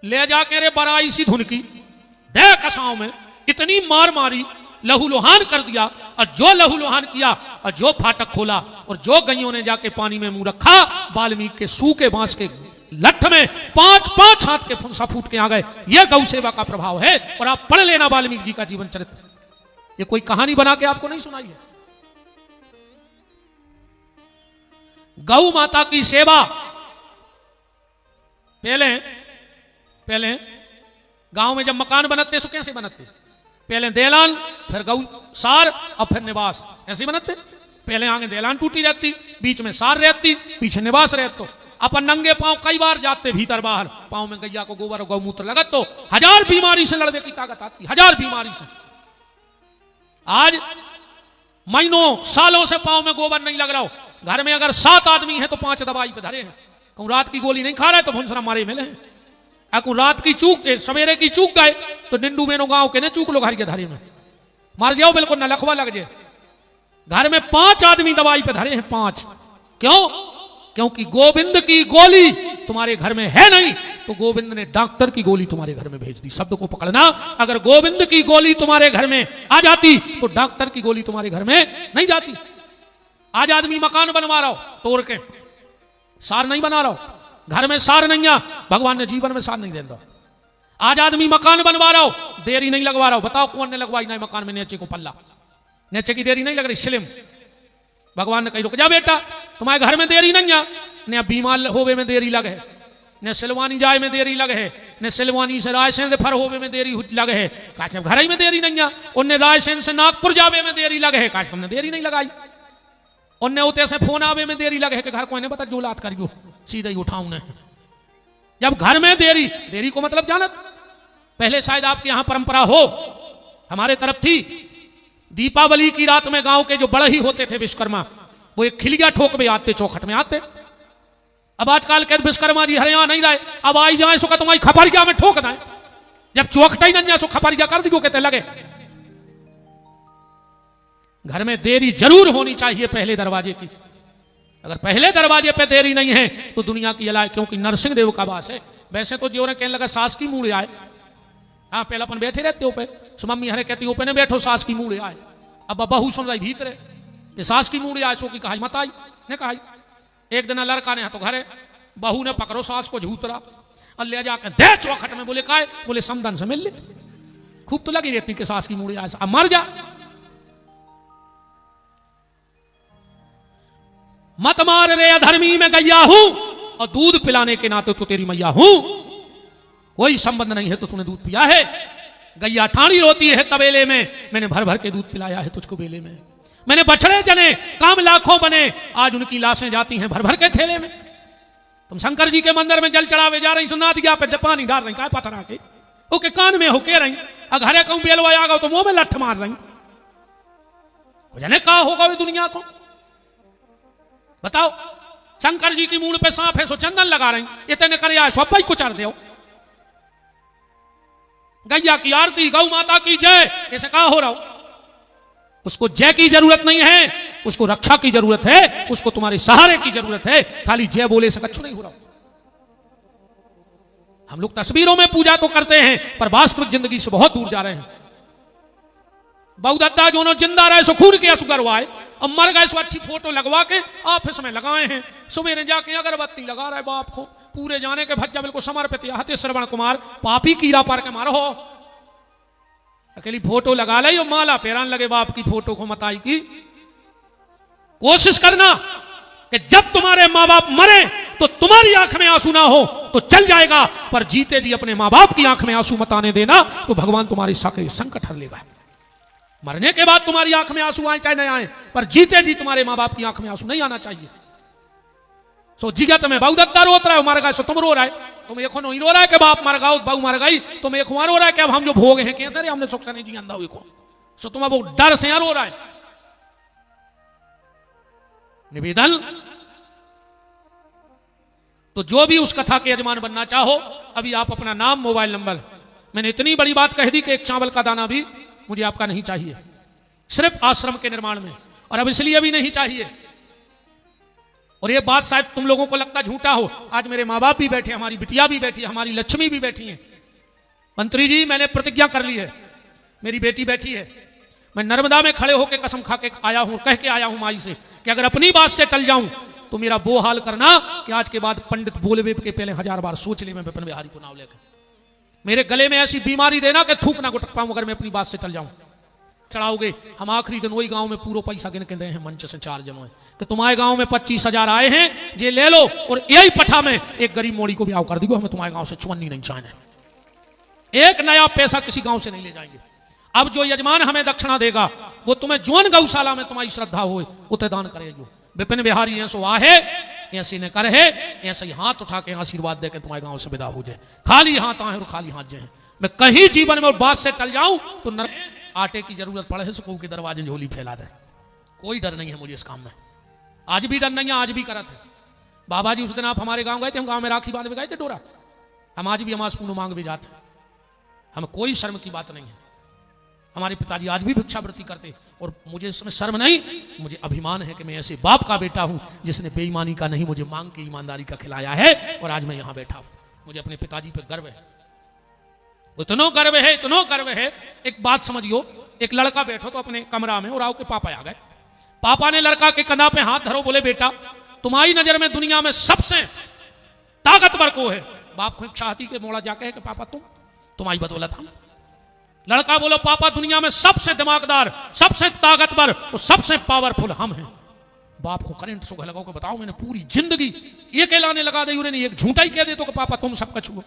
ले जाके रे बराई सी धुन की दे कसाओं में इतनी मार मारी, लहू लोहान कर दिया। और जो लहू लोहान किया और जो फाटक खोला और जो गैयों ने जाके पानी में मुंह रखा, वाल्मीकि के सूखे बांस के लठ में 5-5 हाथ के फुंसा फूट के आ गए। यह गौ सेवा का प्रभाव है। और आप पढ़ लेना वाल्मीकि जी का जीवन चरित्र, ये कोई कहानी बना के आपको नहीं सुनाई है। गौ माता की सेवा पहले गांव में जब मकान बनते सो कैसे बनते? पहले देलान, फिर गौसार और फिर निवास, ऐसे बनते। पहले आगे देलान टूटी रहती, बीच में सार रहती, पीछे निवास रहते। अपन नंगे पांव कई बार जाते भीतर बाहर, पांव में गैया को गोबर और गौमूत्र लगत तो 1000 बीमारी से लड़ने की ताकत आती, 1000 बीमारी से। आज महीनों सालों से पांव में गोबर नहीं लग रहा हो, घर में अगर 7 आदमी है तो 5 दवाई पे धरे हैं। कहूं रात की गोली नहीं खा रहा है तो भुंसरा मारे मिले हैं। रात की चूक सवेरे की चूक गए तो निंडू मेनो गांव के ने चूक लो घर के धारे में मार जाओ, बिल्कुल न लखवा लग जाए। घर में 5 आदमी दवाई पे धरे हैं, 5। क्यों? क्योंकि गोविंद की गोली तुम्हारे घर में है नहीं, तो गोविंद ने डॉक्टर की गोली तुम्हारे घर में भेज दी। शब्द को पकड़ना, अगर गोविंद की गोली तुम्हारे घर में आ जाती तो डॉक्टर की गोली तुम्हारे घर में नहीं जाती। आज आदमी मकान बनवा रहा हो तोड़ के, सार नहीं बना रहा हो, घर में सार नहीं है, भगवान ने जीवन में सार नहीं देता। आज आदमी मकान बनवा रहा हो, देरी नहीं लगवा रहा हो। बताओ कौन ने लगवाई ना मकान में नीचे को पल्ला, नीचे की देरी नहीं लग रही, स्लिम। भगवान ने कही रुक जा बेटा, तुम्हारे घर में देरी नहीं है, ने बीमार होवे में देरी लगे, ने सिलवानी जाए में देरी लगे है, ने सिलवानी से रायसेन से फर होवे में देरी लगे है, काश घर ही में देरी नहीं है, उनने रायसेन से नागपुर जावे में देरी लगे है, काश हमने देरी नहीं लगाई, उनने उते से फोन आवे में देरी लगे है कि घर को नहीं पता जो लात करियो सीधे ही उठाऊ ने। जब घर में देरी, देरी को मतलब जानत, पहले शायद आपके यहां परंपरा हो, हमारे तरफ थी, दीपावली की रात में गांव के जो बड़े ही होते थे विश्वकर्मा, वो एक खिलिया ठोक में आते, चौखट में आते। अब आजकल के विश्वकर्मा जी हरियाणा नहीं रहे, अब आई जाए सो का तुम्हारी खपरिया में ठोक दें, जब चौखट ही नहीं जाए सो खपरिया कर दियो कहते लगे। घर में देरी जरूर होनी चाहिए पहले दरवाजे की, अगर पहले दरवाजे पे देरी नहीं है तो दुनिया की अलाय, क्योंकि नरसिंह देव का वास है। वैसे तो जो कहने लगा सास की मूड़ आए, हाँ पहले अपन बैठे रहते हो पे, सो मम्मी हरे कहती हो पे ने बैठो सास की मूड़ आए, अब बहू सुन रही भीतरे ये सास की मूड़ आए, सो की कहा मत आई ने कहा। एक दिन लड़का ने तो घरे, बहू ने पकड़ो सास को झूतरा और ले जाकर दे चौखट में, बोले काहे, बोले समदन से मिल ले, खूब तो लगी रहती कि सास की मूड़ आए, अब मर जा। मत मार रे अधर्मी में गैया हूं, और दूध पिलाने के नाते तो तेरी मैया हूं, कोई संबंध नहीं है तो तूने दूध पिया है। गैया ठाणी रोती है तबेले में, मैंने भर भर के दूध पिलाया है तुझको बेले में, मैंने बछड़े जने काम लाखों बने, आज उनकी लाशें जाती हैं भर भर के थैले में। तुम शंकर जी के मंदिर में जल चढ़ावे जा रही, सुना दिया पे पानी डाल रही, काय पत्थर आके ओके कान में होके रही, अघरे कहूं बेलवा आ गो तो मुंह में लठ मार रही, जाने कहा होगा वे दुनिया को। बताओ, शंकर जी की मूड़ पे सांप है सो चंदन लगा रही, इतने करे आए सब भाई को चढ़ दो। गैया की आरती, गौ माता की जय, ऐसे कहा हो रहा हो। उसको जय की जरूरत नहीं है, उसको रक्षा की जरूरत है, उसको तुम्हारे सहारे की जरूरत है, खाली जय बोले से कछु नहीं हो रहा। हम लोग तस्वीरों में पूजा तो करते हैं पर वास्तविक जिंदगी से बहुत दूर जा रहे हैं। बहुदत्ता जो जिंदा रहे सो खून के आंसू गरवाए, और मर गए सो अच्छी फोटो लगवा के ऑफिस में लगाए हैं, सुबह जाके अगरबत्ती लगा रहे बाप को, पूरे जाने के भज्जा बिल्कुल समर्पित हते श्रवण कुमार पापी कीड़ा पार के मारो हो, अकेली फोटो लगा ली और माला पेरान लगे बाप की फोटो को मताई की। कोशिश करना कि जब तुम्हारे माँ बाप मरे तो तुम्हारी आंख में आंसू ना हो तो चल जाएगा, पर जीते जी अपने माँ बाप की आंख में आंसू मत आने देना, तो भगवान तुम्हारी संकट हर लेगा। मरने के बाद तुम्हारी आंख में आंसू आए चाहे नहीं आए, पर जीते जी तुम्हारे माँ बाप की आंख में आंसू नहीं आना चाहिए। सो जिगत में बहुदत्ता रोत रहा है, मर गए सो तुम रो रहा है, तुम एक नहीं रो रहा है कि बाप मर गया बहू मर गई, तुम एक रो रहा है कि अब हम जो भोग हैं कैसे रे हमने सुख से नहीं जी अंधा हुई को, सो तुम अब डर से रो रहा है। निवेदन, तो जो भी उस कथा के यजमान बनना चाहो, अभी आप अपना नाम मोबाइल नंबर, मैंने इतनी बड़ी बात कह दी कि एक चावल का दाना भी मुझे आपका नहीं चाहिए, सिर्फ आश्रम के निर्माण में, और अब इसलिए भी नहीं चाहिए, और ये बात शायद तुम लोगों को लगता झूठा हो, आज मेरे माँ बाप भी बैठे, हमारी बिटिया भी बैठी, हमारी लक्ष्मी भी बैठी है। मंत्री जी मैंने प्रतिज्ञा कर ली है, मेरी बेटी बैठी है, मैं नर्मदा में खड़े होकर कसम खा के आया हूं, कह के आया हूं माई से कि अगर अपनी बात से टल जाऊं तो मेरा वो हाल करना कि आज के बाद पंडित बोले के पहले 1000 बार सोच ले मैं विपिन बिहारी को नाम लेकर, मेरे गले में ऐसी बीमारी देना कि थूक ना गुटक पाऊं अगर मैं अपनी बात से टल जाऊं। चढ़ाओगे, हम आखिरी दिन वही गांव में पूरा पैसा गिन के दे हैं मंच से 4 जनो कि तुम्हारे गांव में 25,000 आए हैं, ये ले लो, और यही पठा में एक गरीब मोड़ी को भी आओ कर दिगो, हमें तुम्हारे गांव से चुन्नी नहीं चाहिए, एक नया पैसा किसी गांव से नहीं ले जाएंगे। अब जो यजमान हमें दक्षिणा देगा वो तुम्हें जोन गौशाला में तुम्हारी श्रद्धा हो उते दान करेगी। विपिन बिहारी ऐसो आहे, ऐसे न कर है, ऐसे ही हाथ उठा के आशीर्वाद दे के तुम्हारे गांव से विदा हो जाए, खाली हाथ आए और खाली हाथ जाए। मैं कहीं जीवन में बात से टल जाऊं तो आटे की जरूरत पड़े सुकू के दरवाजे झोली फैला दे, कोई डर नहीं है मुझे इस काम में, आज भी डर नहीं है, आज भी करत है। बाबा जी उस दिन आप हमारे गांव गए थे, हम गांव में राखी बांध भी गए थे डोरा, हम आज भी हमारे पूर्ण मांग भी जाते हैं, हमें कोई शर्म की बात नहीं है। हमारे पिताजी आज भी भिक्षावृत्ति करते, और मुझे इसमें शर्म नहीं, मुझे अभिमान है कि मैं ऐसे बाप का बेटा हूं जिसने बेईमानी का नहीं, मुझे मांग के ईमानदारी का खिलाया है, और आज मैं यहां बैठा हूं, मुझे अपने पिताजी पे गर्व है, इतना गर्व है, इतना गर्व है। एक बात समझियो, एक लड़का बैठो तो अपने कमरा में और आओ के पापा आ गए, पापा ने लड़का के कंधा पे हाथ धरो, बोले बेटा तुम्हारी नजर में दुनिया में सबसे ताकतवर को है, बाप को चाहती के मोड़ा जाके है कि पापा तुम्हारी बदौलत हम, लड़का बोलो पापा दुनिया में सबसे दिमागदार, सबसे ताकतवर और सबसे पावरफुल हम हैं। बाप को करंट सुख लगाओ के बताओ, मैंने पूरी जिंदगी ये कहलाने लगा दे, नहीं एक झूठा ही कह दे तो कि पापा तुम सब कछु हो।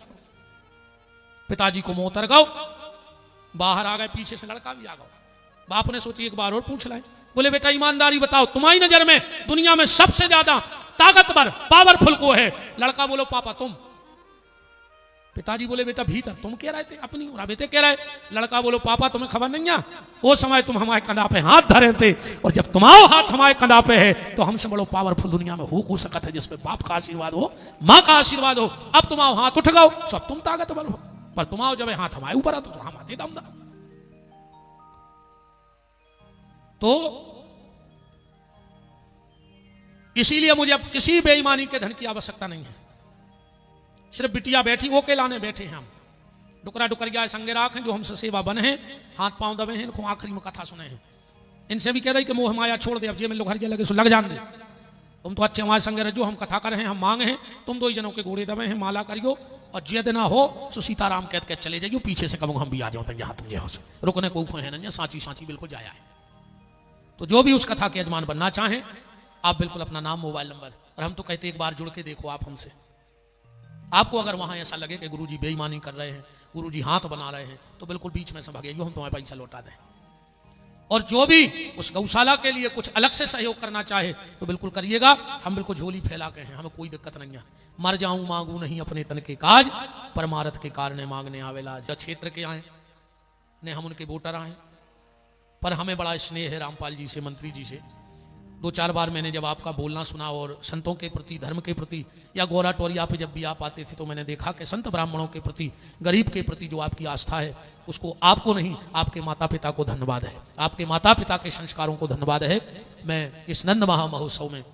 पिताजी को मुंह उतर गओ, बाहर आ गए, पीछे से लड़का भी आ गया। बाप ने सोची एक बार और पूछ लाए। बोले बेटा ईमानदारी बताओ, तुम्हारी नजर में दुनिया में सबसे ज्यादा ताकतवर पावरफुल को है? लड़का बोलो पापा तुम। पिताजी बोले बेटा भीतर तुम कह रहे थे अपनी और बेटे कह रहे। लड़का बोलो पापा तुम्हें खबर नहीं है, वो समय तुम हमारे कंधा पे हाथ धरे थे, और जब तुम्हारा हाथ हमारे कंधा पे है तो हमसे बड़ो पावरफुल दुनिया में हो सकता है, जिसमें बाप का आशीर्वाद हो, माँ का आशीर्वाद हो। अब तुम्हारा हाथ उठ गओ, सब तुम ताकतवर हो, पर तुम्हारा जब हाथ हमारे ऊपर आता तो हम आते दमदार। तो इसीलिए मुझे अब किसी बेईमानी के धन की आवश्यकता नहीं है। सिर्फ बिटिया बैठी वो के लाने बैठे हैं हम, डुकरा डुकरिया संगे राख हैं जो हमसे सेवा बने हैं, हाथ पांव दबे हैं, इनको आखिरी में कथा सुने हैं। इनसे भी कह रही कि मोह माया छोड़ दे, अब जे में लोग हर लगे सो लग जान दे, तुम तो अच्छे हमारे संगे रहो, हम कथा कर रहे हैं, हम मांगे हैं, तुम दो ही जनों के घोड़े दबे हैं, माला करियो, और जिद ना हो सो सीताराम कहते कहते चले जाइयो, पीछे से कबू हम भी आ जाओ तक जहां तुम जो रुकने को है ना, सांची सांची बिल्कुल जाया है। तो जो भी उस कथा के यजमान बनना चाहें, आप बिल्कुल अपना नाम, मोबाइल नंबर, और हम तो कहते एक बार जुड़ के देखो आप हमसे। आपको अगर वहां ऐसा लगे कि गुरुजी बेईमानी कर रहे हैं, गुरुजी हाथ बना रहे हैं, तो बिल्कुल बीच में से भागिए, हम तुम्हारे पैसा लौटा दें। और जो भी उस गौशाला के लिए कुछ अलग से सहयोग करना चाहे तो बिल्कुल करिएगा, हम बिल्कुल झोली फैला के हैं, हमें कोई दिक्कत नहीं है। मर जाऊं मांगू नहीं अपने तन के काज, परमारथ के कारण मांगने आवेला। जो क्षेत्र के आए ने हम उनके वोटर आए, पर हमें बड़ा स्नेह है रामपाल जी से, मंत्री जी से। 2-4 बार मैंने जब आपका बोलना सुना और संतों के प्रति, धर्म के प्रति, या गोरा टोरिया पे जब भी आप आते थे तो मैंने देखा कि संत ब्राह्मणों के प्रति, गरीब के प्रति जो आपकी आस्था है, उसको आपको नहीं, आपके माता पिता को धन्यवाद है, आपके माता पिता के संस्कारों को धन्यवाद है। मैं इस नंद महा महोत्सव में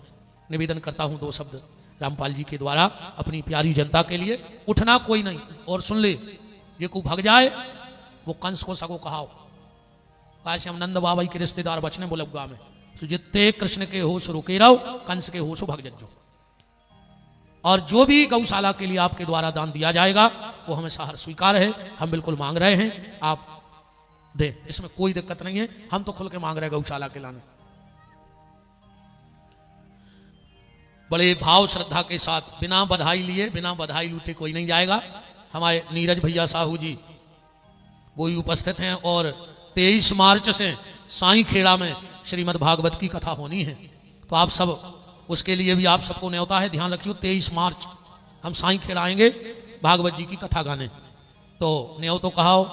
निवेदन करता हूं 2 शब्द रामपाल जी के द्वारा अपनी प्यारी जनता के लिए। उठना कोई नहीं, और सुन ले, ये को भग जाए वो कंस को सगो कहाओ, काश हम नंद बाबा के रिश्तेदार बचने बोलगा में, जितने कृष्ण के हो सो रुके रहो, कंस के हो सो भग जज्जो। और जो भी गौशाला के लिए आपके द्वारा दान दिया जाएगा वो हमें हर स्वीकार है, हम बिल्कुल मांग रहे हैं, आप दे, इसमें कोई दिक्कत नहीं है, हम तो खुल के मांग रहे हैं गौशाला के लाने। बड़े भाव श्रद्धा के साथ, बिना बधाई लिए, बिना बधाई लूटे कोई नहीं जाएगा। हमारे नीरज भैया साहू जी वो ही उपस्थित हैं, और 23 मार्च से साईं खेड़ा में श्रीमद् भागवत की कथा होनी है, तो आप सब, उसके लिए भी आप सबको न्योता है, ध्यान रखियो 23 मार्च हम साईं खेड़ा आएंगे भागवत जी की कथा गाने। तो न्यो तो कहाओ,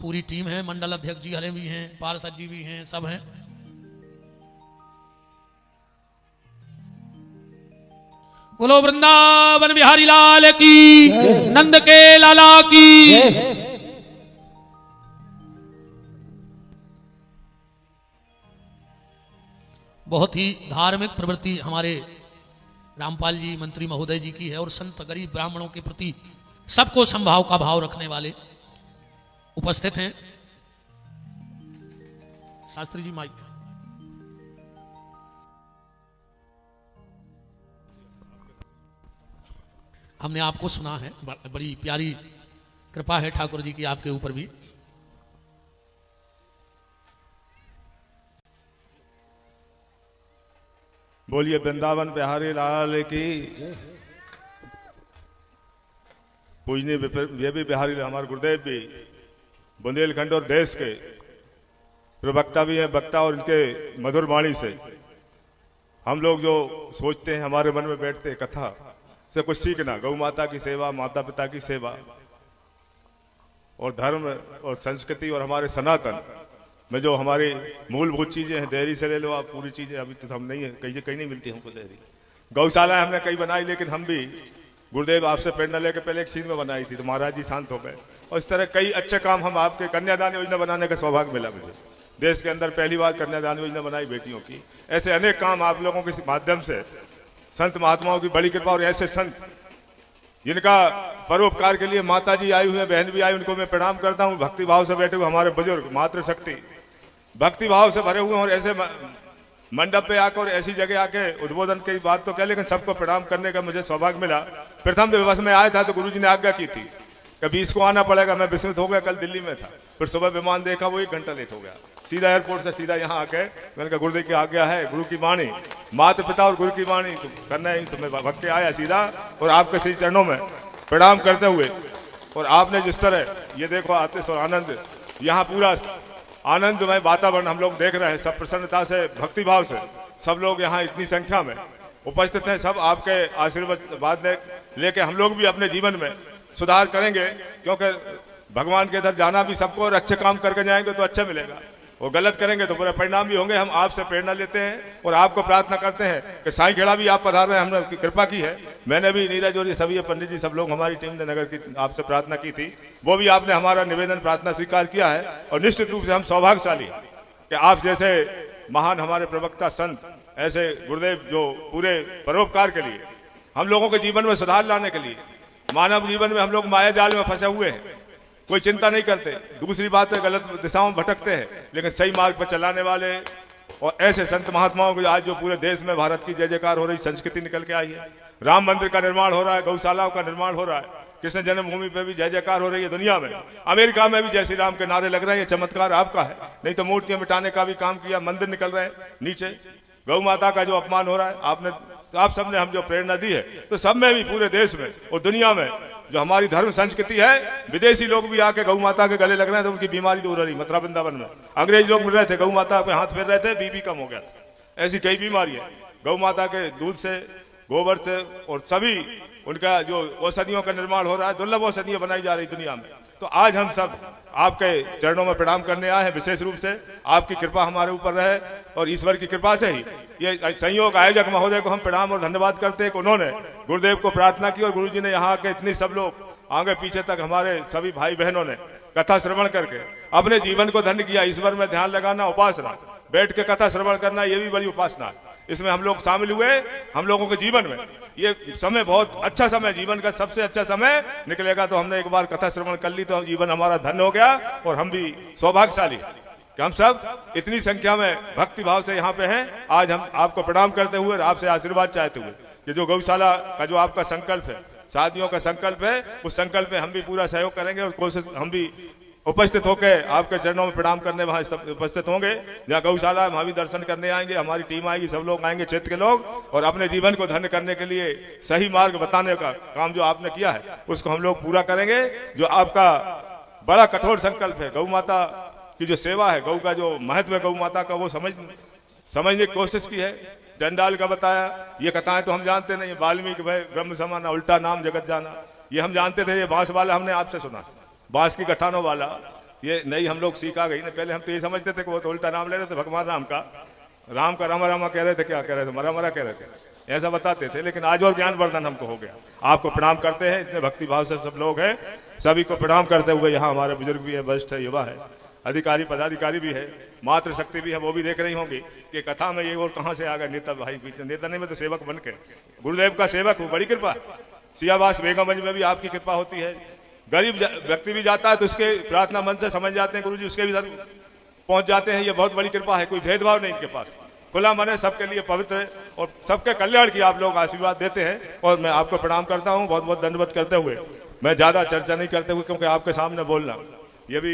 पूरी टीम है, मंडल अध्यक्ष जी हरे भी हैं, पार्षद जी भी हैं, सब हैं। बोलो वृंदावन बिहारी लाल की, नंद के लाला की। बहुत ही धार्मिक प्रवृत्ति हमारे रामपाल जी मंत्री महोदय जी की है, और संत गरीब ब्राह्मणों के प्रति सबको समभाव का भाव रखने वाले उपस्थित हैं। शास्त्री जी माइक। हमने आपको सुना है, बड़ी प्यारी कृपा है ठाकुर जी की आपके ऊपर भी। बोलिए वृंदावन बिहारी लाल की। पूजनीय ये भी बिहारी हमारे गुरुदेव भी बुंदेलखंड और देश के प्रवक्ता भी हैं, वक्ता, और इनके मधुर वाणी से हम लोग जो सोचते हैं, हमारे मन में बैठते हैं, कथा से कुछ सीखना, गौ माता की सेवा, माता पिता की सेवा, और धर्म और संस्कृति, और हमारे सनातन में जो हमारी मूलभूत चीजें हैं, डेयरी से ले लो आप, पूरी चीजें अभी तो हम नहीं है, कहीं नहीं मिलती हमको डेयरी। गौशाला हमने कई बनाई, लेकिन हम भी गुरुदेव आपसे प्रेरणा लेकर पहले एक चीज में बनाई थी, तो महाराज जी शांत हो गए, और इस तरह कई अच्छे काम हम आपके कन्यादान योजना बनाने का सौभाग्य मिला मुझे। देश के अंदर पहली बार कन्यादान योजना बनाई बेटियों की। ऐसे अनेक काम आप लोगों के माध्यम से, संत महात्माओं की बड़ी कृपा, और ऐसे संत जिनका परोपकार के लिए माता जी आई हुई है, बहन भी आई, उनको मैं प्रणाम करता हूँ। भक्ति भाव से बैठे हुए हमारे बुजुर्ग, मातृशक्ति भक्ति भाव से भरे हुए, और ऐसे मंडप पे आकर, ऐसी जगह आके उद्बोधन की बात तो क्या, लेकिन सबको प्रणाम करने का मुझे सौभाग्य मिला। प्रथम दिवस में आया था तो गुरुजी ने आज्ञा की थी कभी इसको आना पड़ेगा, मैं विस्मित हो गया, कल दिल्ली में था, फिर सुबह विमान देखा, वो 1 घंटा लेट हो गया। सीधा एयरपोर्ट से सीधा यहाँ आके मैंने कहा गुरुदेव की आज्ञा है, गुरु की वाणी, माता पिता और गुरु की वाणी तो करना ही, तो मैं भक्त के आया सीधा और आपके श्री चरणों में प्रणाम करते हुए। और आपने जिस तरह ये देखो आतिश और आनंद, यहाँ पूरा आनंदमय वातावरण हम लोग देख रहे हैं, सब प्रसन्नता से भक्तिभाव से सब लोग यहाँ इतनी संख्या में उपस्थित हैं। सब आपके आशीर्वाद लेके हम लोग भी अपने जीवन में सुधार करेंगे, क्योंकि भगवान के इधर जाना भी सबको, और अच्छे काम करके जाएंगे तो अच्छा मिलेगा, और गलत करेंगे तो बुरे परिणाम भी होंगे। हम आपसे प्रेरणा लेते हैं और आपको प्रार्थना करते हैं कि साईं खेड़ा भी आप पधार रहे हैं, हमने कृपा की है। मैंने भी नीरज और ये सभी पंडित जी सब लोग हमारी टीम ने नगर की आपसे प्रार्थना की थी, वो भी आपने हमारा निवेदन प्रार्थना स्वीकार किया है। और निश्चित रूप से हम सौभाग्यशाली कि आप जैसे महान हमारे प्रवक्ता संत, ऐसे गुरुदेव जो पूरे परोपकार के लिए, हम लोगों के जीवन में सुधार लाने के लिए, मानव जीवन में हम लोग माया जाल में फंसे हुए हैं, कोई चिंता नहीं करते, दूसरी बात है गलत दिशाओं में भटकते हैं, लेकिन सही मार्ग पर चलाने वाले और ऐसे संत महात्माओं को आज जो पूरे देश में भारत की जय जयकार हो रही, संस्कृति निकल के आई है, राम मंदिर का निर्माण हो रहा है, गौशालाओं का निर्माण हो रहा है, कृष्ण जन्मभूमि पे भी जय जयकार हो रही है दुनिया में, अमेरिका में भी जय श्री राम के नारे लग रहे हैं। ये चमत्कार आपका है, नहीं तो मूर्तियां मिटाने का भी काम किया, मंदिर निकल रहे हैं नीचे, गौ माता का जो अपमान हो रहा है, आपने आप सबने हम जो प्रेरणा दी है, तो सब में भी पूरे देश में और दुनिया में जो हमारी धर्म संस्कृति है, विदेशी लोग भी आके गौ माता के गले लग रहे हैं, तो उनकी बीमारी दूर हो रही। मथुरा वृंदावन में अंग्रेज लोग मिल रहे थे, गौ माता पे हाथ फेर रहे थे, बीपी कम हो गया। ऐसी कई बीमारी है, गौ माता के दूध से, गोबर से, और सभी उनका जो औषधियों का निर्माण हो रहा है, दुर्लभ औषधियां बनाई जा रही दुनिया में। तो आज हम सब आपके चरणों में प्रणाम करने आए हैं, विशेष रूप से आपकी कृपा हमारे ऊपर रहे, और ईश्वर की कृपा से ही ये संयोग आयोजक महोदय को हम प्रणाम और धन्यवाद करते हैं कि उन्होंने गुरुदेव को प्रार्थना की, और गुरु जी ने यहाँ के इतने सब लोग आगे पीछे तक हमारे सभी भाई बहनों ने कथा श्रवण करके अपने जीवन को धन्य किया। ईश्वर में ध्यान लगाना उपासना, बैठ के कथा श्रवण करना, ये भी बड़ी उपासना है। इसमें हम लोग शामिल हुए, हम लोगों के जीवन में ये समय बहुत अच्छा समय, जीवन का सबसे अच्छा समय निकलेगा। तो हमने एक बार कथा श्रवण कर ली तो जीवन हमारा धन्य हो गया, और हम भी सौभाग्यशाली कि हम सब इतनी संख्या में भक्ति भाव से यहाँ पे हैं। आज हम आपको प्रणाम करते हुए और आपसे आशीर्वाद चाहते हुए कि जो गौशाला का जो आपका संकल्प है, शादियों का संकल्प है, उस संकल्प में हम भी पूरा सहयोग करेंगे, और कोशिश हम भी उपस्थित होकर आपके चरणों में प्रणाम करने वहां उपस्थित होंगे। जहाँ गौशाला वहां भी दर्शन करने आएंगे, हमारी टीम आएगी, सब लोग आएंगे क्षेत्र के लोग, और अपने जीवन को धन्य करने के लिए सही मार्ग बताने का काम जो आपने किया है उसको हम लोग पूरा करेंगे। जो आपका बड़ा कठोर संकल्प है, गौ माता की जो सेवा है, गौ का जो महत्व है गौ माता का, वो समझने की कोशिश की है। चंडाल का बताया, ये कथाएं तो हम जानते नहीं, वाल्मीकि भाई ब्रह्म समाना, उल्टा नाम जगत जाना, ये हम जानते थे। ये बांस वाला हमने आपसे सुना, बांस की गठानों वाला, ये नहीं हम लोग सीखा गई ना। पहले हम तो ये समझते थे कि वो तो उल्टा नाम ले रहे थे भगवान राम का, राम का रामा रामा कह रहे थे, क्या कह रहे थे, मरा मरा कह रहे थे, ऐसा बताते थे। लेकिन आज और ज्ञान वर्धन हमको हो गया। आपको प्रणाम करते हैं, इतने भक्ति भाव से सब लोग हैं, सभी को प्रणाम करते हुए यहाँ हमारे बुजुर्ग भी है, वरिष्ठ है, युवा है, अधिकारी पदाधिकारी भी है, मातृशक्ति भी है, वो भी देख रही होंगी कि कथा में ये और कहाँ से आ गए नेता भाई पीछे। नेता नहीं, मैं तो सेवक बन के गुरुदेव का सेवक हूँ, बड़ी कृपा। सियावास बेगमगंज में भी आपकी कृपा होती है। गरीब व्यक्ति भी जाता है तो उसके प्रार्थना मन से समझ जाते हैं गुरु जी, उसके भी पहुंच जाते हैं। ये बहुत बड़ी कृपा है, कोई भेदभाव नहीं इनके पास, खुला मन है, सबके लिए पवित्र है, और सबके कल्याण की आप लोग आशीर्वाद देते हैं। और मैं आपको प्रणाम करता हूँ, बहुत बहुत दंडवत करते हुए। मैं ज्यादा चर्चा नहीं करते हुए, क्योंकि आपके सामने बोलना ये भी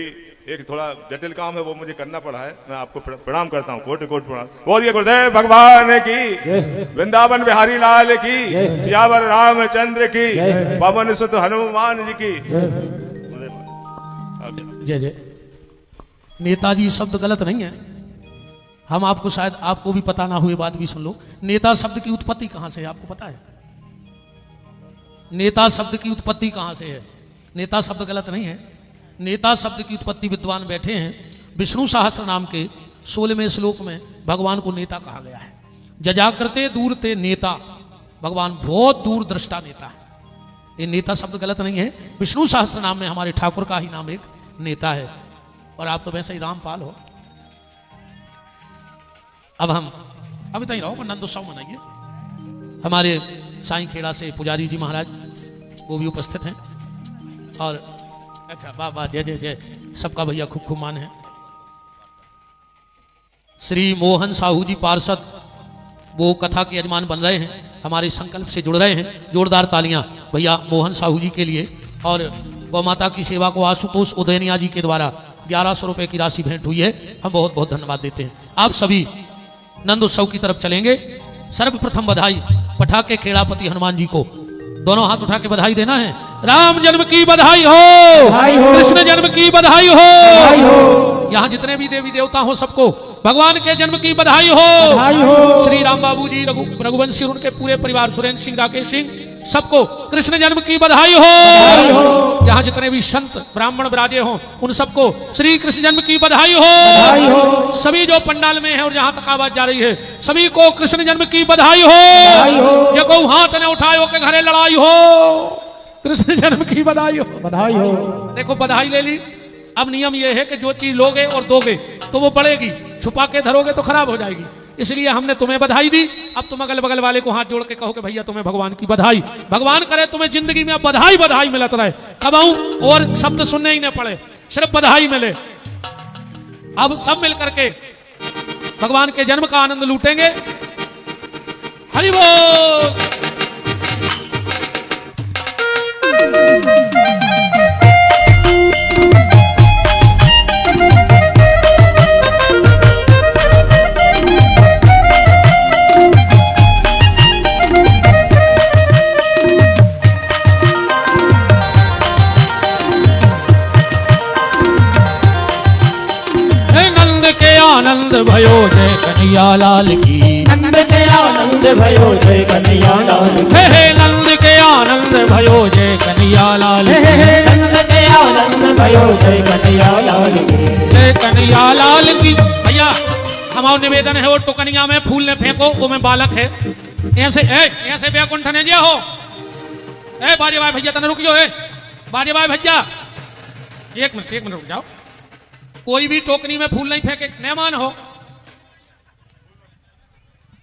एक थोड़ा जटिल काम है, वो मुझे करना पड़ा है। मैं आपको प्रणाम करता हूँ, कोटि कोटि प्रणाम। बोलिए गुरुदेव भगवान की, वृंदावन बिहारी लाल की, सियावर रामचंद्र की, पवन सुत हनुमान जी की जय जय। नेताजी शब्द गलत नहीं है, हम आपको शायद आपको भी पता ना हुए बात भी सुन लो। नेता शब्द की उत्पत्ति कहां से है आपको पता है? नेता शब्द की उत्पत्ति कहां से है? नेता शब्द गलत नहीं है। नेता शब्द की उत्पत्ति विद्वान बैठे हैं, विष्णु सहस्त्र नाम के 16वें श्लोक में भगवान को नेता कहा गया है। जजाग्रते दूर ते नेता, भगवान बहुत दूर दृष्टा नेता है। ये नेता शब्द गलत नहीं है। विष्णु सहस्त्र नाम में हमारे ठाकुर का ही नाम एक नेता है, और आप तो वैसे ही रामपाल हो। अब हम अभी तक रहो, नंदोत्सव मनाइए। हमारे साईं खेड़ा से पुजारी जी महाराज वो भी उपस्थित हैं, और अच्छा वाह वाह, जय जय जय, सबका भैया खूब खूब मान है। श्री मोहन साहू जी पार्षद वो कथा के यजमान बन रहे हैं, हमारे संकल्प से जुड़ रहे हैं। जोरदार तालियां भैया मोहन साहू जी के लिए। और गौ माता की सेवा को आशुतोष उदयनिया जी के द्वारा 1100 रुपए की राशि भेंट हुई है। हम बहुत बहुत धन्यवाद देते हैं। आप सभी नंद उत्सव की तरफ चलेंगे। सर्वप्रथम बधाई पटाखे खेड़ापति हनुमान जी को, दोनों हाथ उठा के बधाई देना है। राम जन्म की बधाई हो, कृष्ण जन्म की बधाई हो। यहाँ जितने भी देवी देवता हो सबको भगवान के जन्म की बधाई हो। श्री राम बाबू जी, रघुवंशी, उनके पूरे परिवार, सुरेंद्र सिंह, राकेश सिंह, सबको कृष्ण जन्म की बधाई हो। यहाँ जितने भी संत ब्राह्मण विराजे हों उन सबको श्री कृष्ण जन्म की बधाई हो। सभी जो पंडाल में है और जहां तक आवाज जा रही है सभी को कृष्ण जन्म की बधाई हो। जो को हाथ न उठायो के घरे लड़ाई हो, कृष्ण जन्म की बधाई हो। बधाई हो। देखो बधाई ले ली। अब नियम यह है कि जो चीज लोगे और दोगे तो वो बढ़ेगी, छुपा के धरोगे तो खराब हो जाएगी। इसलिए हमने तुम्हें बधाई दी। अब तुम अगल बगल वाले को हाथ जोड़ के कहो कि भैया तुम्हें भगवान की बधाई। भगवान करे तुम्हें जिंदगी में अब बधाई बधाई मिलत रहे, कब आऊं और शब्द सुनने ही न पड़े, सिर्फ बधाई मिले। अब सब मिल करके भगवान के जन्म का आनंद लूटेंगे। हरि बोल। आनंद भयो जय कन्हैया लाल की, नंद के आनंद भयो जय कन्हैया लाल की। हे नंद के आनंद भयो जय कन्हैया लाल की, नंद के आनंद भयो जय कन्हैया लाल की। जय कन्हैया लाल की। भैया हमारा निवेदन है वो टुकनिया में फूल ने फेंको, वो में बालक है ऐसे बैकुंठ ने जे हो। बाजे भाई भैया तने रुकियो। बाजे भाई भैया एक मिनट रुक जाओ। कोई भी टोकनी में फूल नहीं फेंके, मेहमान हो,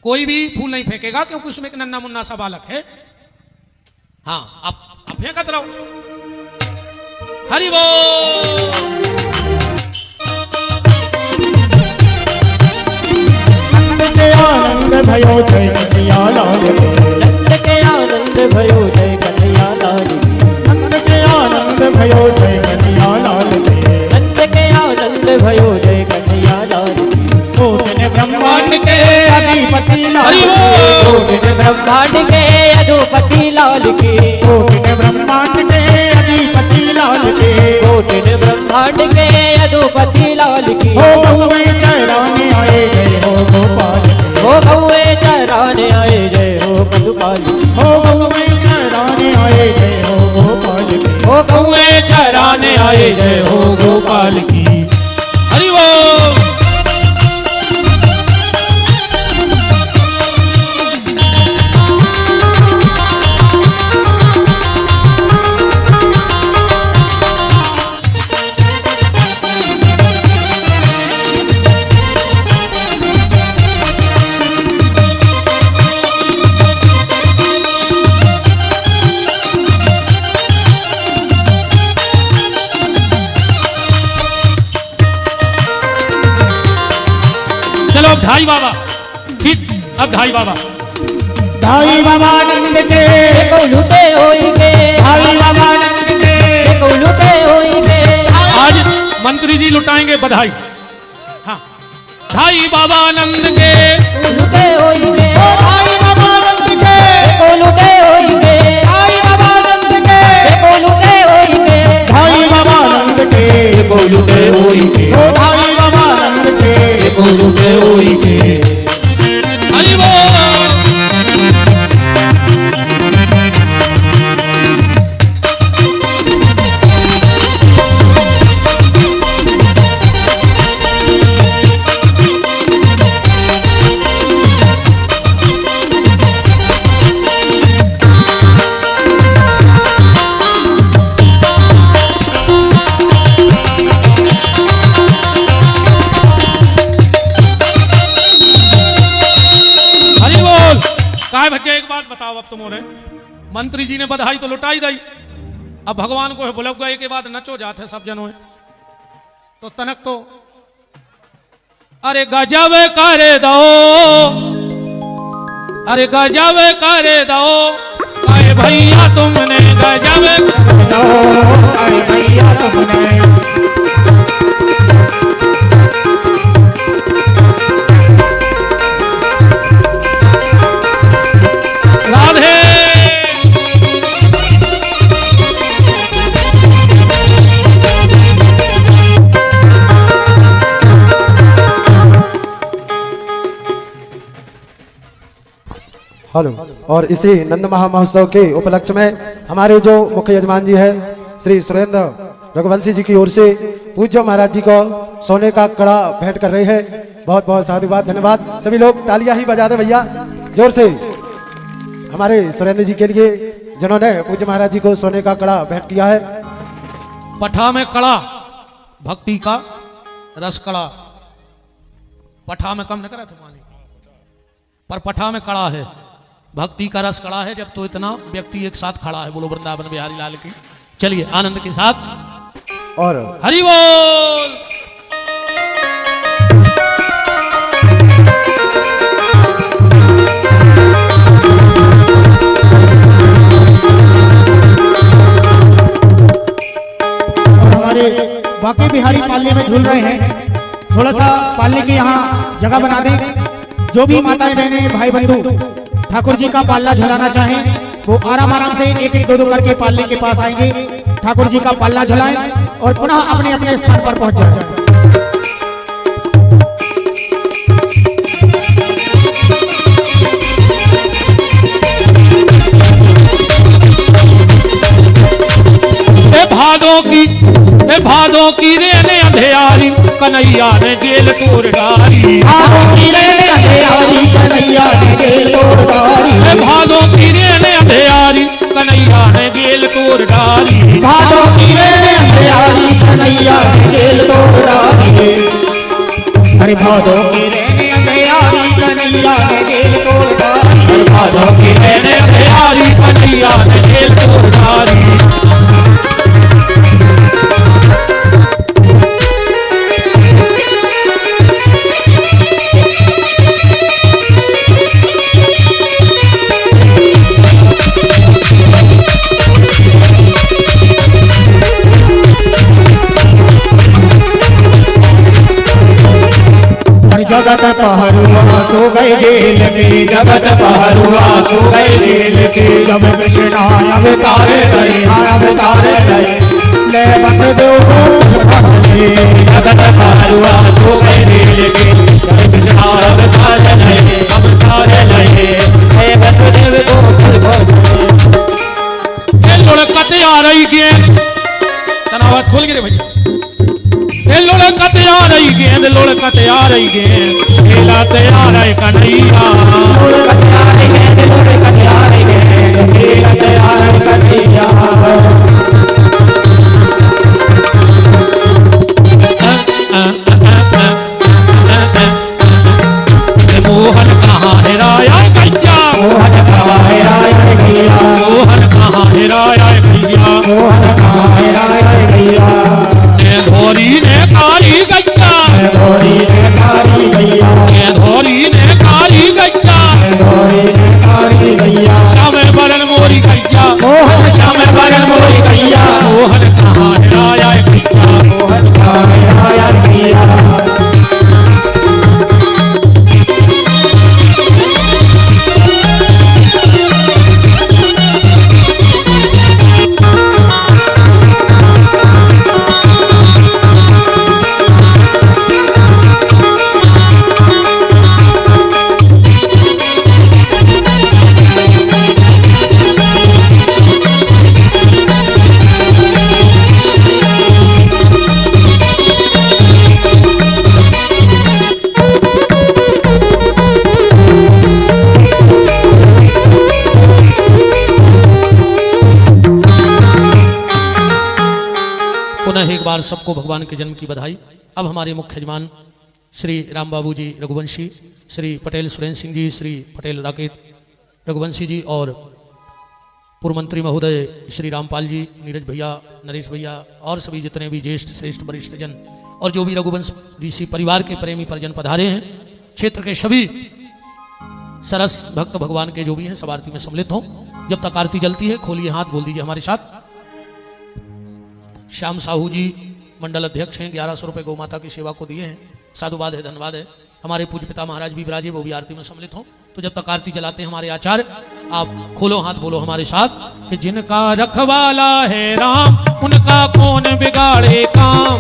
कोई भी फूल नहीं फेंकेगा क्योंकि उसमें एक नन्ना मुन्ना सा बालक है। हाँ आप फेंकत रहो। हरि बोल। नंद के आनंद भयो जय कन्हैया लाल की, नंद के आनंद भयो जय कन्हैया लाल की। नंद के आनंद भयो जय कन्हैया लाल की, नंद के आनंद भयो जय कन्हैया लाल की। कोटिन ब्रह्मांड के अधिपति लाल की, कोटिन ब्रह्मांड के अधिपति लाल की, कोटिन ब्रह्मांड के अधिपति लाल की, कोटिन ब्रह्मांड के अधिपति लाल की। हो गौए चराने आए जय हो गोपाल, हो गौए चराने आए जय हो पशुपाल, हो गौए चराने आए जय हो गोपाल, हो गौए चराने आए जय हो गोपाल की। हरि बोल। चलो अब ढाई बाबा, ठीक अब ढाई बाबा। ढाई बाबा नंद के को लुटे होइगे, ढाई बाबा नंद के को लुटे होइगे। आज मंत्री जी लुटाएंगे बधाई। हाँ ढाई बाबा नंद के लुटे होइगे, ढाई बाबा नंद के को लुटे होइगे, ढाई बाबा नंद के को लुटे होइगे, ढाई बाबा नंद के को लुटे होइगे, ढाई बाबा नंद के को लुटे होइगे। हरि बोल। काय बच्चे एक बात बताओ, अब तुम्हारे मंत्री जी ने बधाई तो लुटाई दी, अब भगवान को बुला गए के बाद नचो जाते सब जनों तो तनक तो अरे गजब करे दो, अरे गजब करे दो, अरे भैया तुमने गजब भैया तुमने हेलो। और इसी नंद महा महोत्सव के उपलक्ष्य में हमारे जो मुख्य यजमान जी है श्री सुरेंद्र रघुवंशी जी की ओर से पूज्य महाराज जी को सोने का कड़ा भेंट कर रहे हैं। बहुत बहुत साधुवाद, धन्यवाद। सभी लोग तालियां ही बजा दे भैया जोर से हमारे सुरेंद्र जी के लिए जिन्होंने पूज्य महाराज जी को सोने का कड़ा भेंट किया है। पठा में कड़ा, भक्ति का रस कड़ा। पठा में कम न करा थे मानी, पर पठा में कड़ा है, भक्ति का रस कड़ा है। जब तो इतना व्यक्ति एक साथ खड़ा है। बोलो वृंदावन बिहारी लाल की। चलिए आनंद के साथ और हरि बोल। हमारे बाकी बिहारी पालने में झूल रहे हैं, थोड़ा सा पालने की यहाँ जगह बना दें। जो भी माताएं बहनें भाई बंधु ठाकुर जी का पालना झुलाना चाहें वो आराम आराम से एक एक दो दो करके पालने के पास आएंगे, ठाकुर जी का पालना झुलाएं और पुनः अपने अपने स्थान पर पहुंच जाएं। भादों की रेने अंधेरी कन्हैया ने जेल तोड़ डाली। भादों की रेने अंधेरी कन्हैया ने जेल तोड़ डाली। भादों की रेने अंधेरी कन्हैया ने जेल तोड़ डाली। भादों की रेने अंधेरी कन्हैया ने जेल तोड़ डाली। अरे भादों की रेने अंधेरी कन्हैया ने जेल तोड़ डाली। भादों की रेने अंधेरी कन्हैया ने जेल तोड़ डाली। जगत पहरुआ सो गए जेल के, जगत पहरुआ सो गए जेल के। जब कृष्ण अवतार गए, अवतार गए ले बस दो जगत पहरुआ सो गए जेल के, जब कृष्ण अवतार गए, अवतार गए ले बस दो लुढ़कत आ रही गेंद। आवाज खोल गिरे भैया। लुढ़कत आ रही गेंद, लुढ़कत आ रही गेंद, खेलाते आ रहे कन्हैया। लुढ़कत आ रही गेंद, लुढ़कत आ रही गेंद, खेलाते आ रहे कन्हैया। मोहन कहाँ हेराया गैया, मोहन कहाँ हेराया गैया, मोहन कहाँ हेराया गैया, मोहन कहाँ हेराया गैया। धोरी ने कारी गैया, धोरी ने कारी गैया, धोरी ने कारी गैया, धोरी ने कारी गैया। श्याम बरन मोरी गैया, मोहन श्याम बरन मोरी गैया, मोहन कहाँ हेराया गैया, मोहन कहाँ हेराया गैया। पुनः एक बार सबको भगवान के जन्म की बधाई। अब हमारे मुख्य यजमान श्री राम बाबू जी रघुवंशी, श्री पटेल सुरेंद्र सिंह जी, श्री पटेल राकेत रघुवंशी जी और पूर्व मंत्री महोदय श्री रामपाल जी, नीरज भैया, नरेश भैया और सभी जितने भी ज्येष्ठ श्रेष्ठ वरिष्ठ जन और जो भी रघुवंश ऋषि परिवार के प्रेमी परिजन पधारे हैं, क्षेत्र के सभी सरस भक्त भगवान के जो भी हैं सब आरती में सम्मिलित हों। जब तक आरती जलती है खोलिए हाथ, बोल दीजिए हमारे साथ। श्याम साहू जी मंडल अध्यक्ष हैं, 1100 रुपये गौ माता की सेवा को दिए हैं। साधुवाद है, धन्यवाद है। हमारे पूज्य पिता महाराज भी विराजे, वो भी आरती में सम्मिलित हों। तो जब तक आरती जलाते हैं हमारे आचार्य, आप खोलो हाथ, बोलो हमारे साथ कि जिनका रखवाला है राम, उनका कौन बिगाड़े काम।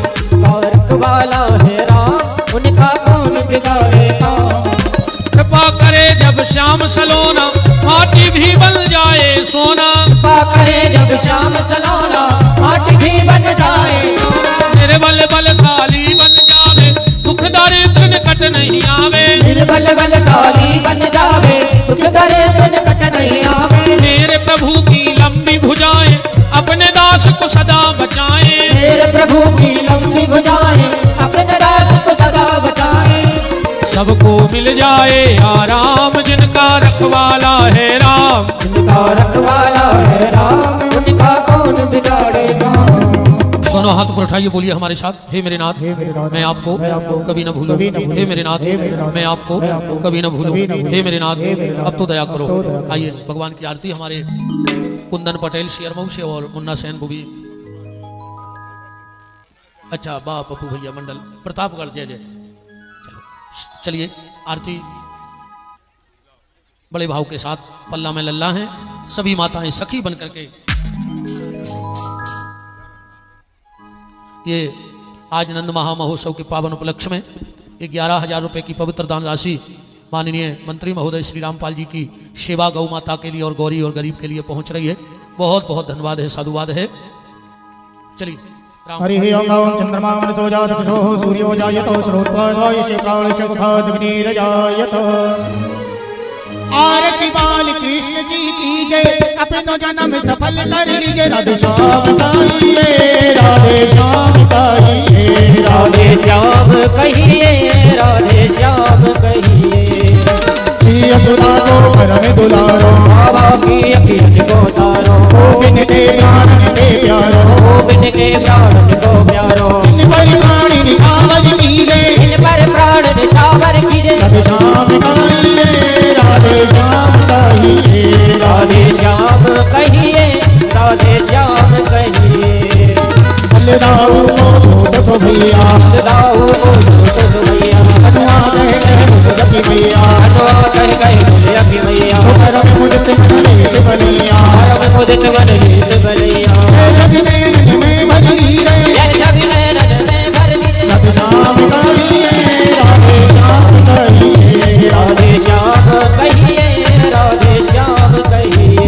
रखवाला है राम, उनका कौन बिगाड़े काम। कृपा करे जब श्याम सलोना माटी भी बन जाए सोना, कृपा करे जब श्याम सलोना, माटी भी बन जाए सोना। मेरे बल बलशाली बन जावे, दुख दारिद्र निकट नहीं आवे। निर्बल बलशाली बन जावे, दुख दरिद्र निकट नहीं आवे। मेरे प्रभु की लंबी भुजाएं अपने दास को सदा बचाएं। मेरे प्रभु की लंबी भुजाएं अपने दास को सदा बचाएं। सबको मिल जाए आराम, जिनका रखवाला है राम। जिनका रखवाला है राम, उनका कौन बिगाड़ेगा। दोनों हाथ पर उठाइए, बोलिए हमारे साथ, हे मेरे नाथ मैं आपको कभी न भूलूं। हे मेरे नाथ मैं आपको कभी न भूलूं। हे मेरे नाथ अब तो दया करो। आइए भगवान की आरती हमारे कुंदन पटेल शेयरमऊ से और मुन्ना सेन बुबी, अच्छा बा पप्पू भैया मंडल प्रतापगढ़, जय जय। चलिए आरती बड़े भाव के साथ, पल्ला में लल्ला हैं, सभी माताएं सखी बन करके ये आज नंद महामहोत्सव के पावन उपलक्ष्य में 11,000 रुपए की पवित्र दान राशि माननीय मंत्री महोदय श्री रामपाल जी की सेवा गौ माता के लिए और गौरी और गरीब के लिए पहुंच रही है। बहुत बहुत धन्यवाद है, साधुवाद है। चलिए हरि ओम चंद्रमा मनसो जातसो सूर्यो जायतो श्रोत्वाय श्रावण शोभाद्विनीरजायतो। आरती बाल कृष्ण जी की जय, अपनो जन्म सफल कर लीजिए। राधे श्याम गाइए, राधे श्याम गाइए, राधे श्याम कहिए, राधे श्याम कहिए। यशोदा को परम दुलारो, बाबा की अखिल को तारो, गोविंद के प्राण के प्यारो, गोविंद के प्राण को प्यारो। इन पर प्राण निछावर कीजे, इन पर प्राण निछावर कीजे। राधे श्याम गाइए, राधे श्याम कहिए, राधे श्याम कहिए, राधे श्याम कहिए। बलदाऊ को भैया, बलदाऊ को भैया, हनुआ कह भैया, हनुआ कह भैया। परम मुदित गणेश बलिया, परम मुदित गणेश बलिया। जग में भरी रे, जग में भरी रे। राधे श्याम कहिए, राधे श्याम कहिए, राधे श्याम कहिए, राधे श्याम कहिए।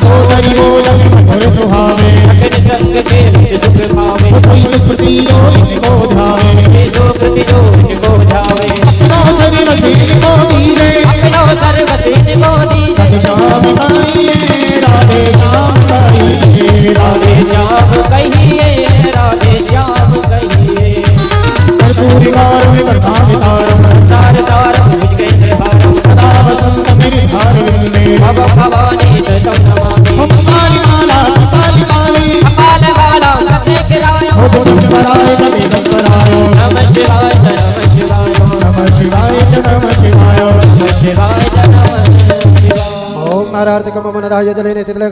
ओ हरि बोल मधुर सुहावे, अखिल संग के निज सुख पावे। कोई सुख दियो इनको ध्यावे, जो कृति जो इनको ध्यावे। अपनो सर्वति इनको दीरे, अपनो सर्वति इनको दीरे। राधे श्याम कहिए, राधे श्याम कहिए, राधे श्याम कहिए, राधे श्याम कहिए। कर्पूरी कार में प्रधान तारम, तार तारम मुझ गए हारम। सदा वसंत मेरी धार में, बाबा भवानी तम नमामि। हम काली माला काली काली, कपाल वाला सबने गिरायो। हो दुख बराए कभी दुख बरायो। नमः शिवाय नमः शिवाय, नमः शिवाय नमः शिवाय, नमः शिवाय नमः शिवाय। ओम नारायण कम मनदाय जलेने सिद्धले